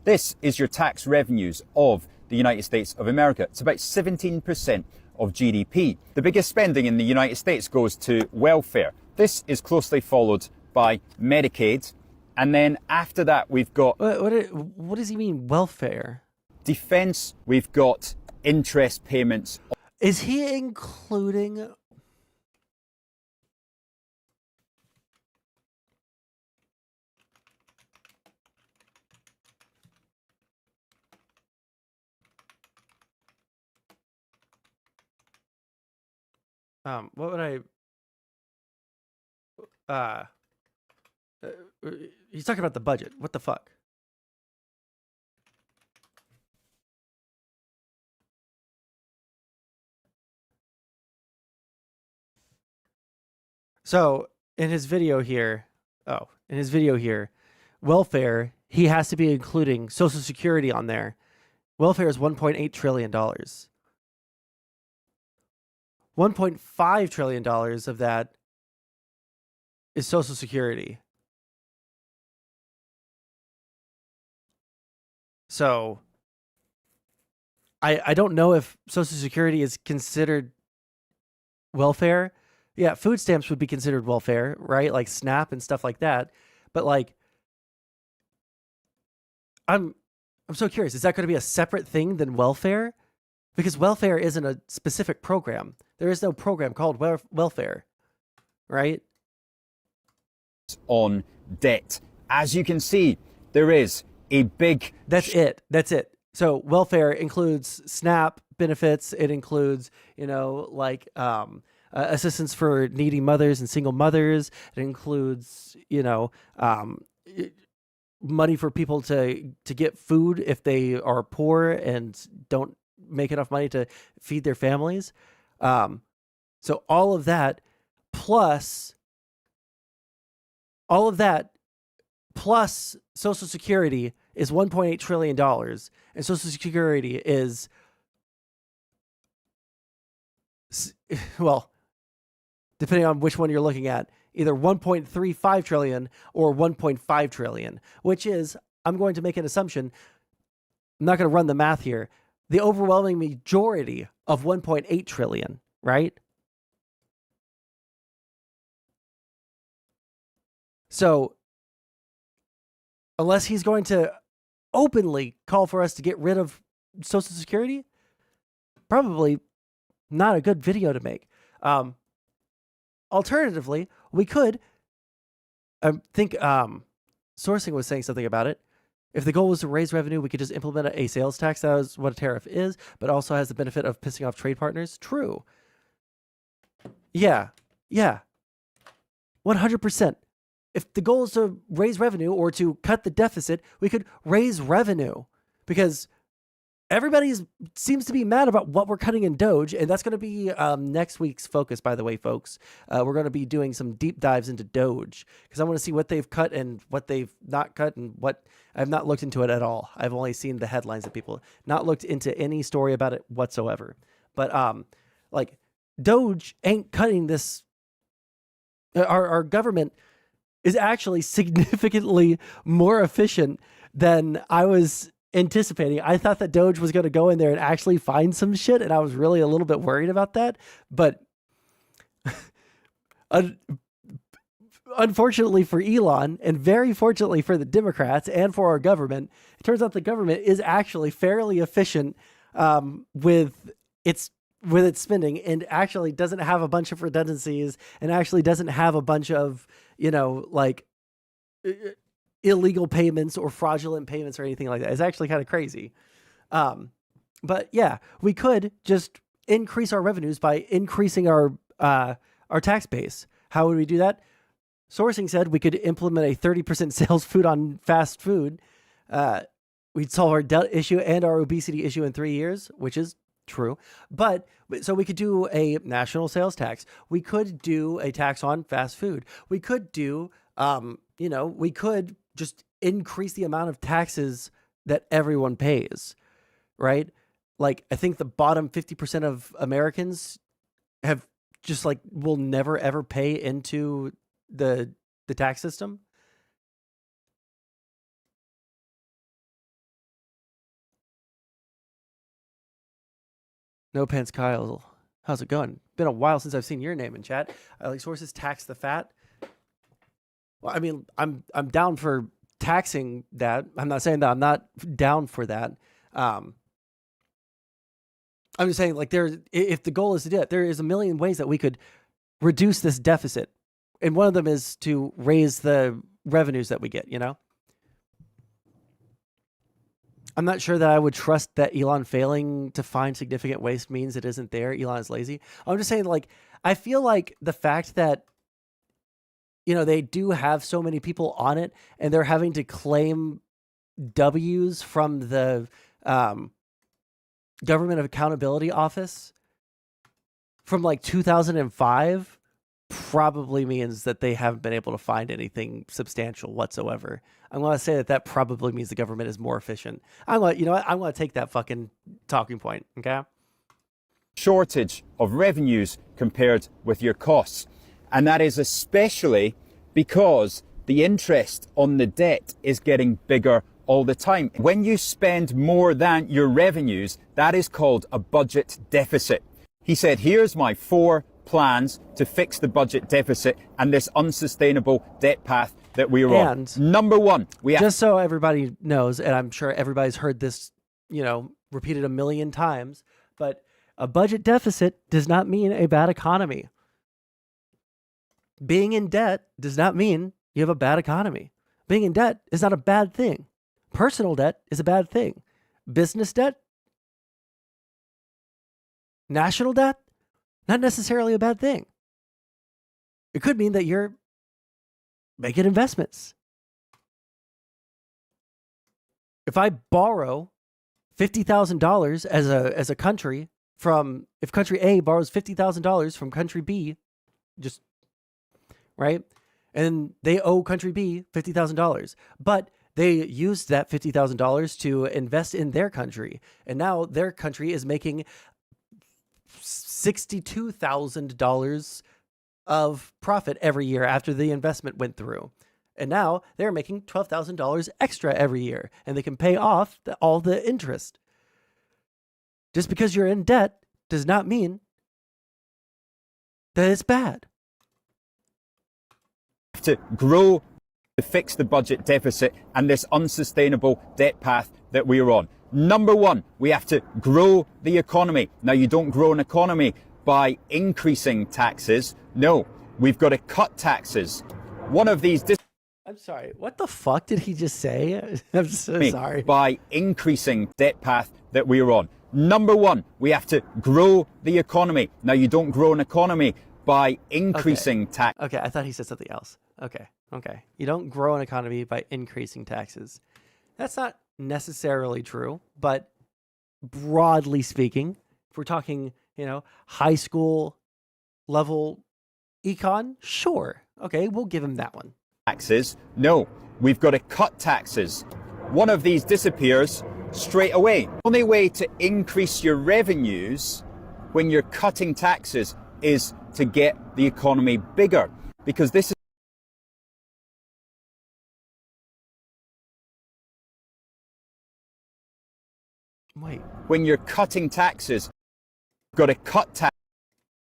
This is your tax revenues of the United States of America. It's about 17% of GDP. The biggest spending in the United States goes to welfare. This is closely followed by Medicaid. And then after that, we've got... What does he mean, welfare? Defense, we've got interest payments. Is he including... What would he's talking about the budget. What the fuck? So in his video here, welfare, he has to be including Social Security on there. Welfare is $1.8 trillion. $1.5 trillion of that is Social Security. So I don't know if Social Security is considered welfare. Yeah, food stamps would be considered welfare, right? Like SNAP and stuff like that. But like, I'm so curious. Is that going to be a separate thing than welfare? Because welfare isn't a specific program. There is no program called welfare, right? On debt. As you can see, there is a big... That's it. So welfare includes SNAP benefits. It includes, like assistance for needy mothers and single mothers. It includes, money for people to get food if they are poor and don't make enough money to feed their families. So all of that plus Social Security is $1.8 trillion, and Social Security is, well, depending on which one you're looking at, either 1.35 trillion or 1.5 trillion, which is, I'm going to make an assumption, I'm not going to run the math here, the overwhelming majority of 1.8 trillion, right? So unless he's going to openly call for us to get rid of Social Security, probably not a good video to make. Alternatively, we could, I think Sourcing was saying something about it. If the goal was to raise revenue, we could just implement a sales tax. That is what a tariff is, but also has the benefit of pissing off trade partners. True. Yeah. 100%. If the goal is to raise revenue or to cut the deficit, we could raise revenue because everybody seems to be mad about what we're cutting in Doge, and that's going to be next week's focus, by the way, folks. We're going to be doing some deep dives into Doge because I want to see what they've cut and what they've not cut and what I've not looked into it at all. I've only seen the headlines of people, not looked into any story about it whatsoever. But like Doge ain't cutting this. Our government is actually significantly more efficient than I was anticipating. I thought that Doge was going to go in there and actually find some shit, and I was really a little bit worried about that. But unfortunately for Elon, and very fortunately for the Democrats and for our government, it turns out the government is actually fairly efficient with its spending, and actually doesn't have a bunch of redundancies, and actually doesn't have a bunch of, like illegal payments or fraudulent payments or anything like that. It's actually kind of crazy. But yeah, we could just increase our revenues by increasing our tax base. How would we do that? Sourcing said we could implement a 30% sales food on fast food. We'd solve our debt issue and our obesity issue in 3 years, which is true. But so we could do a national sales tax. We could do a tax on fast food. We could do, we could just increase the amount of taxes that everyone pays, right? Like, I think the bottom 50% of Americans have just like, will never ever pay into the tax system. No Pants Kyle, how's it going? Been a while since I've seen your name in chat. I like sources tax the fat. Well, I mean, I'm down for taxing that. I'm not saying that I'm not down for that. I'm just saying, like, if the goal is to do it, there is a million ways that we could reduce this deficit, and one of them is to raise the revenues that we get. I'm not sure that I would trust that Elon failing to find significant waste means it isn't there. Elon is lazy. I'm just saying, like, I feel like the fact that, they do have so many people on it and they're having to claim W's from the Government Accountability Office from like 2005 probably means that they haven't been able to find anything substantial whatsoever. I'm going to say that probably means the government is more efficient. I'm going to take that fucking talking point, okay? Shortage of revenues compared with your costs. And that is especially because the interest on the debt is getting bigger all the time. When you spend more than your revenues, that is called a budget deficit. He said, here's my 4 plans to fix the budget deficit and this unsustainable debt path that we are on. Number 1, just so everybody knows, and I'm sure everybody's heard this, repeated a million times, but a budget deficit does not mean a bad economy. Being in debt does not mean you have a bad economy. Being in debt is not a bad thing. Personal debt is a bad thing. Business debt, national debt, not necessarily a bad thing. It could mean that you're making investments. If I borrow $50,000 as a country if country A borrows $50,000 from country B, just right, and they owe country B $50,000, but they used that $50,000 to invest in their country, and now their country is making $62,000 of profit every year after the investment went through. And now they're making $12,000 extra every year, and they can pay off all the interest. Just because you're in debt does not mean that it's bad. To grow, to fix the budget deficit and this unsustainable debt path that we're on. Number one, we have to grow the economy. Now, you don't grow an economy by increasing taxes. No, we've got to cut taxes. One of these... I'm sorry, what the fuck did he just say? I'm so sorry. By increasing debt path that we're on. Number one, we have to grow the economy. Now, you don't grow an economy by increasing tax. Okay, I thought he said something else. Okay. You don't grow an economy by increasing taxes. That's not necessarily true, but broadly speaking, if we're talking, high school level econ, sure. Okay, we'll give him that one. Taxes. No, we've got to cut taxes. One of these disappears straight away. The only way to increase your revenues when you're cutting taxes is to get the economy bigger, because this is Wait. When you're cutting taxes, you've got to cut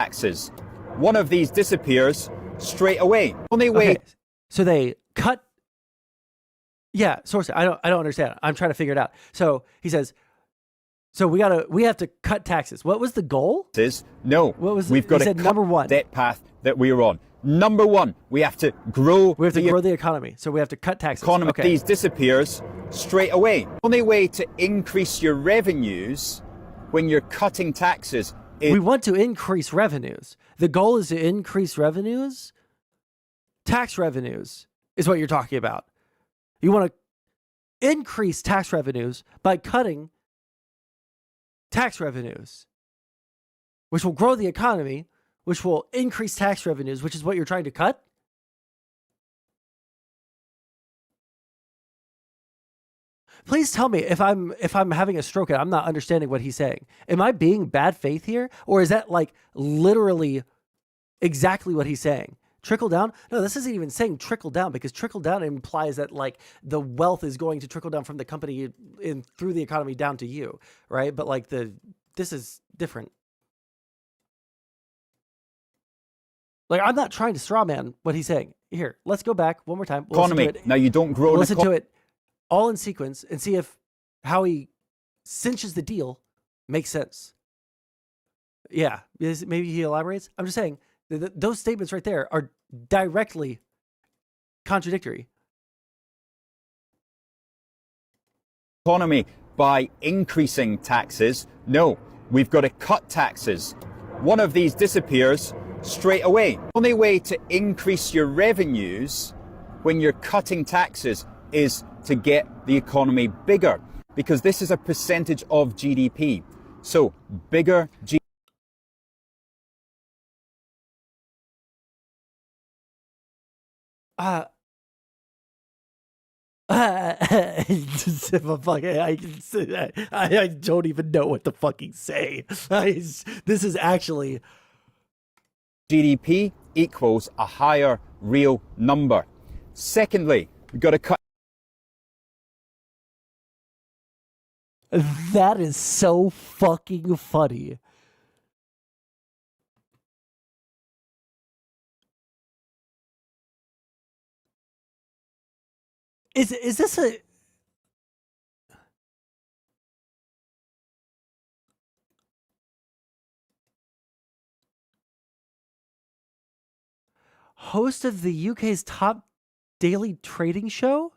taxes. One of these disappears straight away. Only way. Okay. So they cut. Yeah, source. I don't understand. I'm trying to figure it out. So he says, so we have to cut taxes. What was the goal? No. What was We've got he to said cut number one. debt path that we're on. Number one, we have to grow. We have to grow the economy. So we have to cut taxes. Economy. Okay. These disappears straight away. Only way to increase your revenues when you're cutting taxes is... We want to increase revenues. The goal is to increase revenues. Tax revenues is what you're talking about. You want to increase tax revenues by cutting tax revenues, which will grow the economy, which will increase tax revenues, which is what you're trying to cut? Please tell me if I'm having a stroke and I'm not understanding what he's saying. Am I being bad faith here? Or is that like literally exactly what he's saying? Trickle down? No, this isn't even saying trickle down, because trickle down implies that like the wealth is going to trickle down from the company in through the economy down to you, right? But like this is different. Like, I'm not trying to straw man what he's saying. Here, let's go back one more time. We'll economy. Now, you don't grow. Listen to it all in sequence and see if how he cinches the deal makes sense. Yeah, maybe he elaborates. I'm just saying those statements right there are directly contradictory. Economy by increasing taxes. No, we've got to cut taxes. One of these disappears straight away. Only way to increase your revenues when you're cutting taxes is to get the economy bigger, because this is a percentage of GDP. So bigger GDP. I don't even know what to fucking say. This is actually... GDP equals a higher real number. Secondly, we've got to cut... That is so fucking funny. Is this a... host of the UK's top daily trading show?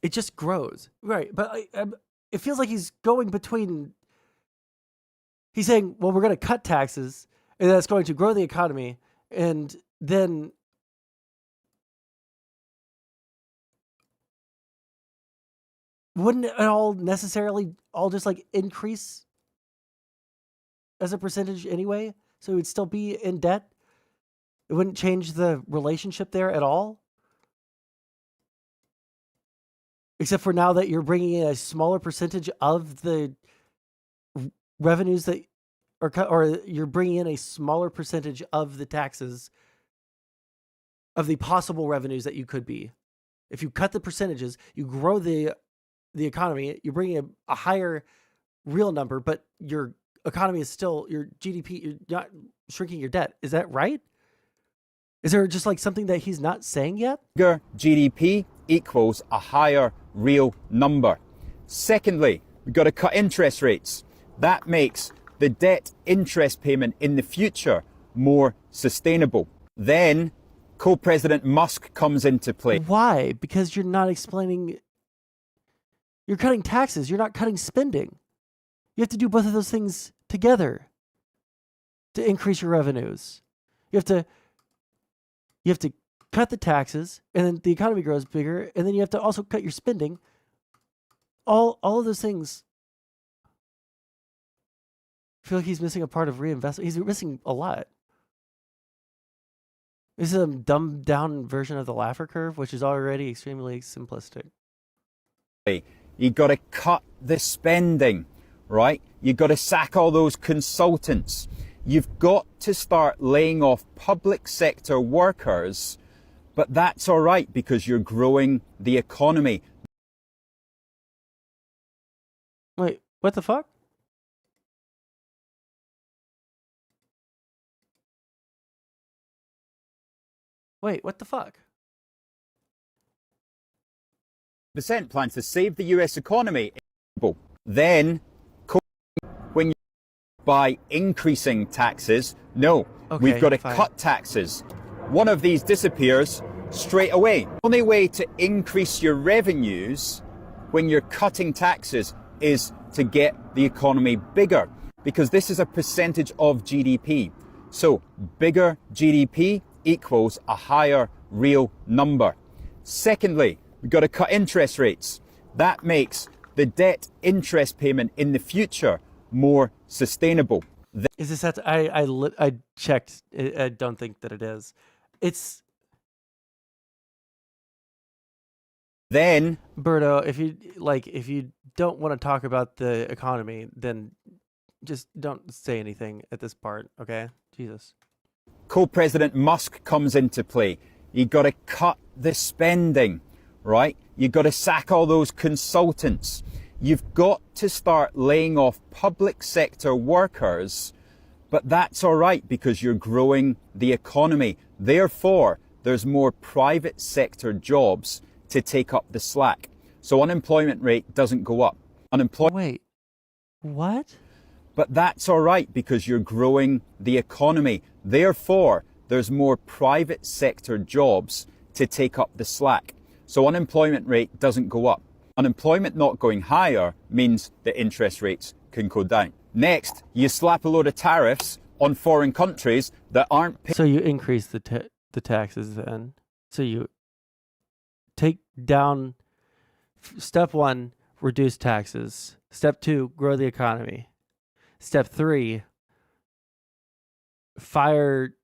It just grows. Right, but it feels like he's going between... He's saying, well, we're going to cut taxes, and that's going to grow the economy, and then... Wouldn't it all necessarily all just like increase as a percentage anyway? So it would still be in debt? It wouldn't change the relationship there at all? Except for now that you're bringing in a smaller percentage of the revenues that, or you're bringing in a smaller percentage of the taxes, of the possible revenues that you could be. If you cut the percentages, you grow the the economy. You're bringing a higher real number, but your economy is still, your GDP, you're not shrinking your debt. Is that right? Is there just like something that he's not saying yet? Bigger GDP equals a higher real number. Secondly, we've got to cut interest rates. That makes the debt interest payment in the future more sustainable. Then co-president Musk comes into play. Why? Because you're not explaining, you're cutting taxes. You're not cutting spending. You have to do both of those things together to increase your revenues. You have to cut the taxes, and then the economy grows bigger, and then you have to also cut your spending. All of those things. I feel like he's missing a part of reinvestment. He's missing a lot. This is a dumbed down version of the Laffer curve, which is already extremely simplistic. You got to cut the spending, right? You got to sack all those consultants. You've got to start laying off public sector workers, but that's all right because you're growing the economy. Wait, what the fuck? Wait, what the fuck? Percent plans to save the US economy. Then, when you by increasing taxes, no, Okay, we've got to fine. cut taxes. One of these disappears straight away. The only way to increase your revenues when you're cutting taxes is to get the economy bigger, because this is a percentage of GDP. So bigger GDP equals a higher real number. Secondly, we've got to cut interest rates. That makes the debt interest payment in the future more sustainable. Is this that? I checked. I don't think that it is. It's then, Berto, if you don't want to talk about the economy, then just don't say anything at this part, okay? Jesus. Co-president Musk comes into play. You got to cut the spending, right? You got to sack all those consultants. You've got to start laying off public sector workers, but that's all right because you're growing the economy. Therefore, there's more private sector jobs to take up the slack. So unemployment rate doesn't go up. Wait, what? But that's all right because you're growing the economy. Therefore, there's more private sector jobs to take up the slack. So unemployment rate doesn't go up. Unemployment not going higher means that interest rates can go down. Next, you slap a load of tariffs on foreign countries that aren't paying. So you increase the taxes then. So you take down step 1, reduce taxes. Step 2, grow the economy. Step 3, fire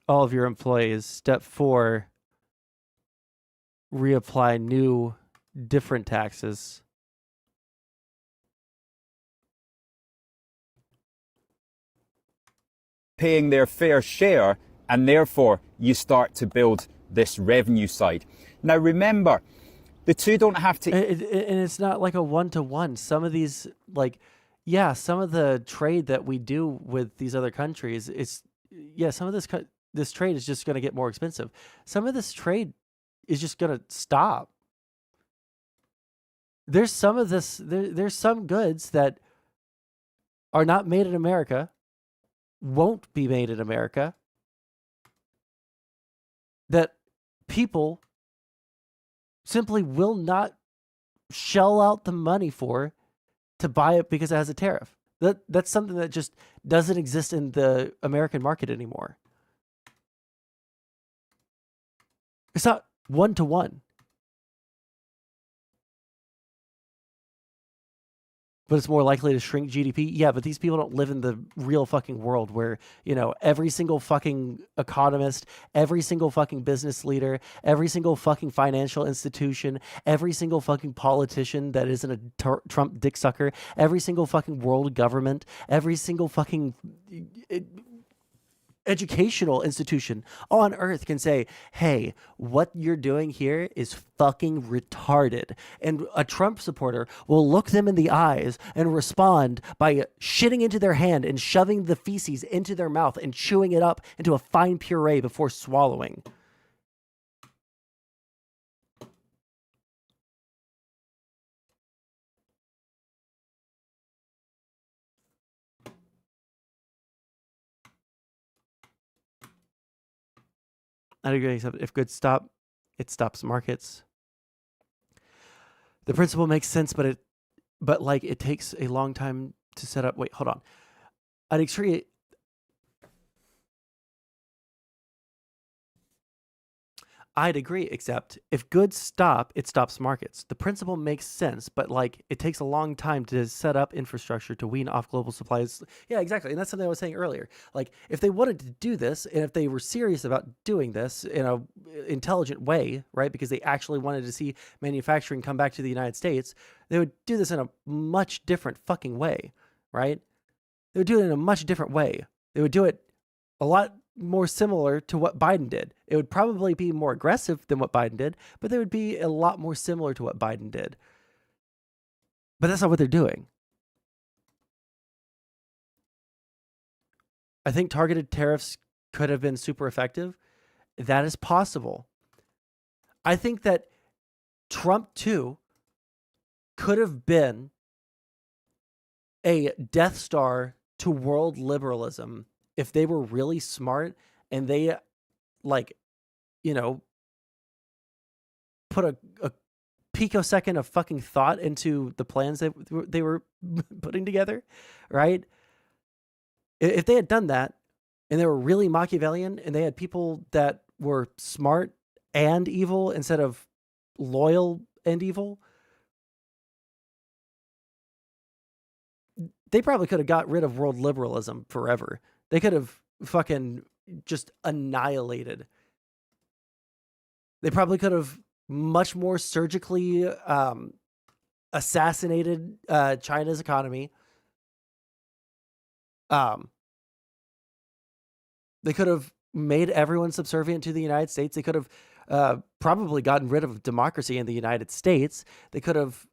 all of your employees. Step 4, reapply new, different taxes. Paying their fair share, and therefore you start to build this revenue side. Now remember, the two don't have to. And it's not like a one-to-one. Some of these, some of the trade that we do with these other countries, some of this trade is just going to get more expensive. Some of this trade is just going to stop. There's some of this. There's some goods that are not made in America, won't be made in America, that people simply will not shell out the money for to buy it because it has a tariff. That's something that just doesn't exist in the American market anymore. It's not one-to-one. But it's more likely to shrink GDP. Yeah, but these people don't live in the real fucking world where, every single fucking economist, every single fucking business leader, every single fucking financial institution, every single fucking politician that isn't a Trump dick sucker, every single fucking world government, every single fucking educational institution on earth can say, hey, what you're doing here is fucking retarded. And a Trump supporter will look them in the eyes and respond by shitting into their hand and shoving the feces into their mouth and chewing it up into a fine puree before swallowing. I'd agree, except if goods stop, it stops markets. The principle makes sense, but it takes a long time to set up. Wait, hold on. I'd agree. I'd agree, except if goods stop, it stops markets. The principle makes sense, but it takes a long time to set up infrastructure to wean off global supplies. Yeah, exactly. And that's something I was saying earlier. If they wanted to do this, and if they were serious about doing this in a intelligent way, right, because they actually wanted to see manufacturing come back to the United States, they would do this in a much different fucking way, right? They would do it in a much different way. They would do it a lot more similar to what Biden did. It would probably be more aggressive than what Biden did, but they would be a lot more similar to what Biden did. But that's not what they're doing. I think targeted tariffs could have been super effective. That is possible. I think that Trump, too, could have been a Death Star to world liberalism if they were really smart and they, put a picosecond of fucking thought into the plans that they were putting together, right? If they had done that and they were really Machiavellian and they had people that were smart and evil instead of loyal and evil, they probably could have got rid of world liberalism forever. They could have fucking just annihilated. They probably could have much more surgically assassinated China's economy. They could have made everyone subservient to the United States. They could have probably gotten rid of democracy in the United States. They could have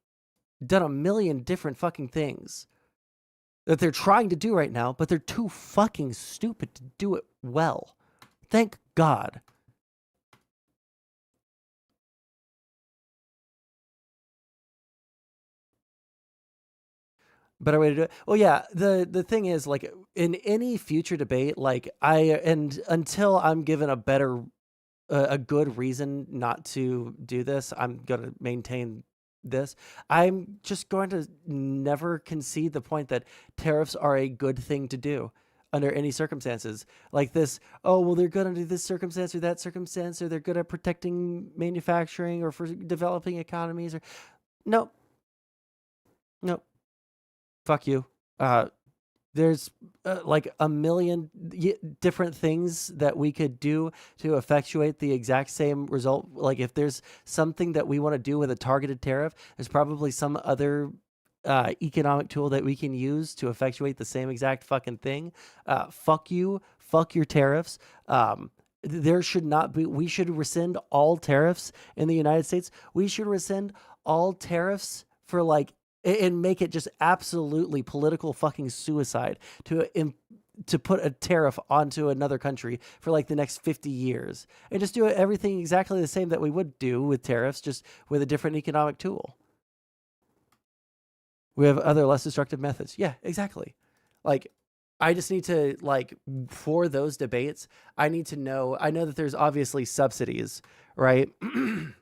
done a million different fucking things that they're trying to do right now, but they're too fucking stupid to do it well. Thank God. Better way to do it. Well, yeah, the thing is, in any future debate, until I'm given a good reason not to do this, I'm going to maintain this. I'm just going to never concede the point that tariffs are a good thing to do under any circumstances. Like this, oh, well, they're good under this circumstance or that circumstance, or they're good at protecting manufacturing or for developing economies. Or nope. Fuck you. There's a million different things that we could do to effectuate the exact same result. If there's something that we want to do with a targeted tariff, there's probably some other economic tool that we can use to effectuate the same exact fucking thing. Fuck you. Fuck your tariffs. There should not be. We should rescind all tariffs in the United States. We should rescind all tariffs for and make it just absolutely political fucking suicide to put a tariff onto another country for the next 50 years and just do everything exactly the same that we would do with tariffs, just with a different economic tool. We have other less destructive methods. Yeah, exactly. I just need to for those debates, I need to know, I know that there's obviously subsidies, right? Who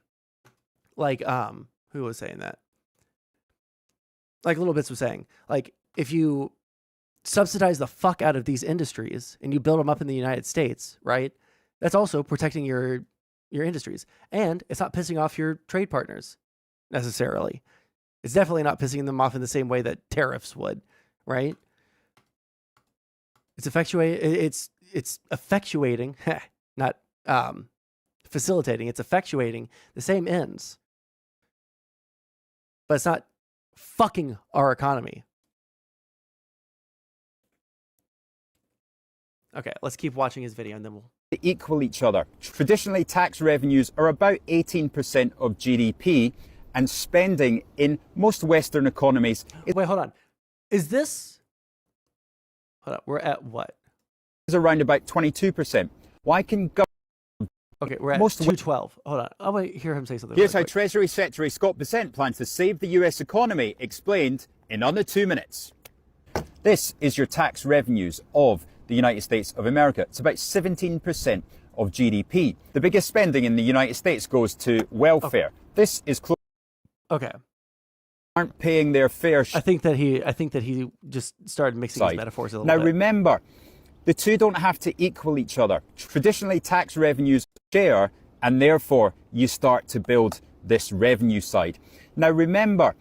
was saying that? Little Bits was saying, if you subsidize the fuck out of these industries and you build them up in the United States, right? That's also protecting your industries. And it's not pissing off your trade partners necessarily. It's definitely not pissing them off in the same way that tariffs would, right? It's effectuating, not facilitating, it's effectuating the same ends. But it's not fucking our economy. Okay, let's keep watching his video and then we'll... equal each other. Traditionally, tax revenues are about 18% of GDP, and spending in most Western economies... Wait, hold on. Is this... Hold on, we're at what? ...is around about 22%. Why can government... Okay, we're at 212. Hold on, I want to hear him say something. Here's how really quick. Treasury Secretary Scott Bessent plans to save the US economy, explained in under 2 minutes. This is your tax revenues of the United States of America. It's about 17% of GDP. The biggest spending in the United States goes to welfare. This is close. Okay. Aren't paying their fair share. I think that he just started mixing his metaphors a little Now bit. remember, the two don't have to equal each other. Traditionally, tax revenues share, and therefore you start to build this revenue side. Now remember,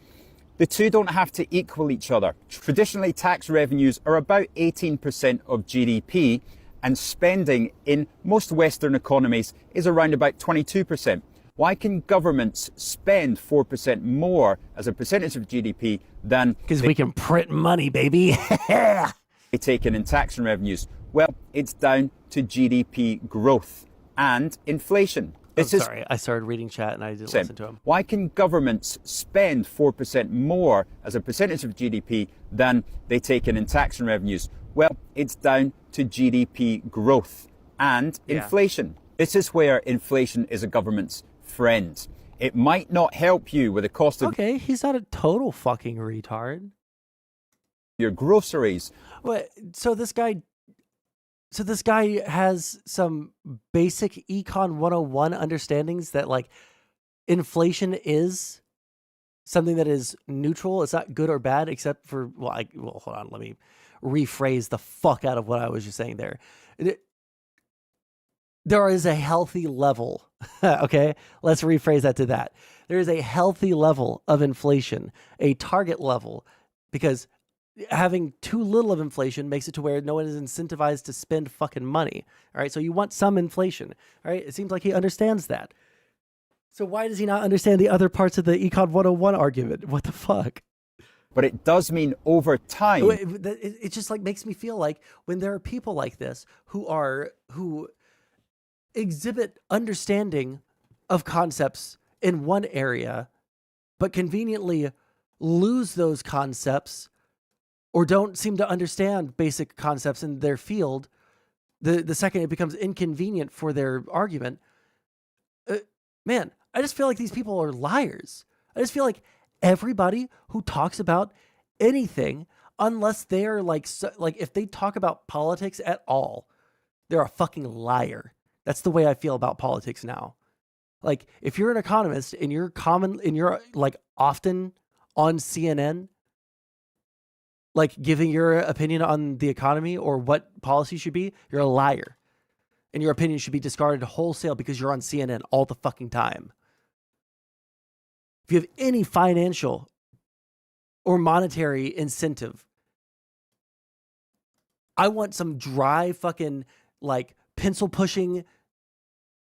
the two don't have to equal each other. Traditionally, tax revenues are about 18% of GDP, and spending in most Western economies is around about 22%. Why can governments spend 4% more as a percentage of GDP than... Because we can print money, baby. ...they take in tax and revenues? Well, it's down to GDP growth and inflation. Sorry, I started reading chat and I didn't listen to him. Why can governments spend 4% more as a percentage of GDP than they take in tax and revenues? Well, it's down to GDP growth and inflation. This is where inflation is a government's friend. It might not help you with the cost of... Okay, he's not a total fucking retard. ...your groceries. What? So this guy has some basic Econ 101 understandings that like inflation is something that is neutral. It's not good or bad except for, well, hold on. Let me rephrase the fuck out of what I was just saying there. There is a healthy level. Okay. Let's rephrase that to that. There is a healthy level of inflation, a target level, because having too little of inflation makes it to where no one is incentivized to spend fucking money. All right. So you want some inflation. All right. It seems like he understands that. So why does he not understand the other parts of the Econ 101 argument? What the fuck? But it does mean over time. It just like makes me feel like when there are people like this who exhibit understanding of concepts in one area, but conveniently lose those concepts or don't seem to understand basic concepts in their field, the second it becomes inconvenient for their argument, man, I just feel like these people are liars. I just feel like everybody who talks about anything, unless they're like if they talk about politics at all, they're a fucking liar. That's the way I feel about politics now. Like if you're an economist and you're like often on CNN, like giving your opinion on the economy or what policy should be, you're a liar. And your opinion should be discarded wholesale because you're on CNN all the fucking time. If you have any financial or monetary incentive, I want some dry fucking like pencil pushing,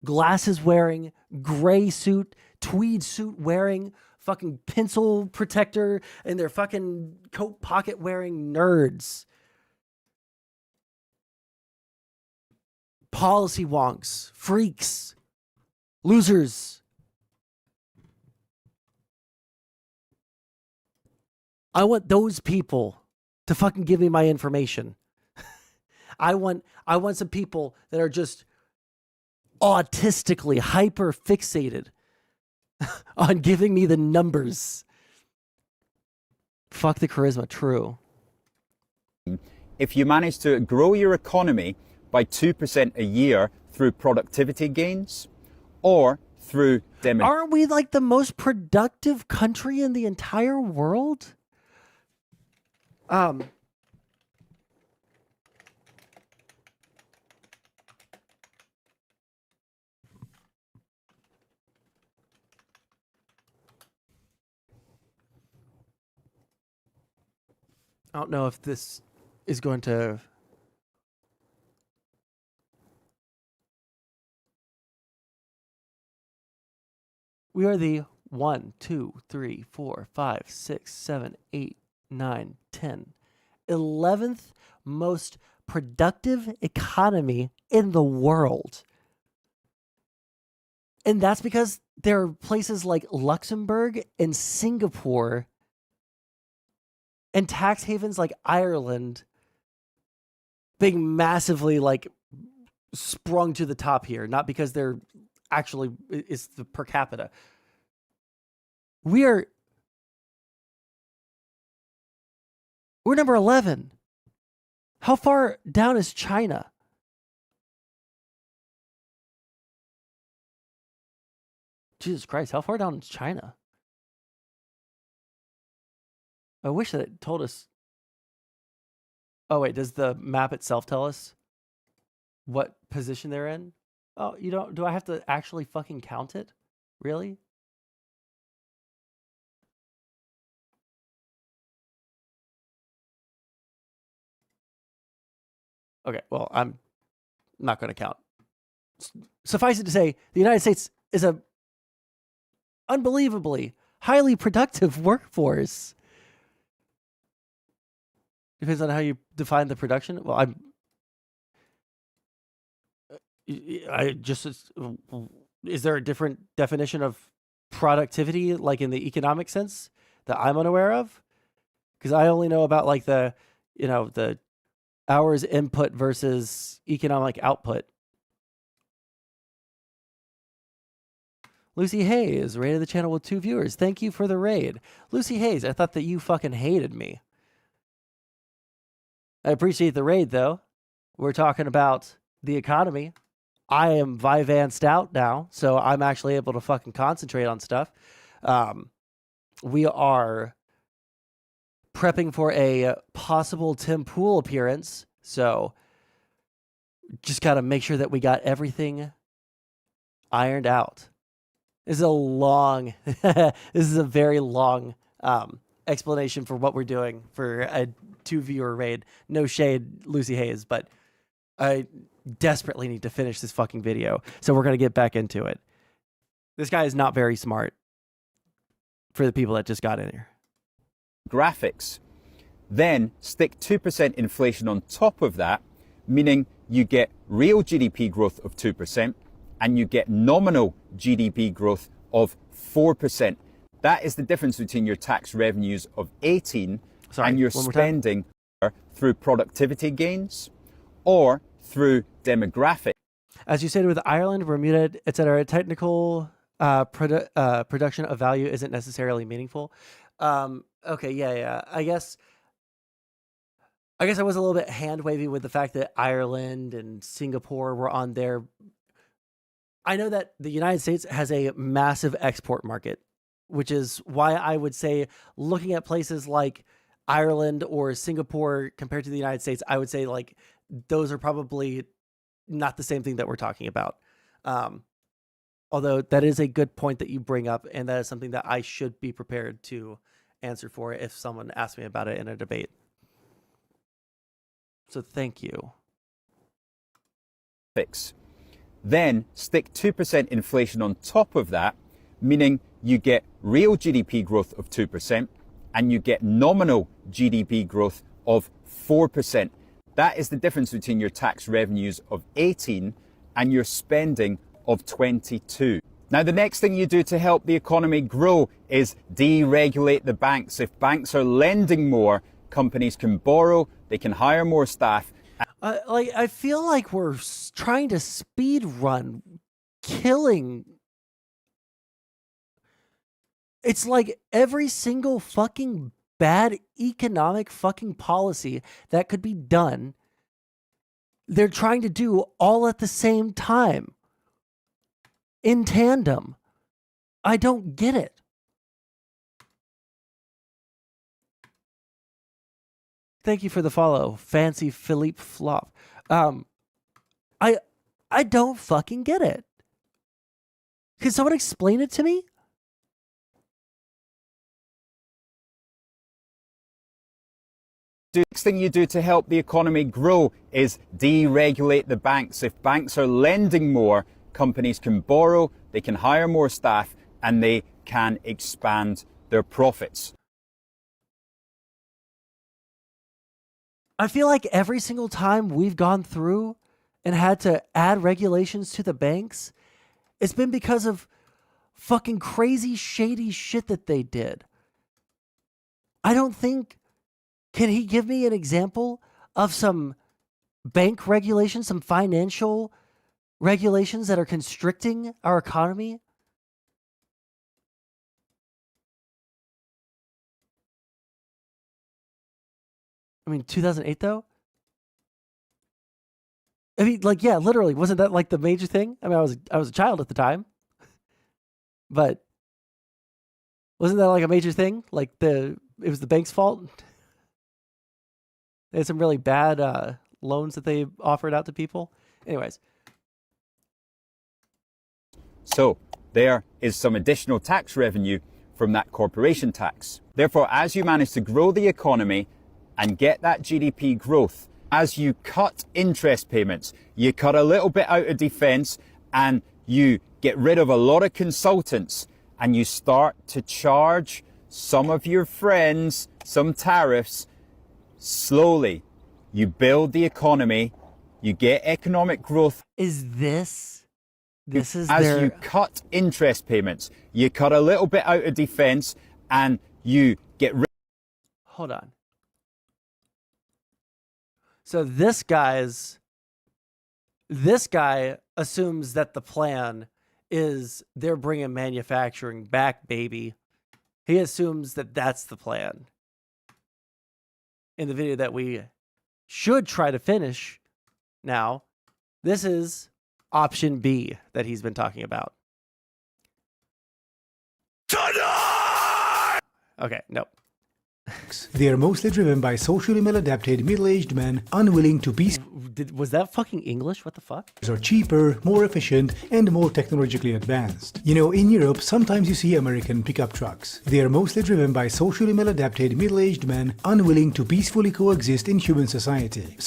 glasses wearing, gray suit, tweed suit wearing, fucking pencil protector and their fucking coat pocket wearing nerds. Policy wonks, freaks, losers. I want those people to fucking give me my information. I want some people that are just autistically hyper fixated on giving me the numbers. Fuck the charisma, true. If you manage to grow your economy by 2% a year through productivity gains or through Aren't we like the most productive country in the entire world? I don't know if this is going to... We are the 1, 2, 3, 4, 5, 6, 7, 8, 9, 10, 11th most productive economy in the world. And that's because there are places like Luxembourg and Singapore and tax havens like Ireland being massively like sprung to the top here, not because they're actually it's the per capita. We're number 11. How far down is China? Jesus Christ, how far down is China? I wish that it told us. Oh, wait, does the map itself tell us what position they're in? Oh, you don't. Do I have to actually fucking count it? Really? Okay, well, I'm not going to count. Suffice it to say, the United States is a unbelievably highly productive workforce. Depends on how you define the production. Well, is there a different definition of productivity, like in the economic sense, that I'm unaware of? Because I only know about like the hours input versus economic output. Lucy Hayes raided the channel with 2 viewers. Thank you for the raid. Lucy Hayes, I thought that you fucking hated me. I appreciate the raid, though. We're talking about the economy. I am Vivanced out now, so I'm actually able to fucking concentrate on stuff. We are prepping for a possible Tim Pool appearance, so just got to make sure that we got everything ironed out. This is a very long explanation for what we're doing for a 2-viewer raid. No shade, Lucy Hayes, but I desperately need to finish this fucking video, so we're going to get back into it. This guy is not very smart for the people that just got in here. Graphics. Then stick 2% inflation on top of that, meaning you get real GDP growth of 2% and you get nominal GDP growth of 4%. That is the difference between your tax revenues of 18 and your spending through productivity gains or through demographic. As you said with Ireland, Bermuda, etc., technical production of value isn't necessarily meaningful. Okay, yeah. I guess I was a little bit hand wavy with the fact that Ireland and Singapore were on there. I know that the United States has a massive export market, which is why I would say looking at places like Ireland or Singapore compared to the United States, I would say like those are probably not the same thing that we're talking about. Although that is a good point that you bring up, and that is something that I should be prepared to answer for if someone asks me about it in a debate. So thank you. Then stick 2% inflation on top of that, meaning you get real GDP growth of 2% and you get nominal GDP growth of 4%. That is the difference between your tax revenues of 18 and your spending of 22. Now, the next thing you do to help the economy grow is deregulate the banks. If banks are lending more, companies can borrow, they can hire more staff. I feel like we're trying to speed run killing. It's like every single fucking bad economic fucking policy that could be done, they're trying to do all at the same time. In tandem. I don't get it. Thank you for the follow, Fancy Philippe Flop. I don't fucking get it. Can someone explain it to me? The next thing you do to help the economy grow is deregulate the banks. If banks are lending more, companies can borrow, they can hire more staff, and they can expand their profits. I feel like every single time we've gone through and had to add regulations to the banks, it's been because of fucking crazy, shady shit that they did. I don't think... Can he give me an example of some bank regulations, some financial regulations that are constricting our economy? I mean, 2008 though? I mean, like, yeah, literally, wasn't that like the major thing? I mean, I was a child at the time, but wasn't that like a major thing? Like it was the bank's fault. They had some really bad loans that they offered out to people. Anyways. So there is some additional tax revenue from that corporation tax. Therefore, as you manage to grow the economy and get that GDP growth, as you cut interest payments, you cut a little bit out of defense, and you get rid of a lot of consultants, and you start to charge some of your friends some tariffs, slowly you build the economy, you get economic growth. This is as their... you cut interest payments, you cut a little bit out of defense, and you get rid... Hold on. So this guy assumes that the plan is they're bringing manufacturing back, baby. He assumes that that's the plan. In the video that we should try to finish now, this is option B that he's been talking about. Okay, nope. They are mostly driven by socially maladapted middle-aged men unwilling to be... Was that fucking English? What the fuck? ...are cheaper, more efficient, and more technologically advanced. You know, in Europe, sometimes you see American pickup trucks. They are mostly driven by socially maladapted middle-aged men unwilling to peacefully coexist in human society.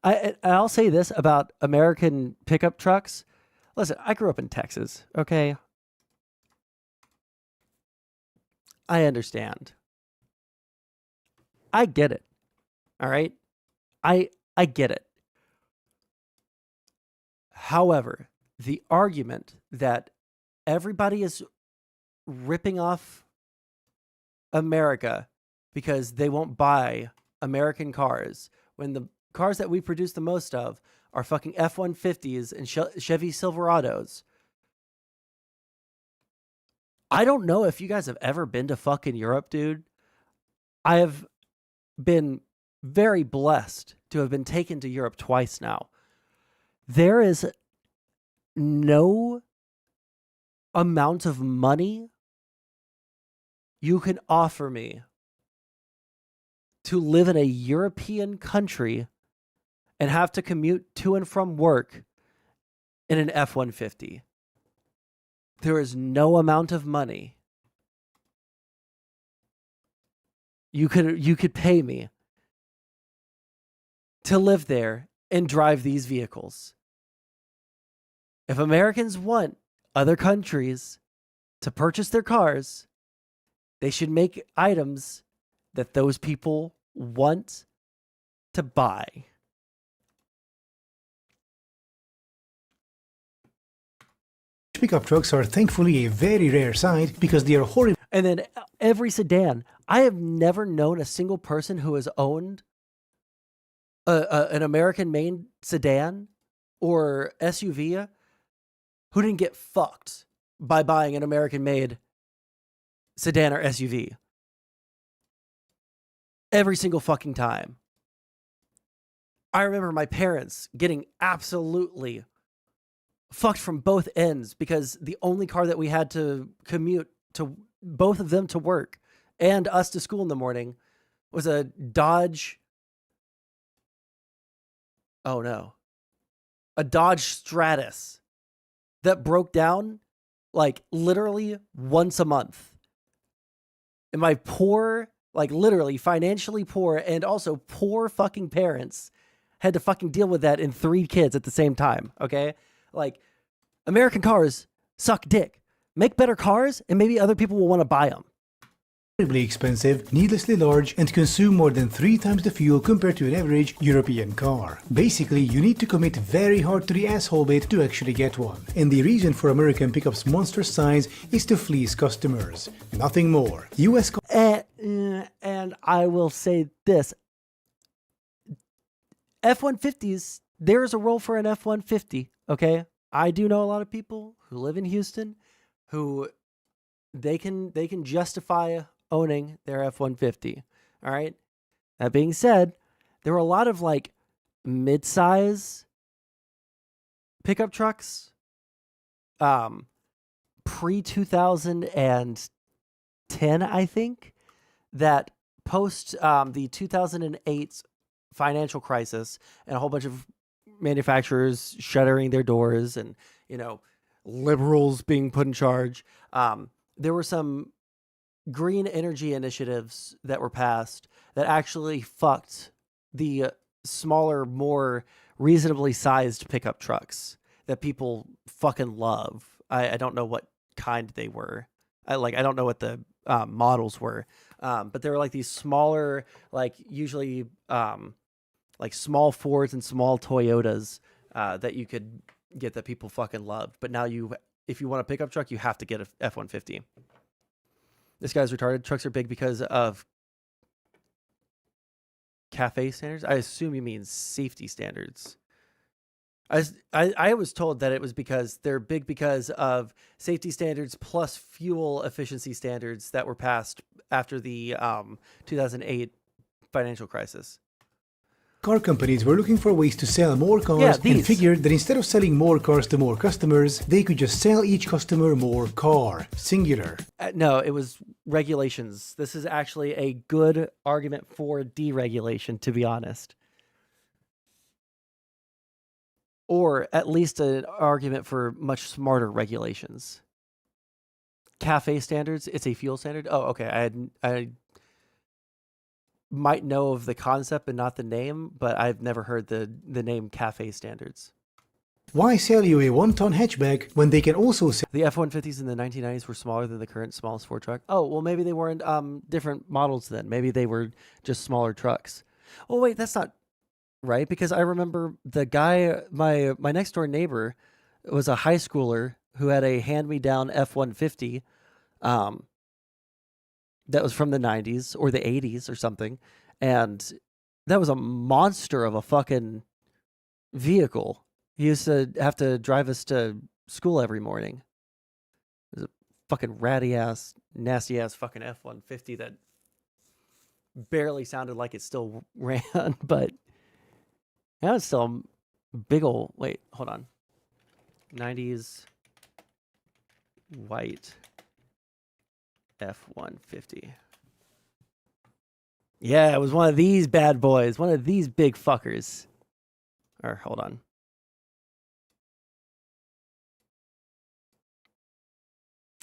I'll say this about American pickup trucks. Listen, I grew up in Texas, okay? I understand. I get it. All right? I get it. However, the argument that everybody is ripping off America because they won't buy American cars when the cars that we produce the most of are fucking F-150s and Chevy Silverados. I don't know if you guys have ever been to fucking Europe, dude. I have been very blessed to have been taken to Europe twice now. There is no amount of money you can offer me to live in a European country and have to commute to and from work in an F-150. There is no amount of money you could pay me to live there and drive these vehicles. If Americans want other countries to purchase their cars, they should make items that those people want to buy. Pickup trucks are thankfully a very rare sight because they are horrible. And then every sedan. I have never known a single person who has owned an American-made sedan or SUV who didn't get fucked by buying an American-made sedan or SUV. Every single fucking time. I remember my parents getting absolutely fucked from both ends because the only car that we had to commute to both of them to work and us to school in the morning was a Dodge. Oh no. A Dodge Stratus that broke down like literally once a month. And my poor, like literally financially poor and also poor fucking parents had to fucking deal with that in 3 kids at the same time. Okay. Like, American cars suck dick. Make better cars, and maybe other people will want to buy them. incredibly expensive, needlessly large, and consume more than 3 times the fuel compared to an average European car. Basically, you need to commit very hard to the asshole bit to actually get one. And the reason for American pickups' monstrous size is to fleece customers. Nothing more. US and I will say this. F-150s, there's a role for an F-150, okay? I do know a lot of people who live in Houston who they can justify owning their F-150, all right? That being said, there were a lot of like mid-size pickup trucks pre-2010, I think, that post the 2008 financial crisis and a whole bunch of manufacturers shuttering their doors and, you know, liberals being put in charge. There were some green energy initiatives that were passed that actually fucked the smaller, more reasonably sized pickup trucks that people fucking love. I don't know what kind they were. I don't know what the models were. But they were like these smaller, like usually like small Fords and small Toyotas that you could get that people fucking loved. But now if you want a pickup truck, you have to get a F-150. This guy's retarded. Trucks are big because of cafe standards. I assume you mean safety standards. I was told that it was because they're big because of safety standards plus fuel efficiency standards that were passed after the 2008 financial crisis. Car companies were looking for ways to sell more cars and figured that instead of selling more cars to more customers, they could just sell each customer more car, singular. No, it was regulations. This is actually a good argument for deregulation, to be honest. Or at least an argument for much smarter regulations. Cafe standards, it's a fuel standard. Oh, okay. I might know of the concept but not the name, but I've never heard the name cafe standards. Why sell you a 1-ton hatchback when they can also sell... The F-150s in the 1990s were smaller than the current smallest Ford truck. Oh, well, maybe they weren't different models then. Maybe they were just smaller trucks. Oh, wait, that's not right, because I remember the guy, my next door neighbor was a high schooler who had a hand-me-down F-150 that was from the 90s or the 80s or something, and that was a monster of a fucking vehicle. He used to have to drive us to school every morning. It was a fucking ratty-ass, nasty-ass fucking F-150 that barely sounded like it still ran, but yeah, it's still a big old... Wait, hold on. 90s white F-150. Yeah, it was one of these bad boys. One of these big fuckers. Or, hold on.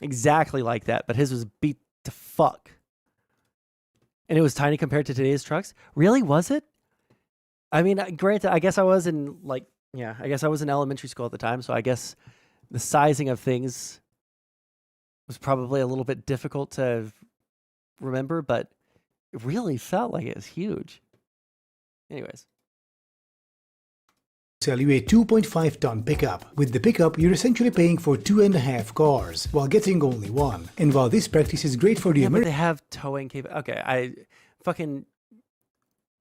Exactly like that, but his was beat to fuck. And it was tiny compared to today's trucks? Really? Was it? I mean, granted, I guess I was in, elementary school at the time, so I guess the sizing of things was probably a little bit difficult to remember, but it really felt like it was huge. Anyways. Sell you a 2.5-ton pickup. With the pickup, you're essentially paying for 2.5 cars, while getting only one. And while this practice is great for the but they have towing capability. Okay, I fucking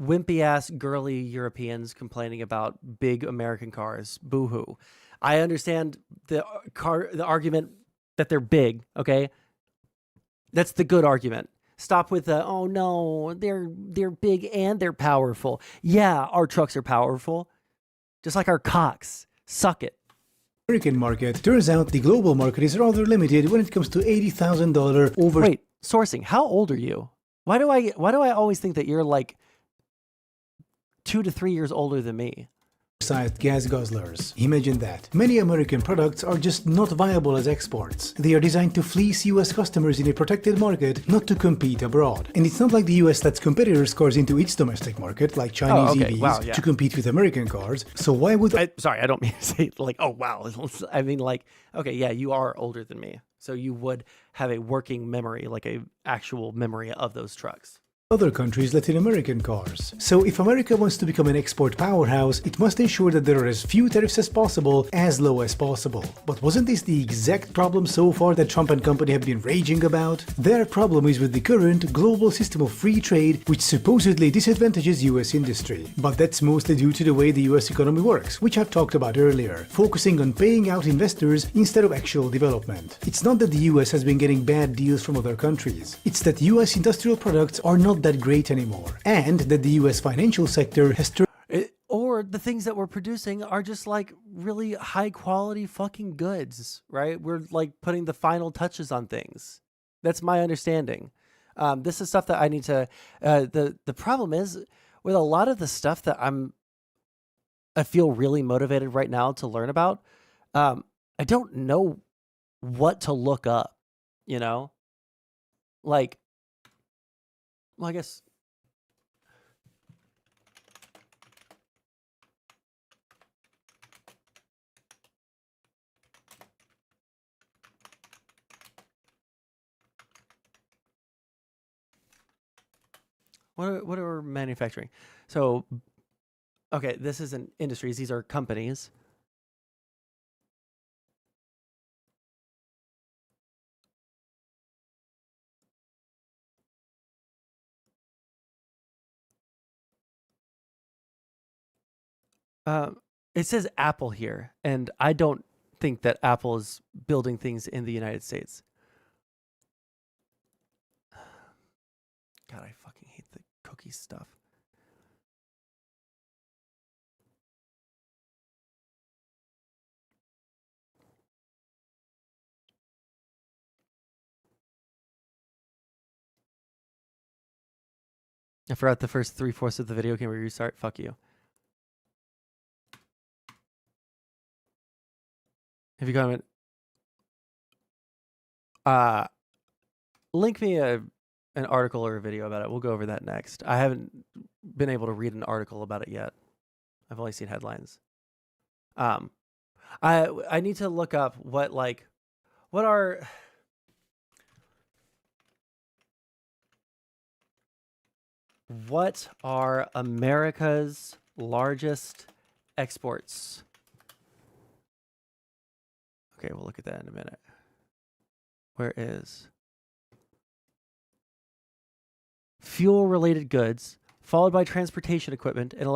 wimpy-ass girly Europeans complaining about big American cars. Boo-hoo. I understand the argument that they're big, okay? That's the good argument. Stop with the, oh no, they're big and they're powerful. Yeah, our trucks are powerful. Just like our cocks. Suck it. American market. Turns out the global market is rather limited when it comes to $80,000 over... Wait, sourcing, how old are you? Why do I always think that you're like 2 to 3 years older than me? sized gas guzzlers. Imagine that. Many American products are just not viable as exports. They are designed to fleece US customers in a protected market, not to compete abroad. And it's not like the US lets competitors' cars into its domestic market, like Chinese EVs, to compete with American cars. So why would... Sorry, I don't mean to say like, oh, wow. I mean like, okay, yeah, you are older than me. So you would have a working memory, like a actual memory of those trucks. Other countries let in American cars. So if America wants to become an export powerhouse, it must ensure that there are as few tariffs as possible, as low as possible. But wasn't this the exact problem so far that Trump and company have been raging about? Their problem is with the current global system of free trade, which supposedly disadvantages US industry. But that's mostly due to the way the US economy works, which I've talked about earlier, focusing on paying out investors instead of actual development. It's not that the US has been getting bad deals from other countries. It's that US industrial products are not that great anymore, and that the US financial sector has or the things that we're producing are just like really high quality fucking goods, right? We're like putting the final touches on things. That's my understanding. This is stuff that I need to, the problem is with a lot of the stuff that I feel really motivated right now to learn about. I don't know what to look up, you know, like, well, I guess what are manufacturing? So, okay, this isn't industries; these are companies. It says Apple here, and I don't think that Apple is building things in the United States. God, I fucking hate the cookie stuff. I forgot the first 3/4 of the video. Can we restart? Fuck you. Have you comment? Link me an article or a video about it. We'll go over that next. I haven't been able to read an article about it yet. I've only seen headlines. I need to look up what are America's largest exports? Okay, we'll look at that in a minute. Where is fuel-related goods, followed by transportation equipment and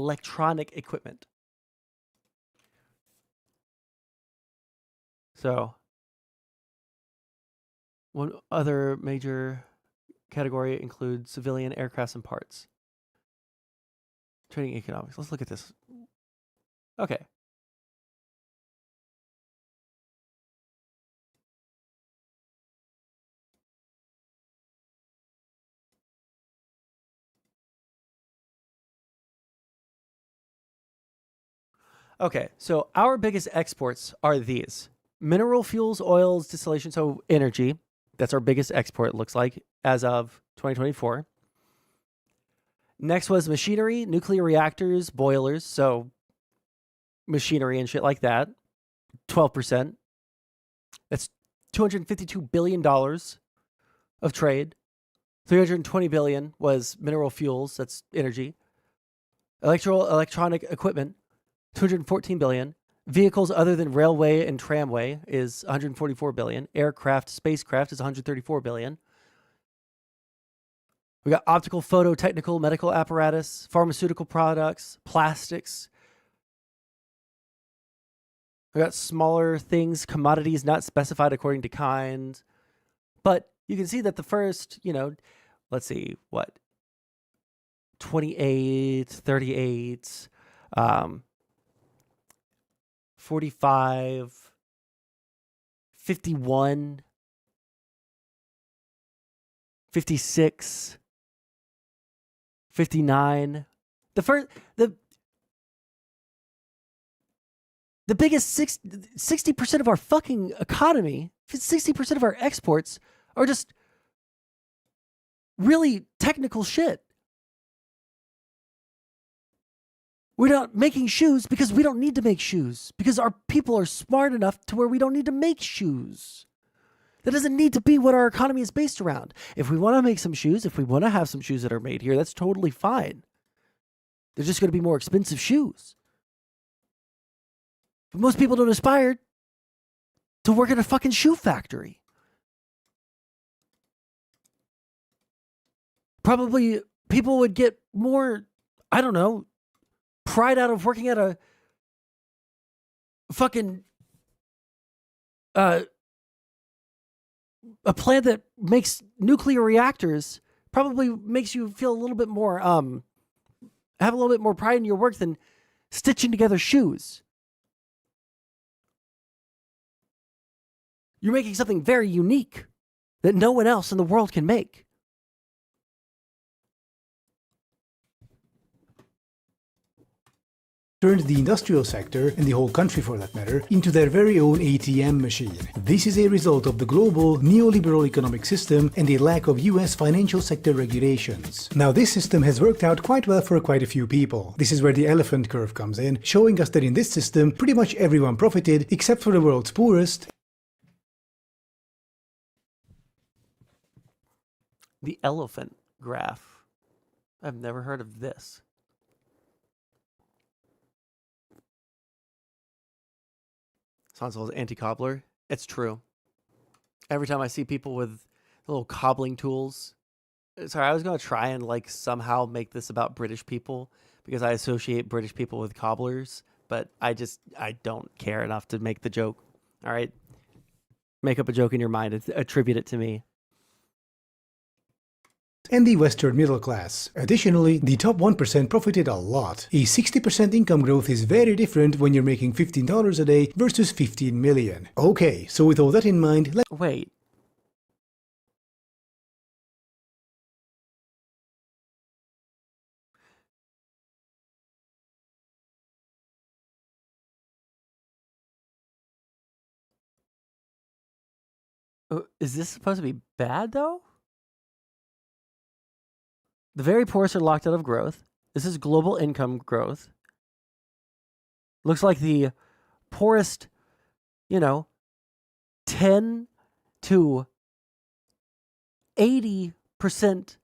electronic equipment. So, one other major category includes civilian aircrafts and parts. Trading economics. Let's look at this. Okay. Okay, so our biggest exports are these. Mineral fuels, oils, distillation, so energy. That's our biggest export, it looks like, as of 2024. Next was machinery, nuclear reactors, boilers, so machinery and shit like that. 12%. That's $252 billion of trade. $320 billion was mineral fuels, that's energy. Electronic equipment, $214 billion. Vehicles other than railway and tramway is $144 billion. Aircraft, spacecraft is $134 billion. We got optical, photo, technical, medical apparatus, pharmaceutical products, plastics. We got smaller things, commodities not specified according to kind. But you can see that the first, let's see, 28, 38, 45, 51, 56, 59. The biggest 60% of our fucking economy, 60% of our exports are just really technical shit. We're not making shoes because we don't need to make shoes, because our people are smart enough to where we don't need to make shoes. That doesn't need to be what our economy is based around. If we want to make some shoes, if we want to have some shoes that are made here, that's totally fine. They're just going to be more expensive shoes. But most people don't aspire to work in a fucking shoe factory. Probably people would get more, I don't know, pride out of working at a fucking a plant that makes nuclear reactors. Probably makes you feel a little bit more have a little bit more pride in your work than stitching together shoes. You're making something very unique that no one else in the world can make. Turned the industrial sector, and the whole country for that matter, into their very own ATM machine. This is a result of the global neoliberal economic system and a lack of US financial sector regulations. Now this system has worked out quite well for quite a few people. This is where the elephant curve comes in, showing us that in this system pretty much everyone profited except for the world's poorest. The elephant graph. I've never heard of this. Sondsol is anti-cobbler. It's true. Every time I see people with little cobbling tools. Sorry, I was going to try and like somehow make this about British people because I associate British people with cobblers, but I don't care enough to make the joke. All right? Make up a joke in your mind and attribute it to me. And the Western middle class. Additionally, the top 1% profited a lot. A 60% income growth is very different when you're making $15 a day versus 15 million. Okay, so with all that in mind, let's... Wait. Is this supposed to be bad, though? The very poorest are locked out of growth. This is global income growth. Looks like the poorest, 10 to 80%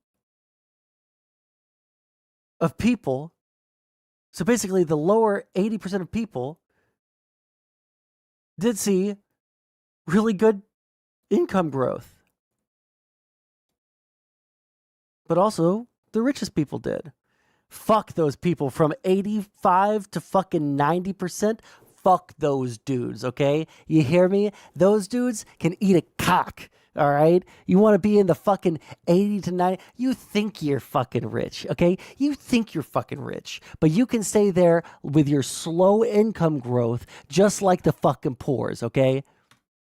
of people. So basically the lower 80% of people did see really good income growth. But also, the richest people did. Fuck those people from 85 to fucking 90%. Fuck those dudes, okay? You hear me? Those dudes can eat a cock, all right? You want to be in the fucking 80 to 90. You think you're fucking rich, okay? You think you're fucking rich. But you can stay there with your slow income growth just like the fucking poors, okay?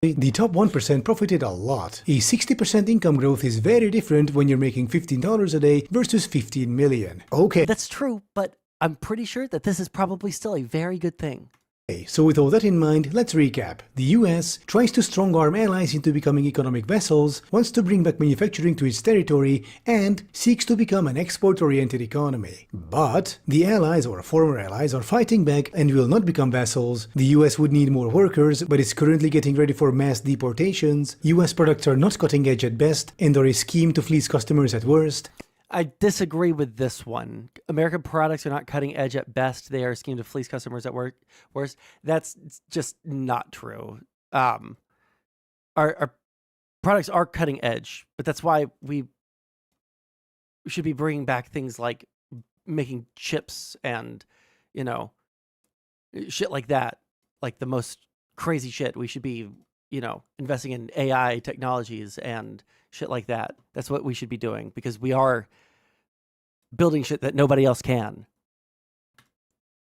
The top 1% profited a lot. A 60% income growth is very different when you're making $15 a day versus 15 million. Okay. That's true, but I'm pretty sure that this is probably still a very good thing. So with all that in mind, let's recap. The US tries to strong-arm allies into becoming economic vessels, wants to bring back manufacturing to its territory, and seeks to become an export-oriented economy. But the allies, or former allies, are fighting back and will not become vassals. The US would need more workers, but is currently getting ready for mass deportations. US products are not cutting edge at best, and are a scheme to fleece customers at worst. I disagree with this one. American products are not cutting edge at best. They are a scheme to fleece customers at worst. That's just not true. Our products are cutting edge, but that's why we should be bringing back things like making chips and, shit like that. Like the most crazy shit. We should be, investing in AI technologies and shit like that. That's what we should be doing because we are building shit that nobody else can.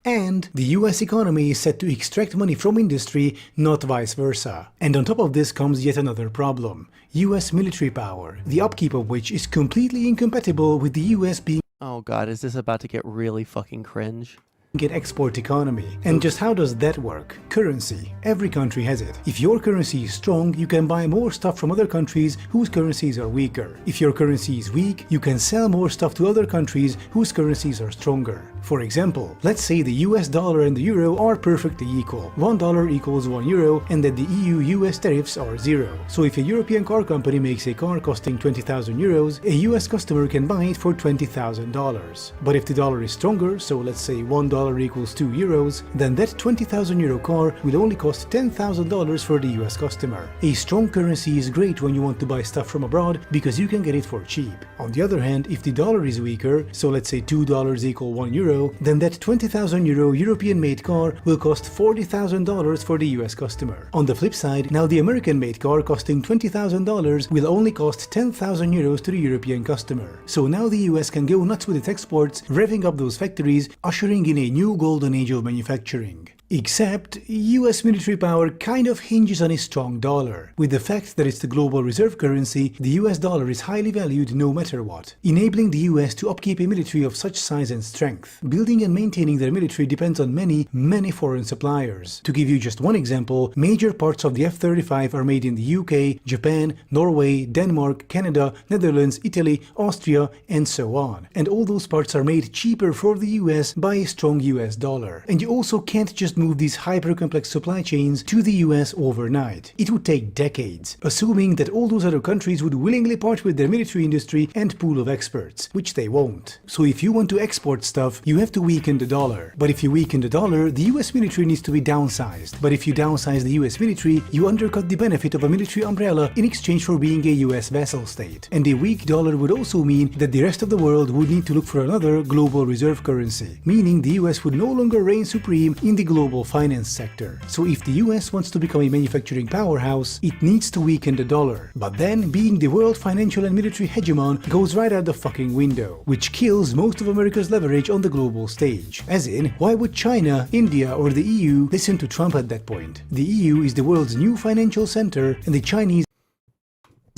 And the US economy is set to extract money from industry, not vice versa. And on top of this comes yet another problem. US military power, the upkeep of which is completely incompatible with the US being Oh God, is this about to get really fucking cringe? Export economy. And just how does that work? Currency. Every country has it. If your currency is strong, you can buy more stuff from other countries whose currencies are weaker. If your currency is weak, you can sell more stuff to other countries whose currencies are stronger. For example, let's say the US dollar and the euro are perfectly equal. $1 equals 1 euro, and that the EU-US tariffs are 0. So if a European car company makes a car costing 20,000 euros, a US customer can buy it for $20,000. But if the dollar is stronger, so let's say $1 equals 2 euros, then that 20,000 euro car will only cost $10,000 for the US customer. A strong currency is great when you want to buy stuff from abroad because you can get it for cheap. On the other hand, if the dollar is weaker, so let's say $2 equal 1 euro, then that 20,000 euro European-made car will cost $40,000 for the US customer. On the flip side, now the American-made car costing $20,000 will only cost 10,000 euros to the European customer. So now the US can go nuts with its exports, revving up those factories, ushering in a new golden age of manufacturing. Except, US military power kind of hinges on a strong dollar. With the fact that it's the global reserve currency, the US dollar is highly valued no matter what, enabling the US to upkeep a military of such size and strength. Building and maintaining their military depends on many foreign suppliers. To give you just one example, major parts of the F-35 are made in the UK, Japan, Norway, Denmark, Canada, Netherlands, Italy, Austria, and so on. And all those parts are made cheaper for the US by a strong US dollar. And you also can't just move these hyper-complex supply chains to the US overnight. It would take decades, assuming that all those other countries would willingly part with their military industry and pool of experts, which they won't. So if you want to export stuff, you have to weaken the dollar. But if you weaken the dollar, the US military needs to be downsized. But if you downsize the US military, you undercut the benefit of a military umbrella in exchange for being a US vassal state. And a weak dollar would also mean that the rest of the world would need to look for another global reserve currency, meaning the US would no longer reign supreme in the global finance sector. So if the US wants to become a manufacturing powerhouse, it needs to weaken the dollar. But then, being the world financial and military hegemon goes right out the fucking window, which kills most of America's leverage on the global stage. As in, why would China, India, or the EU listen to Trump at that point? The EU is the world's new financial center, and the Chinese,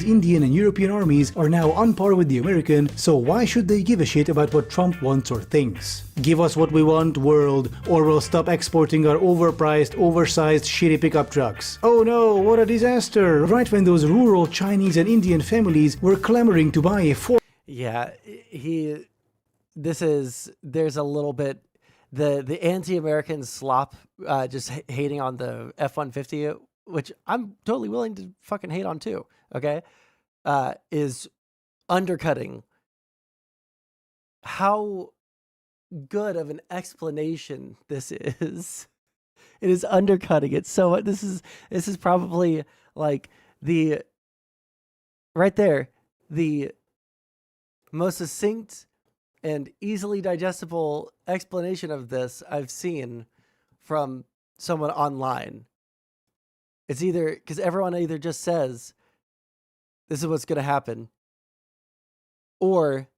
Indian and European armies are now on par with the American, so why should they give a shit about what Trump wants or thinks? Give us what we want, world, or we'll stop exporting our overpriced, oversized, shitty pickup trucks. Oh no, what a disaster! Right when those rural Chinese and Indian families were clamoring to buy a Yeah, there's a little bit, the anti-American slop, just hating on the F-150, which I'm totally willing to fucking hate on too, okay, is undercutting how good of an explanation this is. It is undercutting it so much. This is probably like right there, the most succinct and easily digestible explanation of this I've seen from someone online. It's either because everyone either just says this is what's going to happen, or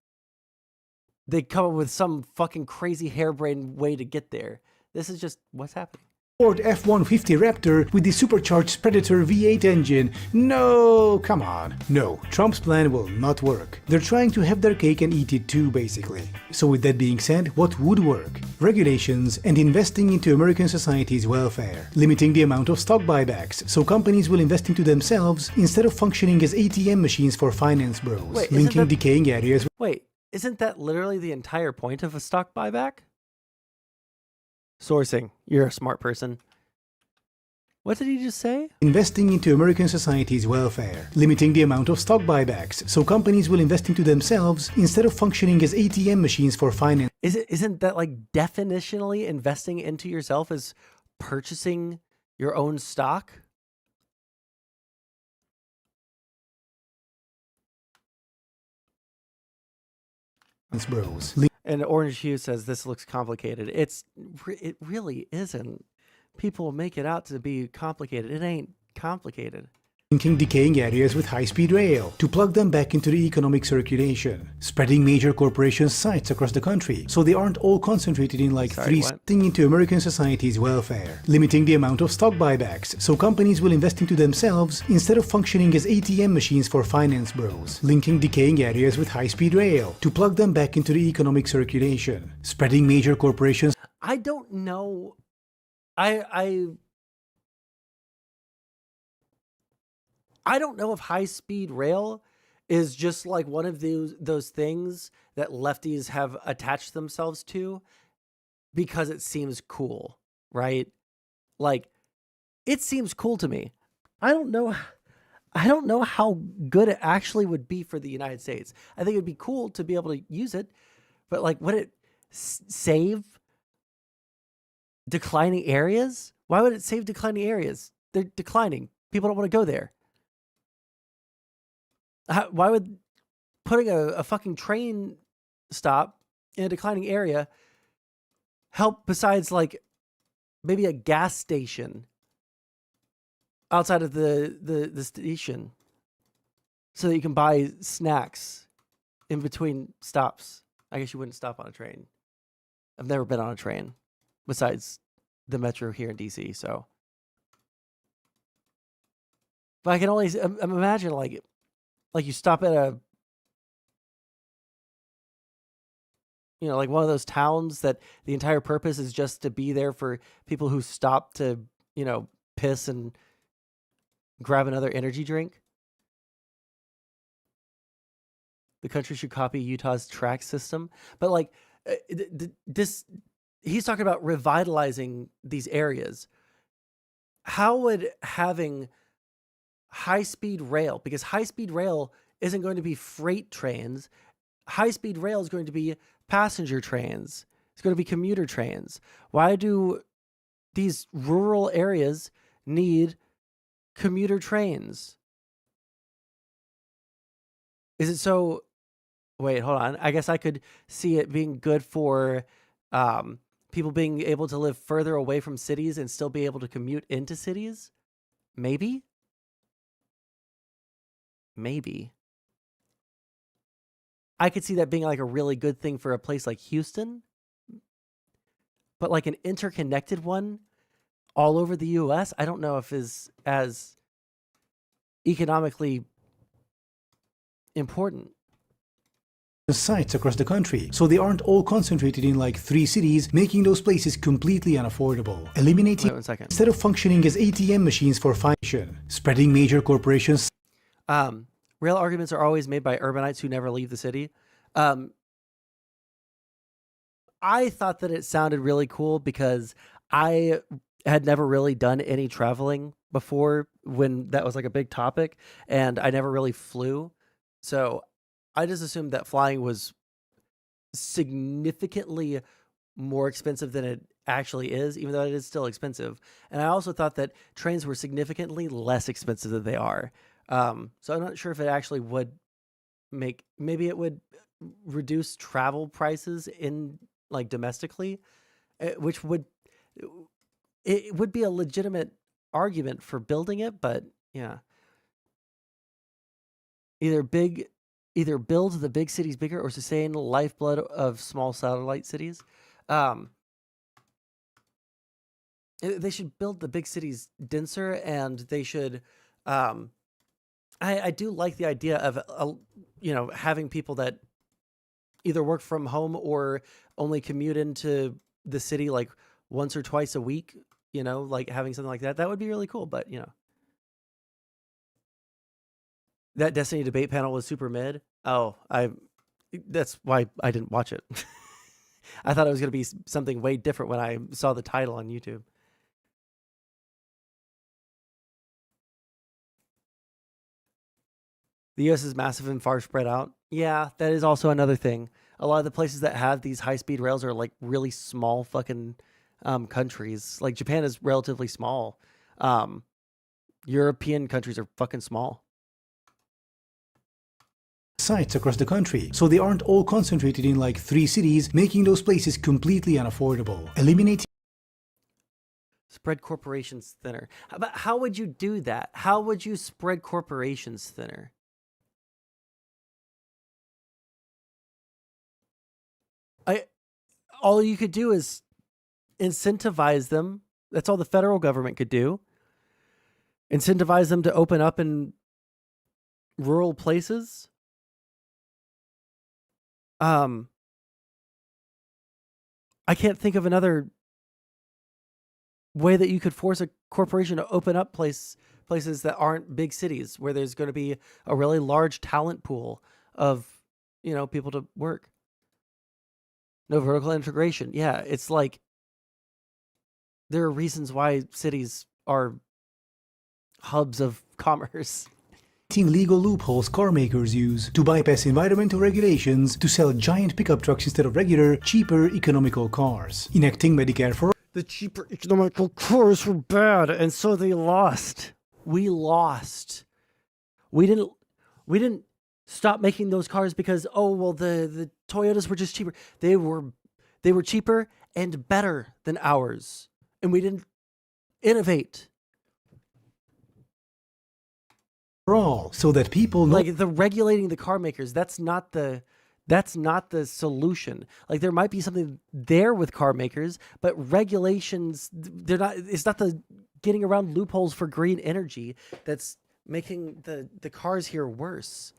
they come up with some fucking crazy harebrained way to get there. This is just what's happening. Ford F-150 Raptor with the supercharged Predator V8 engine. No, come on. No, Trump's plan will not work. They're trying to have their cake and eat it too, basically. So with that being said, what would work? Regulations and investing into American society's welfare. Limiting the amount of stock buybacks, so companies will invest into themselves instead of functioning as ATM machines for finance bros. Wait, linking decaying areas. Wait, isn't that literally the entire point of a stock buyback? Sourcing. You're a smart person. What did he just say? Investing into American society's welfare. Limiting the amount of stock buybacks, so companies will invest into themselves instead of functioning as ATM machines for finance. Isn't that like definitionally investing into yourself as purchasing your own stock? Bros. And Orange Hue says this looks complicated. It really isn't. People make it out to be complicated. It ain't complicated. Linking decaying areas with high-speed rail to plug them back into the economic circulation. Spreading major corporations' sites across the country so they aren't all concentrated in like Sorry, what? into American society's welfare, limiting the amount of stock buybacks, so companies will invest into themselves instead of functioning as ATM machines for finance bros, linking decaying areas with high-speed rail to plug them back into the economic circulation, spreading major corporations. I don't know. I don't know if high-speed rail is just like one of those things that lefties have attached themselves to because it seems cool, right? Like, it seems cool to me. I don't know how good it actually would be for the United States. I think it'd be cool to be able to use it, but like, would it save declining areas? Why would it save declining areas? They're declining. People don't want to go there. Why would putting a fucking train stop in a declining area help besides like maybe a gas station outside of the station so that you can buy snacks in between stops? I guess you wouldn't stop on a train. I've never been on a train besides the metro here in DC, so. But I can only imagine like you stop at a, you know, like one of those towns that the entire purpose is just to be there for people who stop to, you know, piss and grab another energy drink. The country should copy Utah's track system. But like this, he's talking about revitalizing these areas. How would having high-speed rail, because high-speed rail isn't going to be freight trains. High-speed rail is going to be passenger trains. It's going to be commuter trains. Why do these rural areas need commuter trains? Is it so... Wait, hold on. I guess I could see it being good for people being able to live further away from cities and still be able to commute into cities? Maybe? Maybe. I could see that being like a really good thing for a place like Houston, but like an interconnected one all over the US, I don't know if is as economically important. Sites across the country, so they aren't all concentrated in like 3 cities, making those places completely unaffordable. Eliminating, Wait 1 second. instead of functioning as ATM machines for fashion, spreading major corporations. Real arguments are always made by urbanites who never leave the city. I thought that it sounded really cool because I had never really done any traveling before when that was like a big topic, and I never really flew. So I just assumed that flying was significantly more expensive than it actually is, even though it is still expensive. And I also thought that trains were significantly less expensive than they are. So I'm not sure if it actually would maybe it would reduce travel prices in like domestically, which would be a legitimate argument for building it, but yeah. Either build the big cities bigger or sustain the lifeblood of small satellite cities. They should build the big cities denser, and they should I do like the idea of, having people that either work from home or only commute into the city like once or twice a week, like having something like that. That would be really cool. But, that Destiny debate panel was super mid. Oh, that's why I didn't watch it. I thought it was going to be something way different when I saw the title on YouTube. The U.S. is massive and far spread out. Yeah, that is also another thing. A lot of the places that have these high-speed rails are like really small fucking countries. Like Japan is relatively small. European countries are fucking small. Sites across the country, so they aren't all concentrated in like 3 cities, making those places completely unaffordable. Eliminating. Spread corporations thinner. But how would you do that? How would you spread corporations thinner? All you could do is incentivize them. That's all the federal government could do. Incentivize them to open up in rural places. I can't think of another way that you could force a corporation to open up places that aren't big cities where there's going to be a really large talent pool of, people to work. No vertical integration. Yeah, it's like there are reasons why cities are hubs of commerce. Legal loopholes car makers use to bypass environmental regulations to sell giant pickup trucks instead of regular, cheaper, economical cars. Enacting Medicare for the cheaper economical cars were bad, and so they lost. We lost. We didn't stop making those cars because the Toyotas were just cheaper. They were cheaper and better than ours, and we didn't innovate. all, so that people know. Like the regulating the car makers, that's not the solution. Like there might be something there with car makers, but regulations, it's not the getting around loopholes for green energy that's making the cars here worse.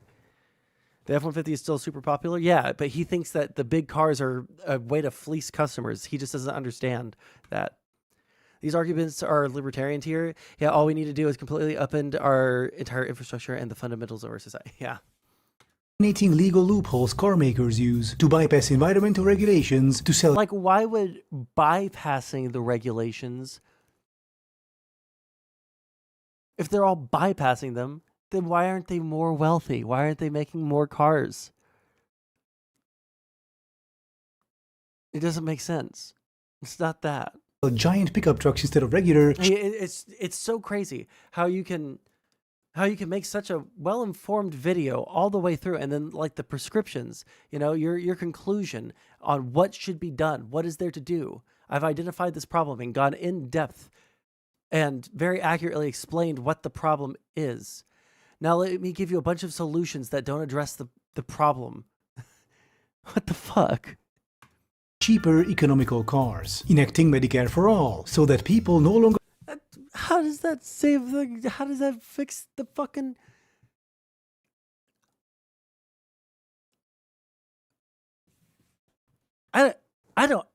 The F-150 is still super popular. Yeah, but he thinks that the big cars are a way to fleece customers. He just doesn't understand that. These arguments are libertarian here. Yeah, all we need to do is completely upend our entire infrastructure and the fundamentals of our society. Yeah. Eliminating legal loopholes car makers use to bypass environmental regulations to sell. Like, why would bypassing the regulations, if they're all bypassing them, then why aren't they more wealthy? Why aren't they making more cars? It doesn't make sense. It's not that. Giant pickup trucks instead of regular. It's so crazy how you can make such a well-informed video all the way through, and then like the prescriptions, your conclusion on what should be done, what is there to do. I've identified this problem and gone in depth and very accurately explained what the problem is. Now let me give you a bunch of solutions that don't address the problem. What the fuck? Cheaper, economical cars. Enacting Medicare for all, so that people no longer. How does that save the? How does that fix the fucking? I don't.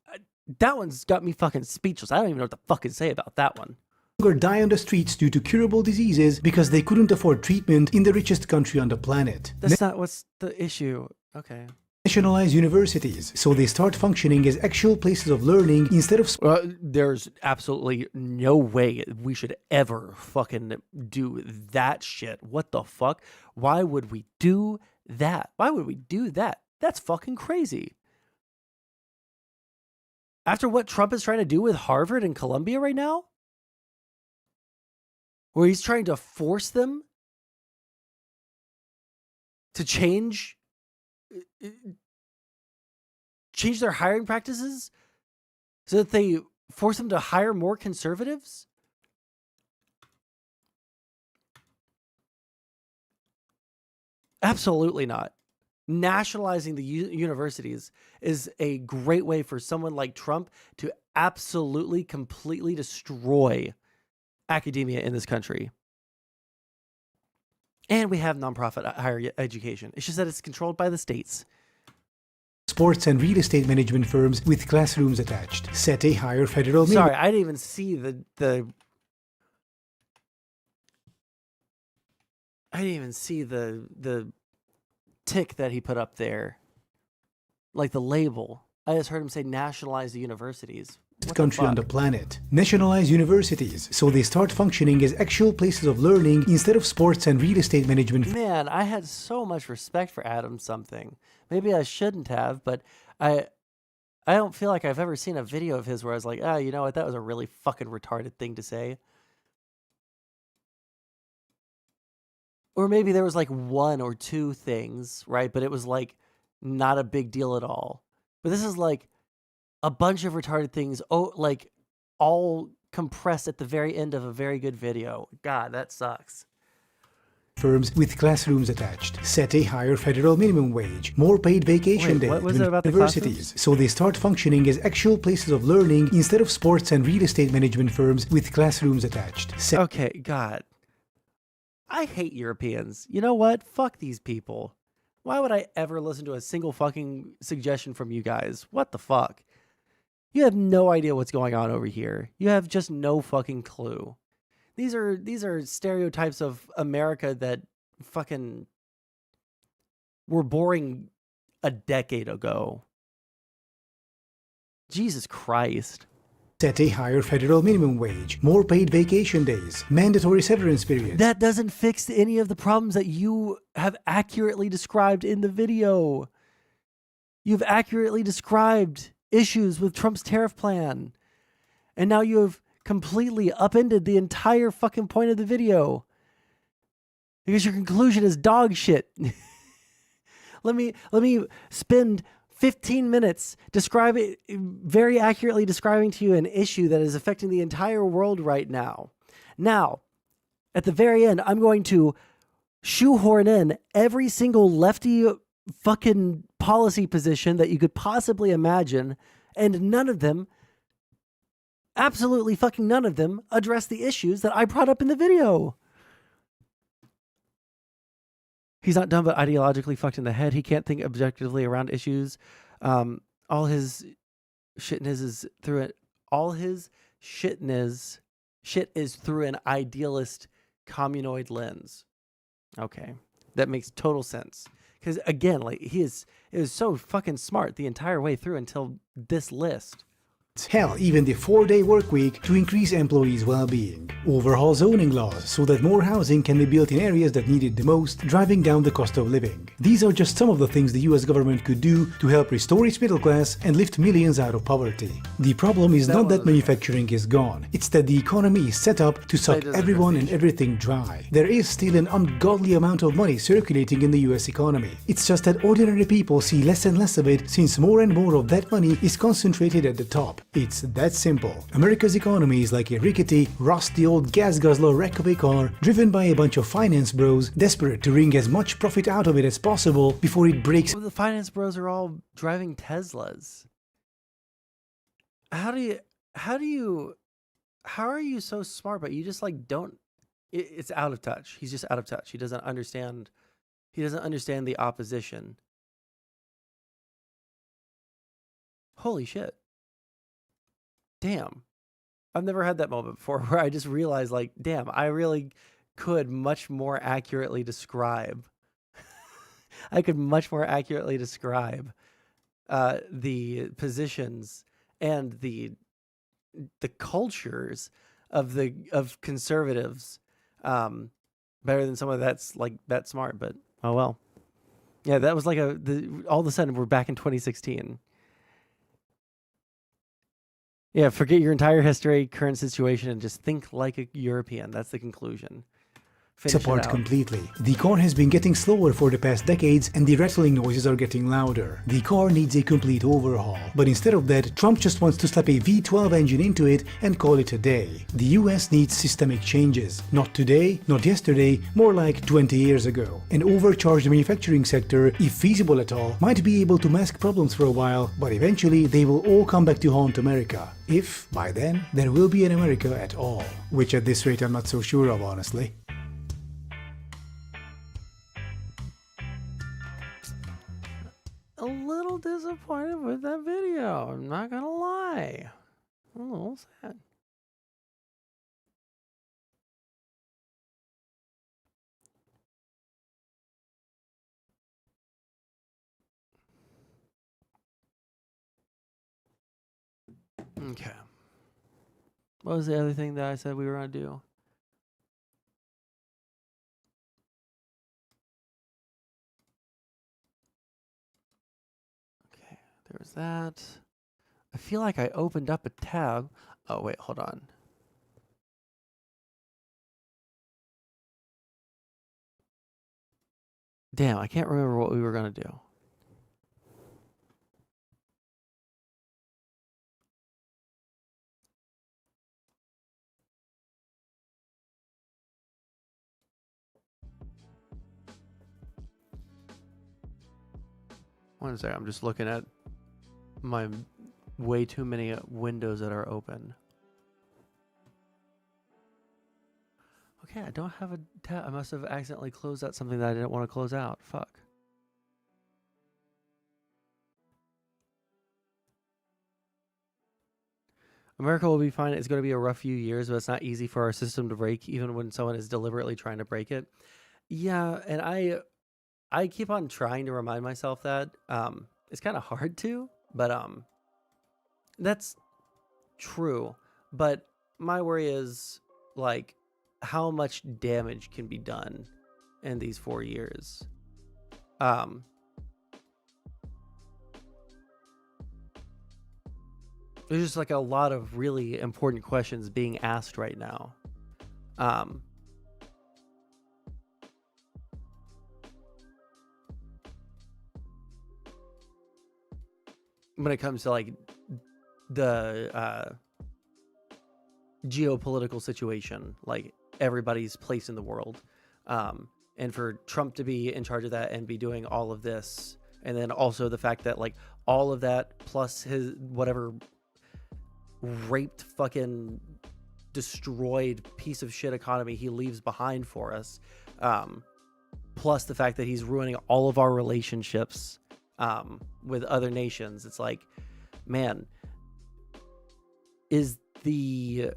That one's got me fucking speechless. I don't even know what to fucking say about that one. Die on the streets due to curable diseases because they couldn't afford treatment in the richest country on the planet. That's not what's the issue. Okay. Nationalize universities so they start functioning as actual places of learning instead of. There's absolutely no way we should ever fucking do that shit. What the fuck? Why would we do that? Why would we do that? That's fucking crazy. After what Trump is trying to do with Harvard and Columbia right now? Where he's trying to force them to change their hiring practices so that they force them to hire more conservatives? Absolutely not. Nationalizing the universities is a great way for someone like Trump to absolutely, completely destroy academia in this country. And we have nonprofit higher education. It's just that it's controlled by the states. Sports and real estate management firms with classrooms attached. Set a higher federal minimum. Sorry, I didn't even see the tick that he put up there. Like the label. I just heard him say nationalize the universities. Country on the planet. Nationalize universities so they start functioning as actual places of learning instead of sports and real estate management. Man, I had so much respect for Adam something. Maybe I shouldn't have, but I don't feel like I've ever seen a video of his where I was like, you know what, that was a really fucking retarded thing to say. Or maybe there was like one or two things, right? But it was like not a big deal at all. But this is like a bunch of retarded things, like all compressed at the very end of a very good video. God, that sucks. firms with classrooms attached, set a higher federal minimum wage, more paid vacation Wait, days, what was it about the universities, so they start functioning as actual places of learning instead of sports and real estate management firms with classrooms attached. Okay, God. I hate Europeans. You know what? Fuck these people. Why would I ever listen to a single fucking suggestion from you guys? What the fuck? You have no idea what's going on over here. You have just no fucking clue. These are stereotypes of America that fucking were boring a decade ago. Jesus Christ. Set a higher federal minimum wage, more paid vacation days, mandatory severance periods. That doesn't fix any of the problems that you have accurately described in the video. You've accurately described issues with Trump's tariff plan. And now you have completely upended the entire fucking point of the video. Because your conclusion is dog shit. Let me spend 15 minutes very accurately describing to you an issue that is affecting the entire world right now. Now, at the very end, I'm going to shoehorn in every single lefty fucking policy position that you could possibly imagine, and none of them, absolutely fucking none of them, address the issues that I brought up in the video. He's not dumb, but ideologically fucked in the head. He can't think objectively around issues. All his shitness is through it. All his shit is through an idealist communoid lens. Okay, that makes total sense. Because again, like it was so fucking smart the entire way through until this list. Hell, even the 4-day work week to increase employees' well-being. Overhaul zoning laws so that more housing can be built in areas that need it the most, driving down the cost of living. These are just some of the things the US government could do to help restore its middle class and lift millions out of poverty. The problem is not that manufacturing is gone, it's that the economy is set up to suck everyone and everything dry. There is still an ungodly amount of money circulating in the US economy. It's just that ordinary people see less and less of it since more and more of that money is concentrated at the top. It's that simple. America's economy is like a rickety, rusty old gas guzzler wreck of a car driven by a bunch of finance bros desperate to wring as much profit out of it as possible before it breaks. Well, the finance bros are all driving Teslas. How are you so smart, but you just like don't, it's out of touch. He's just out of touch. He doesn't understand the opposition. Holy shit. Damn. I've never had that moment before where I just realized, like, damn, I really could much more accurately describe. I could much more accurately describe the positions and the cultures of conservatives better than someone that's like that smart. But oh well. Yeah, that was like all of a sudden we're back in 2016. Yeah, forget your entire history, current situation, and just think like a European. That's the conclusion. Apart completely. The car has been getting slower for the past decades and the rattling noises are getting louder. The car needs a complete overhaul. But instead of that, Trump just wants to slap a V12 engine into it and call it a day. The US needs systemic changes. Not today, not yesterday, more like 20 years ago. An overcharged manufacturing sector, if feasible at all, might be able to mask problems for a while, but eventually they will all come back to haunt America. If, by then, there will be an America at all. Which at this rate I'm not so sure of, honestly. A little disappointed with that video. I'm not gonna lie. I'm a little sad. Okay. What was the other thing that I said we were gonna do? There was that. I feel like I opened up a tab. Oh, wait, hold on. Damn, I can't remember what we were going to do. One second, I'm just looking at my way too many windows that are open. Okay, I don't have a tab. I must have accidentally closed out something that I didn't want to close out. Fuck. America will be fine. It's going to be a rough few years, but it's not easy for our system to break, even when someone is deliberately trying to break it. Yeah, and I keep on trying to remind myself that. It's kind of hard to, but that's true. But my worry is, like, how much damage can be done in these 4 years. There's just like a lot of really important questions being asked right now. When it comes to like the geopolitical situation, like everybody's place in the world, and for Trump to be in charge of that and be doing all of this, and then also the fact that like all of that plus his whatever raped, fucking destroyed piece of shit economy he leaves behind for us, plus the fact that he's ruining all of our relationships with other nations. It's like, man, is the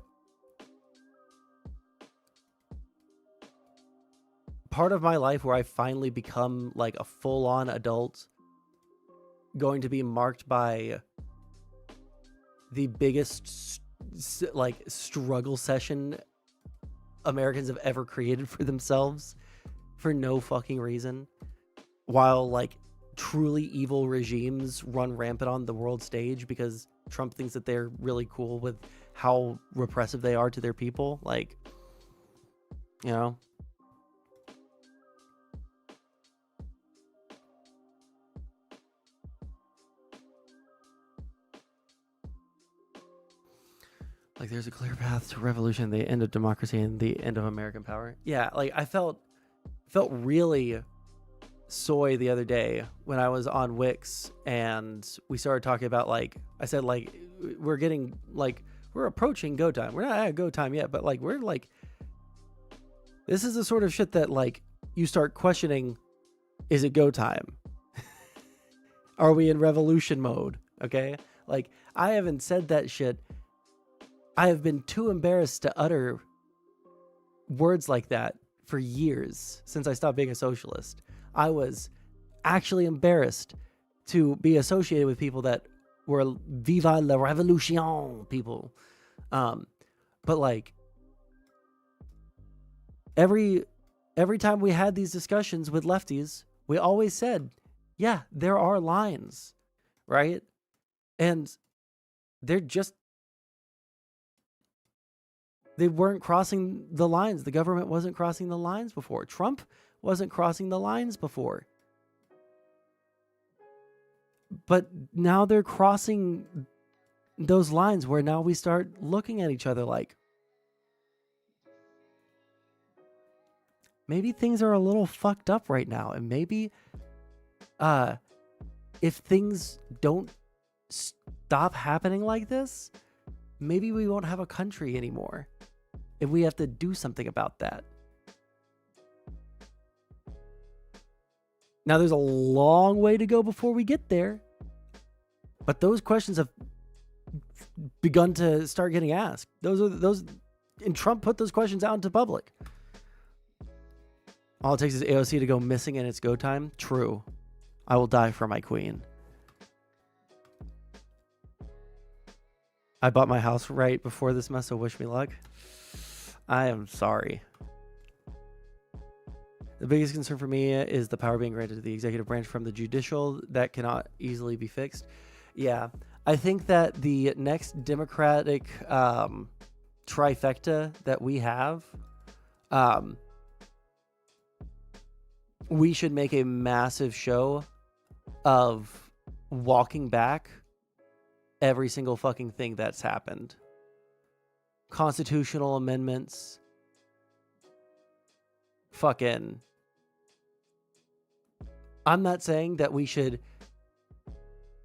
part of my life where I finally become like a full-on adult going to be marked by the biggest like struggle session Americans have ever created for themselves for no fucking reason, while like truly evil regimes run rampant on the world stage because Trump thinks that they're really cool with how repressive they are to their people? Like, you know, like there's a clear path to revolution, the end of democracy, and the end of American power. Yeah, like I felt really soy the other day when I was on Wix and we started talking about, like, I said, like, we're getting, like, we're approaching go time. We're not at go time yet, but like we're like, this is the sort of shit that like you start questioning, is it go time? Are we in revolution mode? Okay? Like, I haven't said that shit. I have been too embarrassed to utter words like that for years since I stopped being a socialist. I was actually embarrassed to be associated with people that were Viva la Revolution people. But like every time we had these discussions with lefties, we always said, yeah, there are lines, right? And they weren't crossing the lines. The government wasn't crossing the lines before. Trump wasn't crossing the lines before. But now they're crossing those lines where now we start looking at each other like, maybe things are a little fucked up right now. And maybe if things don't stop happening like this, maybe we won't have a country anymore. And we have to do something about that. Now, there's a long way to go before we get there. But those questions have begun to start getting asked. And Trump put those questions out into public. All it takes is AOC to go missing and it's go time. True. I will die for my queen. I bought my house right before this mess, so wish me luck. I am sorry. The biggest concern for me is the power being granted to the executive branch from the judicial. That cannot easily be fixed. Yeah, I think that the next Democratic trifecta that we have, we should make a massive show of walking back every single fucking thing that's happened. Constitutional amendments. Fucking. I'm not saying that we should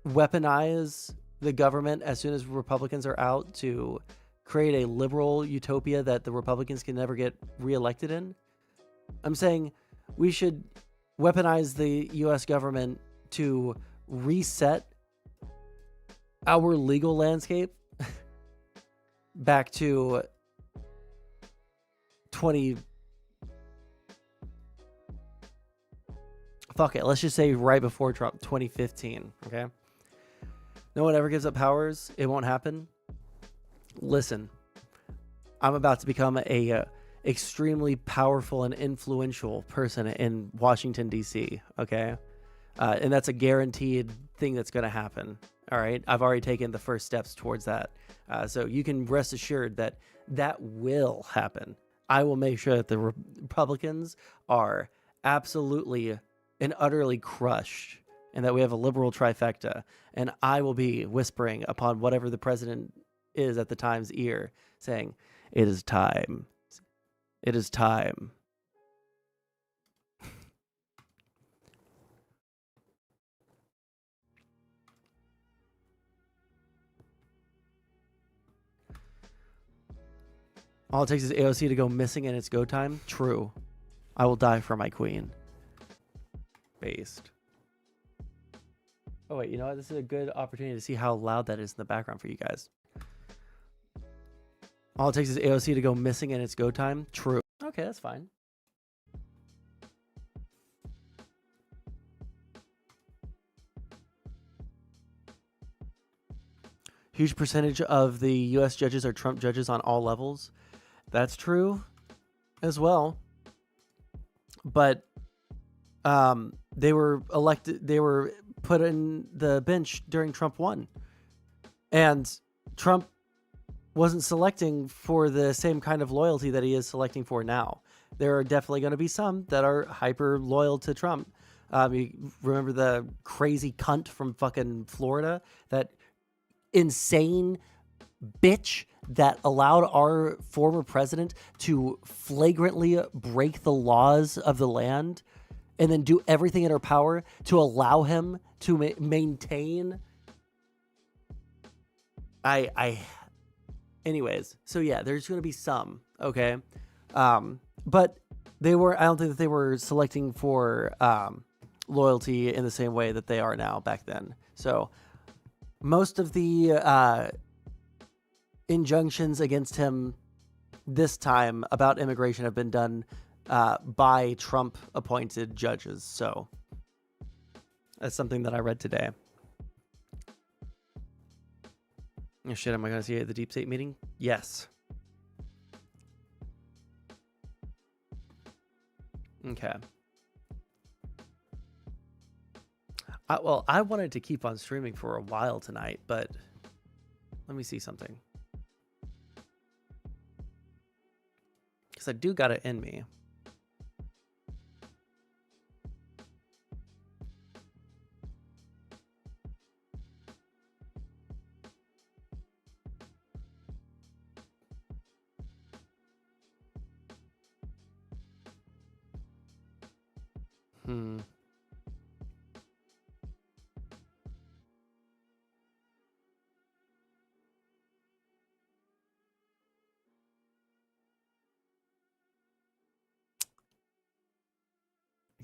weaponize the government as soon as Republicans are out to create a liberal utopia that the Republicans can never get reelected in. I'm saying we should weaponize the U.S. government to reset our legal landscape back to 20. Fuck it. Let's just say right before Trump, 2015. Okay. No one ever gives up powers. It won't happen. Listen, I'm about to become a extremely powerful and influential person in Washington, D.C. Okay. And that's a guaranteed thing that's going to happen. All right. I've already taken the first steps towards that. So you can rest assured that that will happen. I will make sure that the Republicans are absolutely and utterly crushed, and that we have a liberal trifecta. And I will be whispering upon whatever the president is at the time's ear, saying, "It is time. It is time." All it takes is AOC to go missing and it's go time. True. I will die for my queen. Based. Oh, wait. You know what? This is a good opportunity to see how loud that is in the background for you guys. All it takes is AOC to go missing and it's go time. True. Okay, that's fine. Huge percentage of the U.S. judges are Trump judges on all levels. That's true as well. But they were elected, they were put in the bench during Trump won. And Trump wasn't selecting for the same kind of loyalty that he is selecting for now. There are definitely going to be some that are hyper loyal to Trump. You remember the crazy cunt from fucking Florida, that insane bitch that allowed our former president to flagrantly break the laws of the land and then do everything in her power to allow him to maintain. Anyways, so yeah, there's going to be some, okay? But I don't think that they were selecting for loyalty in the same way that they are now back then. So most of the injunctions against him this time about immigration have been done by Trump-appointed judges. So that's something that I read today. Oh, shit, am I going to see it at the Deep State meeting? Yes. Okay. Well, I wanted to keep on streaming for a while tonight, but let me see something. Because I do got it in me.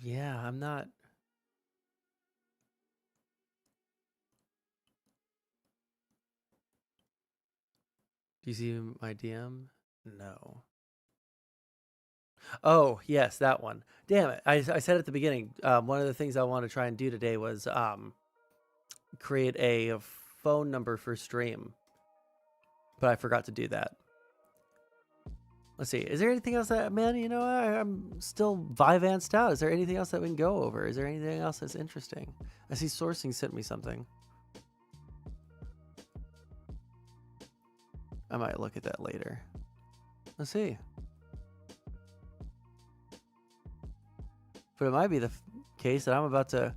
Yeah, I'm not. Do you see my DM? No. Oh, yes, that one. Damn it. I said at the beginning, one of the things I want to try and do today was create a phone number for stream. But I forgot to do that. Let's see. Is there anything else that, man, you know, I'm still Vivanced out. Is there anything else that we can go over? Is there anything else that's interesting? I see Sourcing sent me something. I might look at that later. Let's see. But it might be the case that I'm about to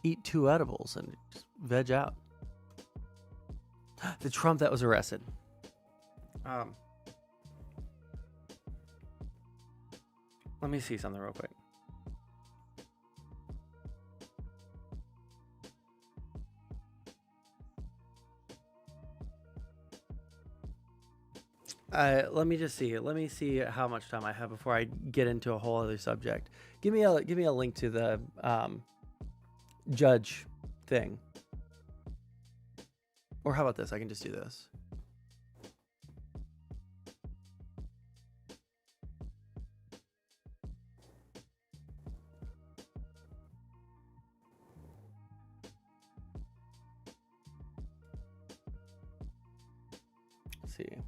eat 2 edibles and just veg out. The Trump that was arrested. Let me see something real quick. Let me just see. Let me see how much time I have before I get into a whole other subject. Give me a link to the judge thing. Or how about this? I can just do this. Let's see.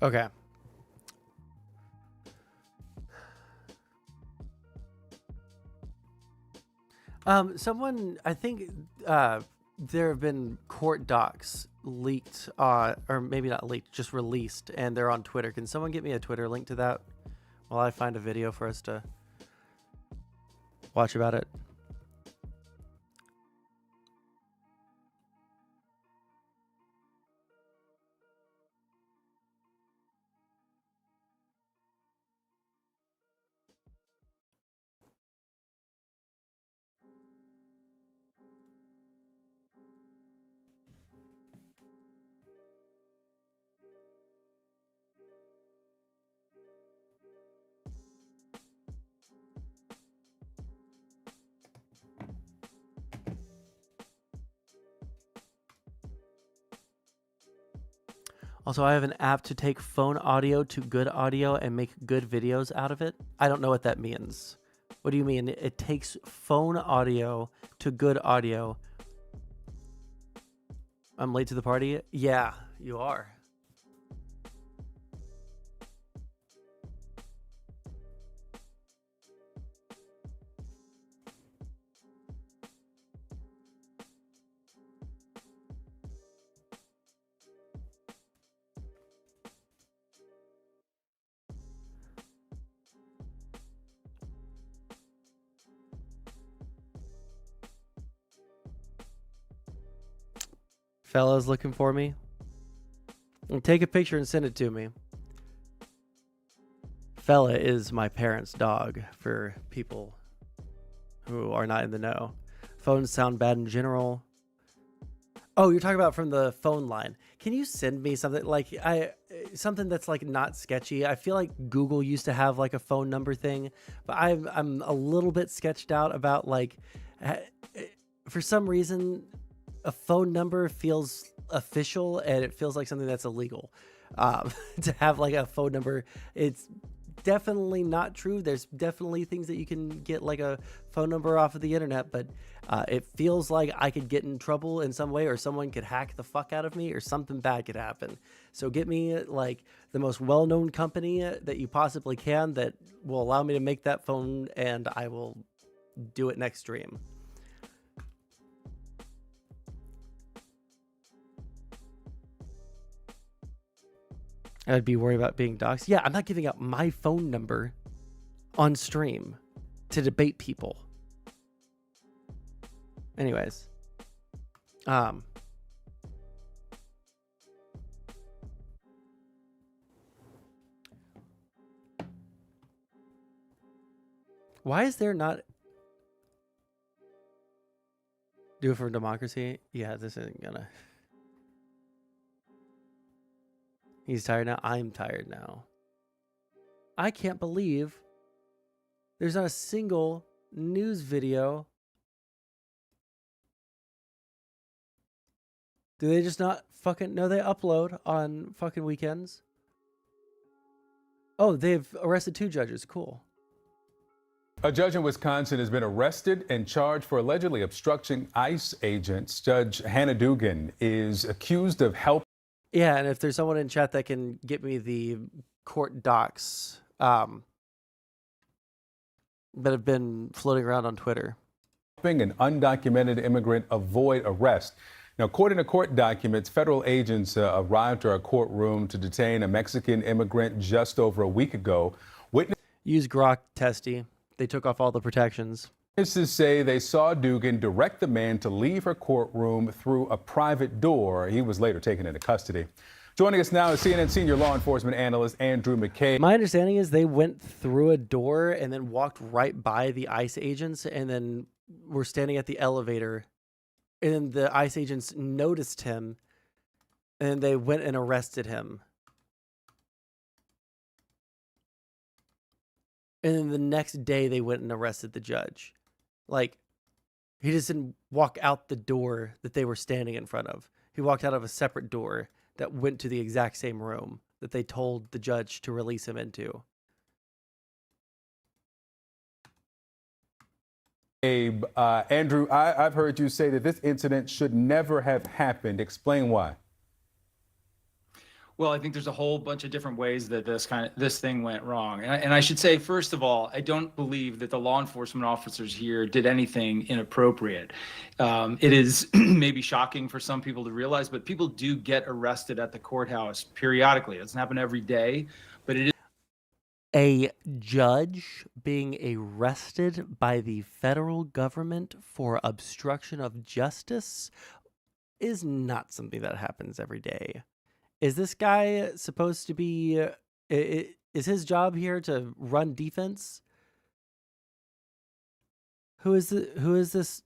Okay. Someone, I think, there have been court docs leaked, or maybe not leaked, just released, and they're on Twitter. Can someone get me a Twitter link to that while I find a video for us to watch about it? Also, I have an app to take phone audio to good audio and make good videos out of it. I don't know what that means. What do you mean? It takes phone audio to good audio. I'm late to the party? Yeah, you are. Fella's looking for me. Take a picture and send it to me. Fella is my parents' dog, for people who are not in the know. Phones sound bad in general. Oh, you're talking about from the phone line. Can you send me something like something that's like not sketchy? I feel like Google used to have like a phone number thing, but I'm a little bit sketched out about like for some reason a phone number feels official and it feels like something that's illegal. To have like a phone number, it's definitely not true. There's definitely things that you can get like a phone number off of the internet, but it feels like I could get in trouble in some way, or someone could hack the fuck out of me, or something bad could happen. So get me like the most well-known company that you possibly can that will allow me to make that phone, and I will do it next stream. I'd be worried about being doxxed. Yeah, I'm not giving out my phone number on stream to debate people. Anyways. Why is there not... Do it for democracy? Yeah, this isn't gonna... He's tired now. I'm tired now. I can't believe there's not a single news video. Do they just not fucking... No, they upload on fucking weekends. Oh, they've arrested 2 judges. Cool. A judge in Wisconsin has been arrested and charged for allegedly obstructing ICE agents. Judge Hannah Dugan is accused of helping. Yeah, and if there's someone in chat that can get me the court docs that have been floating around on Twitter. An undocumented immigrant avoid arrest. Now, according to court documents, federal agents arrived to a courtroom to detain a Mexican immigrant just over a week ago. Use Grok Testy. They took off all the protections. Witnesses say they saw Dugan direct the man to leave her courtroom through a private door. He was later taken into custody. Joining us now is CNN senior law enforcement analyst Andrew McCabe. My understanding is they went through a door and then walked right by the ICE agents and then were standing at the elevator. And then the ICE agents noticed him and they went and arrested him. And then the next day they went and arrested the judge. Like, he just didn't walk out the door that they were standing in front of. He walked out of a separate door that went to the exact same room that they told the judge to release him into. Andrew, I've heard you say that this incident should never have happened. Explain why. Well, I think there's a whole bunch of different ways that this thing went wrong. And I should say, first of all, I don't believe that the law enforcement officers here did anything inappropriate. It is maybe shocking for some people to realize, but people do get arrested at the courthouse periodically. It doesn't happen every day, but it is. A judge being arrested by the federal government for obstruction of justice is not something that happens every day. Is this guy supposed to be, is his job here to run defense? Who is this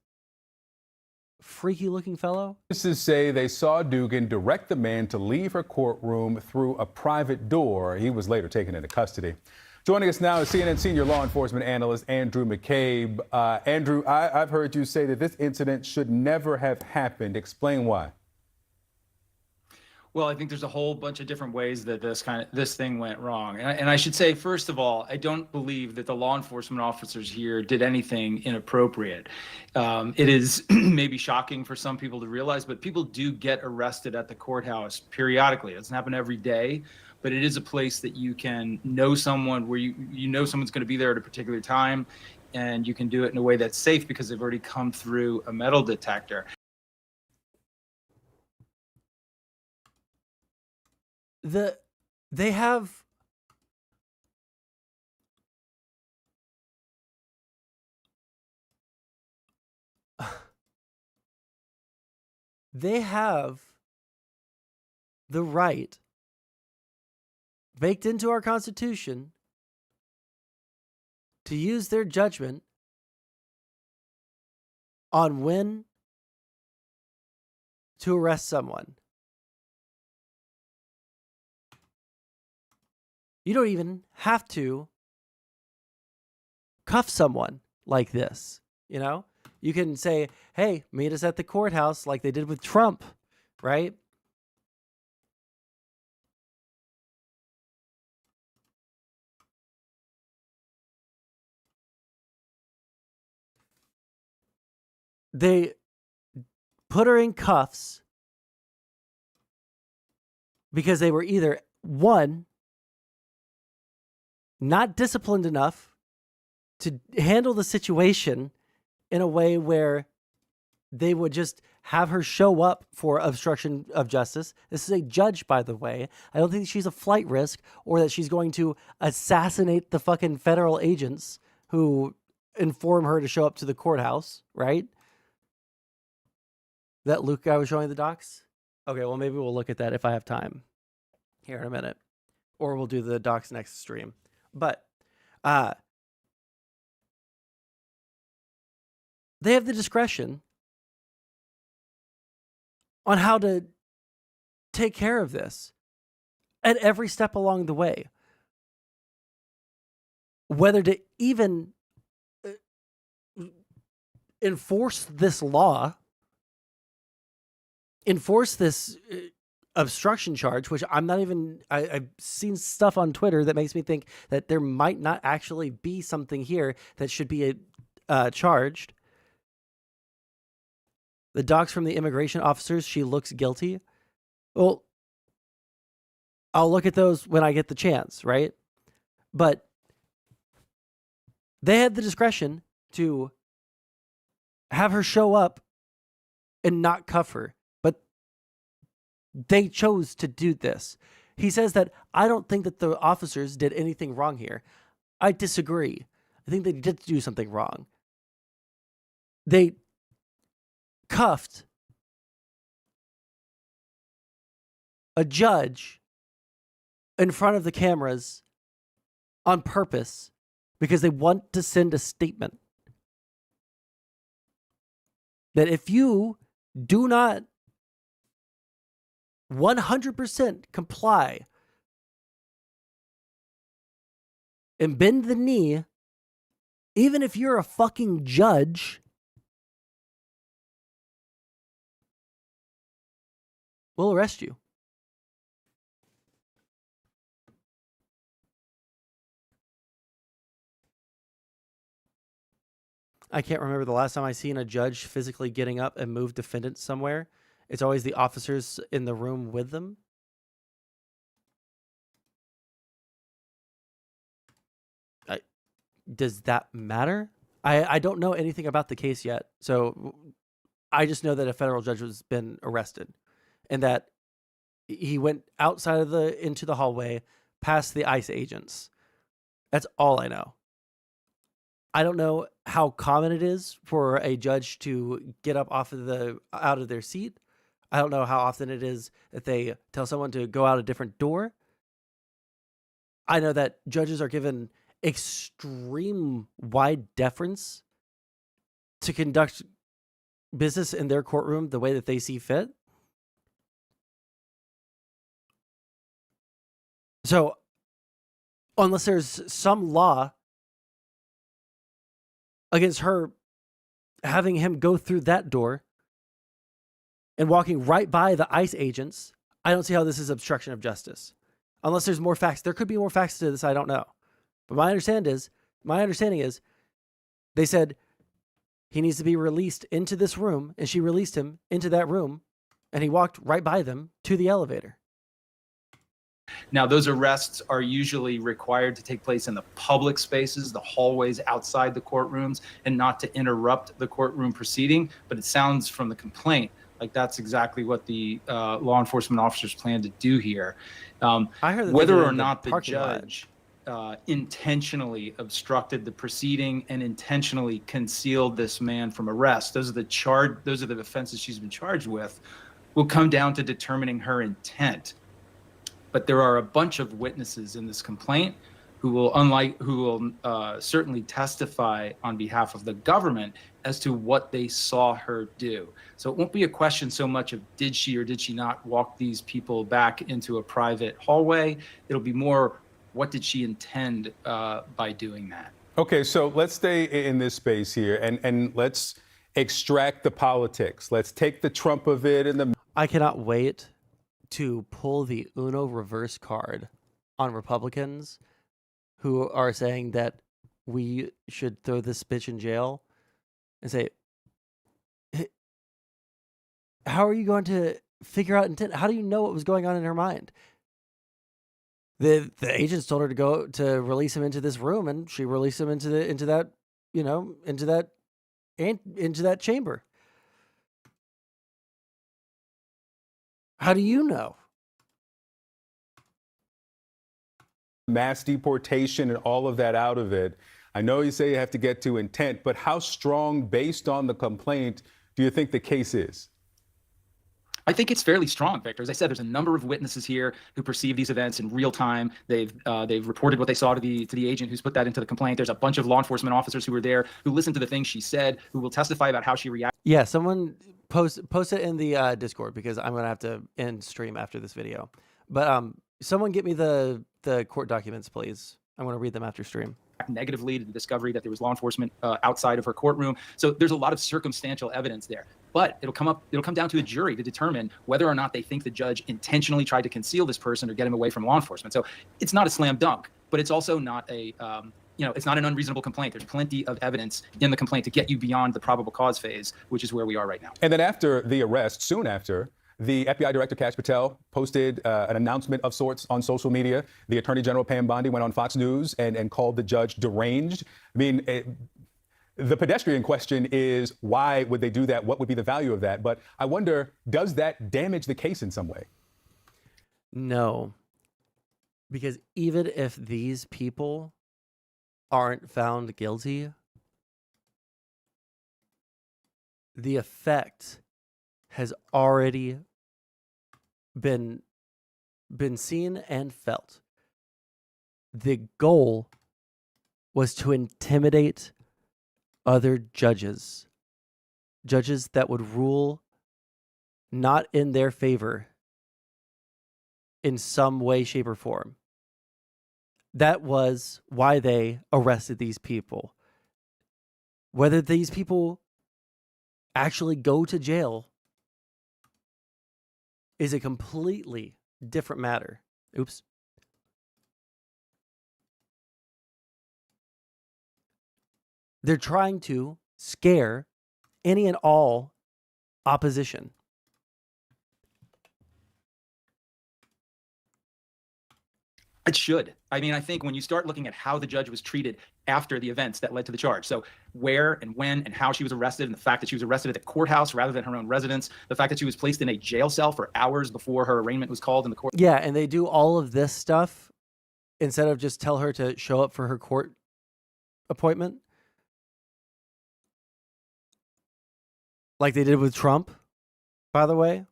freaky looking fellow? Witnesses say they saw Dugan direct the man to leave her courtroom through a private door. He was later taken into custody. Joining us now is CNN senior law enforcement analyst Andrew McCabe. Andrew, I've heard you say that this incident should never have happened. Explain why. Well, I think there's a whole bunch of different ways that this thing went wrong. And I should say, first of all, I don't believe that the law enforcement officers here did anything inappropriate. It is maybe shocking for some people to realize, but people do get arrested at the courthouse periodically. It doesn't happen every day, but it is a place that you can know someone where you know someone's going to be there at a particular time, and you can do it in a way that's safe because they've already come through a metal detector. They have the right baked into our Constitution to use their judgment on when to arrest someone. You don't even have to cuff someone like this, you know? You can say, hey, meet us at the courthouse like they did with Trump, right? They put her in cuffs because they were either, one, not disciplined enough to handle the situation in a way where they would just have her show up for obstruction of justice. This is a judge, by the way. I don't think she's a flight risk or that she's going to assassinate the fucking federal agents who inform her to show up to the courthouse, right? That Luke guy was showing the docs? Okay, well, maybe we'll look at that if I have time here in a minute. Or we'll do the docs next stream. But they have the discretion on how to take care of this at every step along the way. Whether to even enforce this law, enforce this obstruction charge, which I'm not even, I've seen stuff on Twitter that makes me think that there might not actually be something here that should be charged. The docs from the immigration officers, she looks guilty. Well, I'll look at those when I get the chance, right? But they had the discretion to have her show up and not cuff her, but they chose to do this. He says that I don't think that the officers did anything wrong here. I disagree. I think they did do something wrong. They cuffed a judge in front of the cameras on purpose because they want to send a statement that if you do not 100% comply and bend the knee, even if you're a fucking judge, we'll arrest you. I can't remember the last time I seen a judge physically getting up and move defendants somewhere. It's always the officers in the room with them. Does that matter? I don't know anything about the case yet. So I just know that a federal judge has been arrested and that he went outside of into the hallway past the ICE agents. That's all I know. I don't know how common it is for a judge to get up out of their seat. I don't know how often it is that they tell someone to go out a different door. I know that judges are given extreme wide deference to conduct business in their courtroom the way that they see fit. So, unless there's some law against her having him go through that door and walking right by the ICE agents, I don't see how this is obstruction of justice. Unless there's more facts. There could be more facts to this, I don't know. But my understanding is they said he needs to be released into this room, and she released him into that room, and he walked right by them to the elevator. Now, those arrests are usually required to take place in the public spaces, the hallways outside the courtrooms, and not to interrupt the courtroom proceeding. But it sounds from the complaint like that's exactly what the law enforcement officers plan to do here. I heard that whether or not the judge intentionally obstructed the proceeding and intentionally concealed this man from arrest, those are the offenses she's been charged with, will come down to determining her intent. But there are a bunch of witnesses in this complaint who will certainly testify on behalf of the government as to what they saw her do. So it won't be a question so much of did she or did she not walk these people back into a private hallway. It'll be more what did she intend by doing that. Okay, so let's stay in this space here and let's extract the politics. Let's take the Trump of it and the... I cannot wait to pull the Uno reverse card on Republicans who are saying that we should throw this bitch in jail and say, hey, how are you going to figure out intent? How do you know what was going on in her mind? The agents told her to release him into this room, and she released him into that chamber. How do you know? Mass deportation and all of that out of it. I know you say you have to get to intent, but how strong, based on the complaint, do you think the case is? I think it's fairly strong, Victor. As I said, there's a number of witnesses here who perceive these events in real time. They've reported what they saw to the agent who's put that into the complaint. There's a bunch of law enforcement officers who were there, who listened to the things she said, who will testify about how she reacted. Yeah, someone post it in the Discord, because I'm gonna have to end stream after this video. But someone get me the court documents, please. I'm gonna read them after stream. Negatively to the discovery that there was law enforcement outside of her courtroom. So there's a lot of circumstantial evidence there. But it'll come down to a jury to determine whether or not they think the judge intentionally tried to conceal this person or get him away from law enforcement. So it's not a slam dunk, but it's also not a, it's not an unreasonable complaint. There's plenty of evidence in the complaint to get you beyond the probable cause phase, which is where we are right now. And then after the arrest, soon after, the FBI Director Kash Patel posted an announcement of sorts on social media. The Attorney General Pam Bondi went on Fox News and called the judge deranged. I mean, the pedestrian question is, why would they do that? What would be the value of that? But I wonder, does that damage the case in some way? No. Because even if these people aren't found guilty, the effect has already been seen and felt. The goal was to intimidate other judges that would rule not in their favor in some way, shape, or form. That was why they arrested these people. Whether these people actually go to jail is a completely different matter. Oops. They're trying to scare any and all opposition. It should. I mean, I think when you start looking at how the judge was treated after the events that led to the charge, so where and when and how she was arrested, and the fact that she was arrested at the courthouse rather than her own residence, the fact that she was placed in a jail cell for hours before her arraignment was called in the court. Yeah, and they do all of this stuff instead of just tell her to show up for her court appointment. Like they did with Trump, by the way.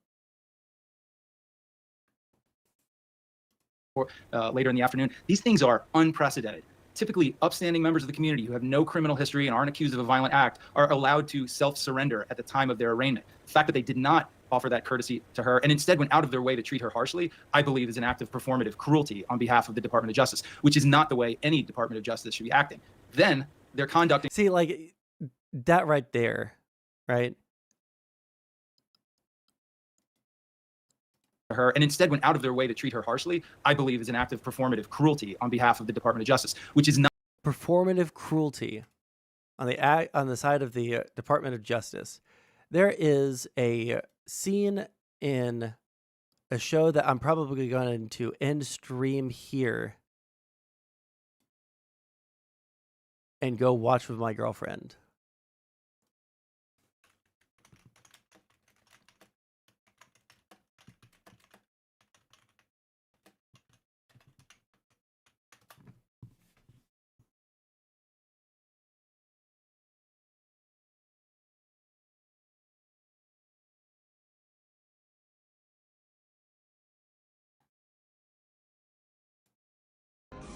Later in the afternoon. These things are unprecedented. Typically, upstanding members of the community who have no criminal history and aren't accused of a violent act are allowed to self-surrender at the time of their arraignment. The fact that they did not offer that courtesy to her and instead went out of their way to treat her harshly, I believe is an act of performative cruelty on behalf of the Department of Justice, which is not the way any Department of Justice should be acting. Then they're conducting... See, like, that right there, right? Her and instead went out of their way to treat her harshly, I believe is an act of performative cruelty on behalf of the Department of Justice, which is not performative cruelty on the side of the Department of Justice. There is a scene in a show that I'm probably going to end stream here and go watch with my girlfriend.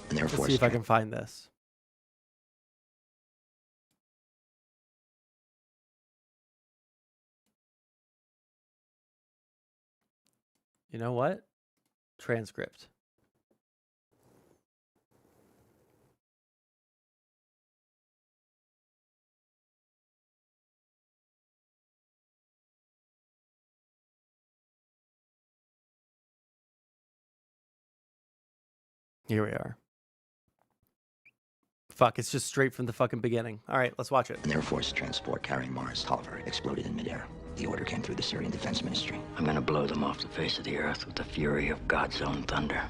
And Let's see if I can find this. You know what? Transcript. Here we are. Fuck, it's just straight from the fucking beginning. All right, let's watch it. An Air Force transport carrying Morris Tolliver exploded in midair. The order came through the Syrian Defense Ministry. I'm gonna blow them off the face of the earth with the fury of God's own thunder.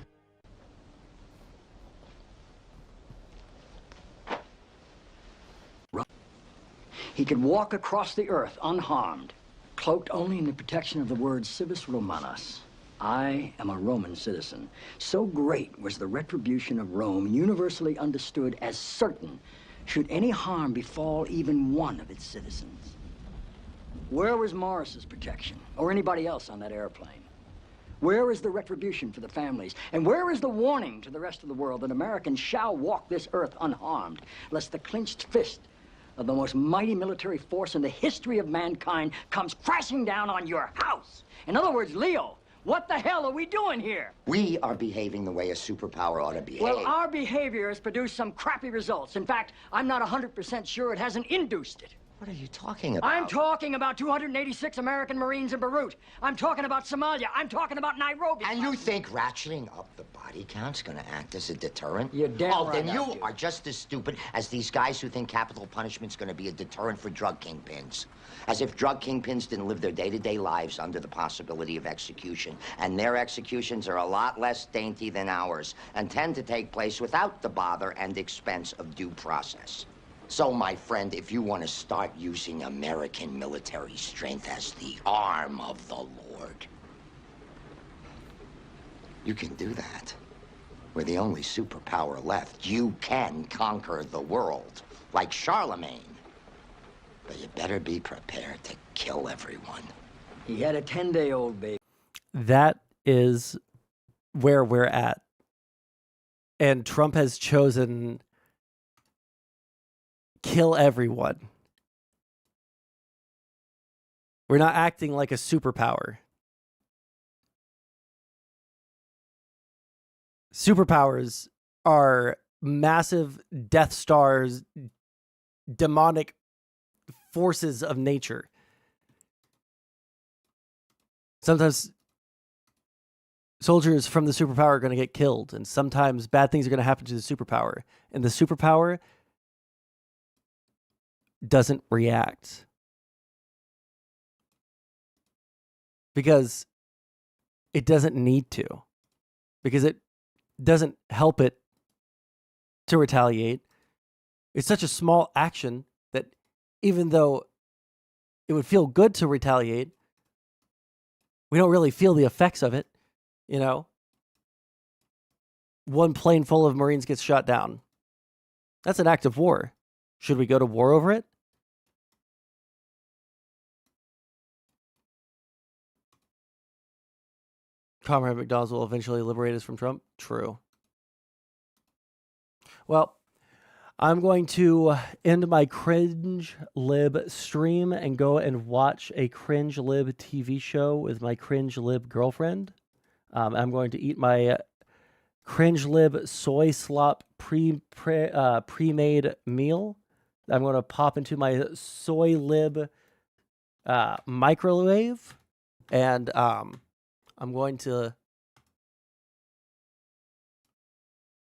He could walk across the earth unharmed, cloaked only in the protection of the word civis Romanus. I am a Roman citizen. So great was the retribution of Rome, universally understood as certain, should any harm befall even one of its citizens. Where was Morris's protection, or anybody else on that airplane? Where is the retribution for the families? And where is the warning to the rest of the world that Americans shall walk this earth unharmed, lest the clenched fist of the most mighty military force in the history of mankind comes crashing down on your house? In other words, Leo, what the hell are we doing here? We are behaving the way a superpower ought to behave. Well, our behavior has produced some crappy results. In fact, I'm not 100% sure it hasn't induced it. What are you talking about? I'm talking about 286 American Marines in Beirut. I'm talking about Somalia. I'm talking about Nairobi. And you think ratcheting up the body count's gonna act as a deterrent? You're damn Oh, right then I you do. are just as stupid as these guys who think capital punishment's gonna be a deterrent for drug kingpins. As if drug kingpins didn't live their day-to-day lives under the possibility of execution. And their executions are a lot less dainty than ours and tend to take place without the bother and expense of due process. So, my friend, if you want to start using American military strength as the arm of the Lord, you can do that. We're the only superpower left. You can conquer the world, like Charlemagne. But you better be prepared to kill everyone. He had a 10-day-old baby. That is where we're at. And Trump has chosen kill everyone. We're not acting like a superpower. Superpowers are massive Death Stars, demonic forces of nature. Sometimes soldiers from the superpower are going to get killed, and sometimes bad things are going to happen to the superpower. And the superpower doesn't react because it doesn't need to, because it doesn't help it to retaliate. It's such a small action that even though it would feel good to retaliate, we don't really feel the effects of it. You know, one plane full of Marines gets shot down. That's an act of war. Should we go to war over it? Comrade McDonald's will eventually liberate us from Trump. True. Well, I'm going to end my cringe lib stream and go and watch a cringe lib TV show with my cringe lib girlfriend. I'm going to eat my cringe lib soy slop pre-made meal. I'm going to pop into my soy lib microwave, and I'm going to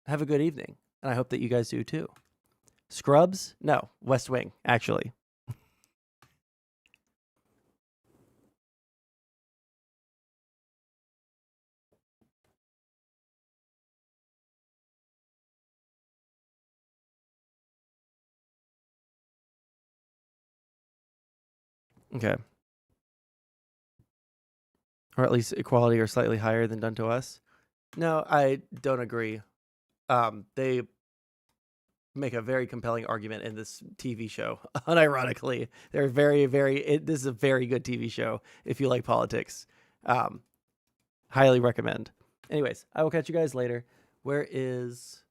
have a good evening, and I hope that you guys do too. Scrubs? No, West Wing, actually. Okay. Or at least equality or slightly higher than done to us. No, I don't agree. They make a very compelling argument in this TV show. Unironically, they're this is a very good TV show if you like politics. Highly recommend. Anyways, I will catch you guys later. Where is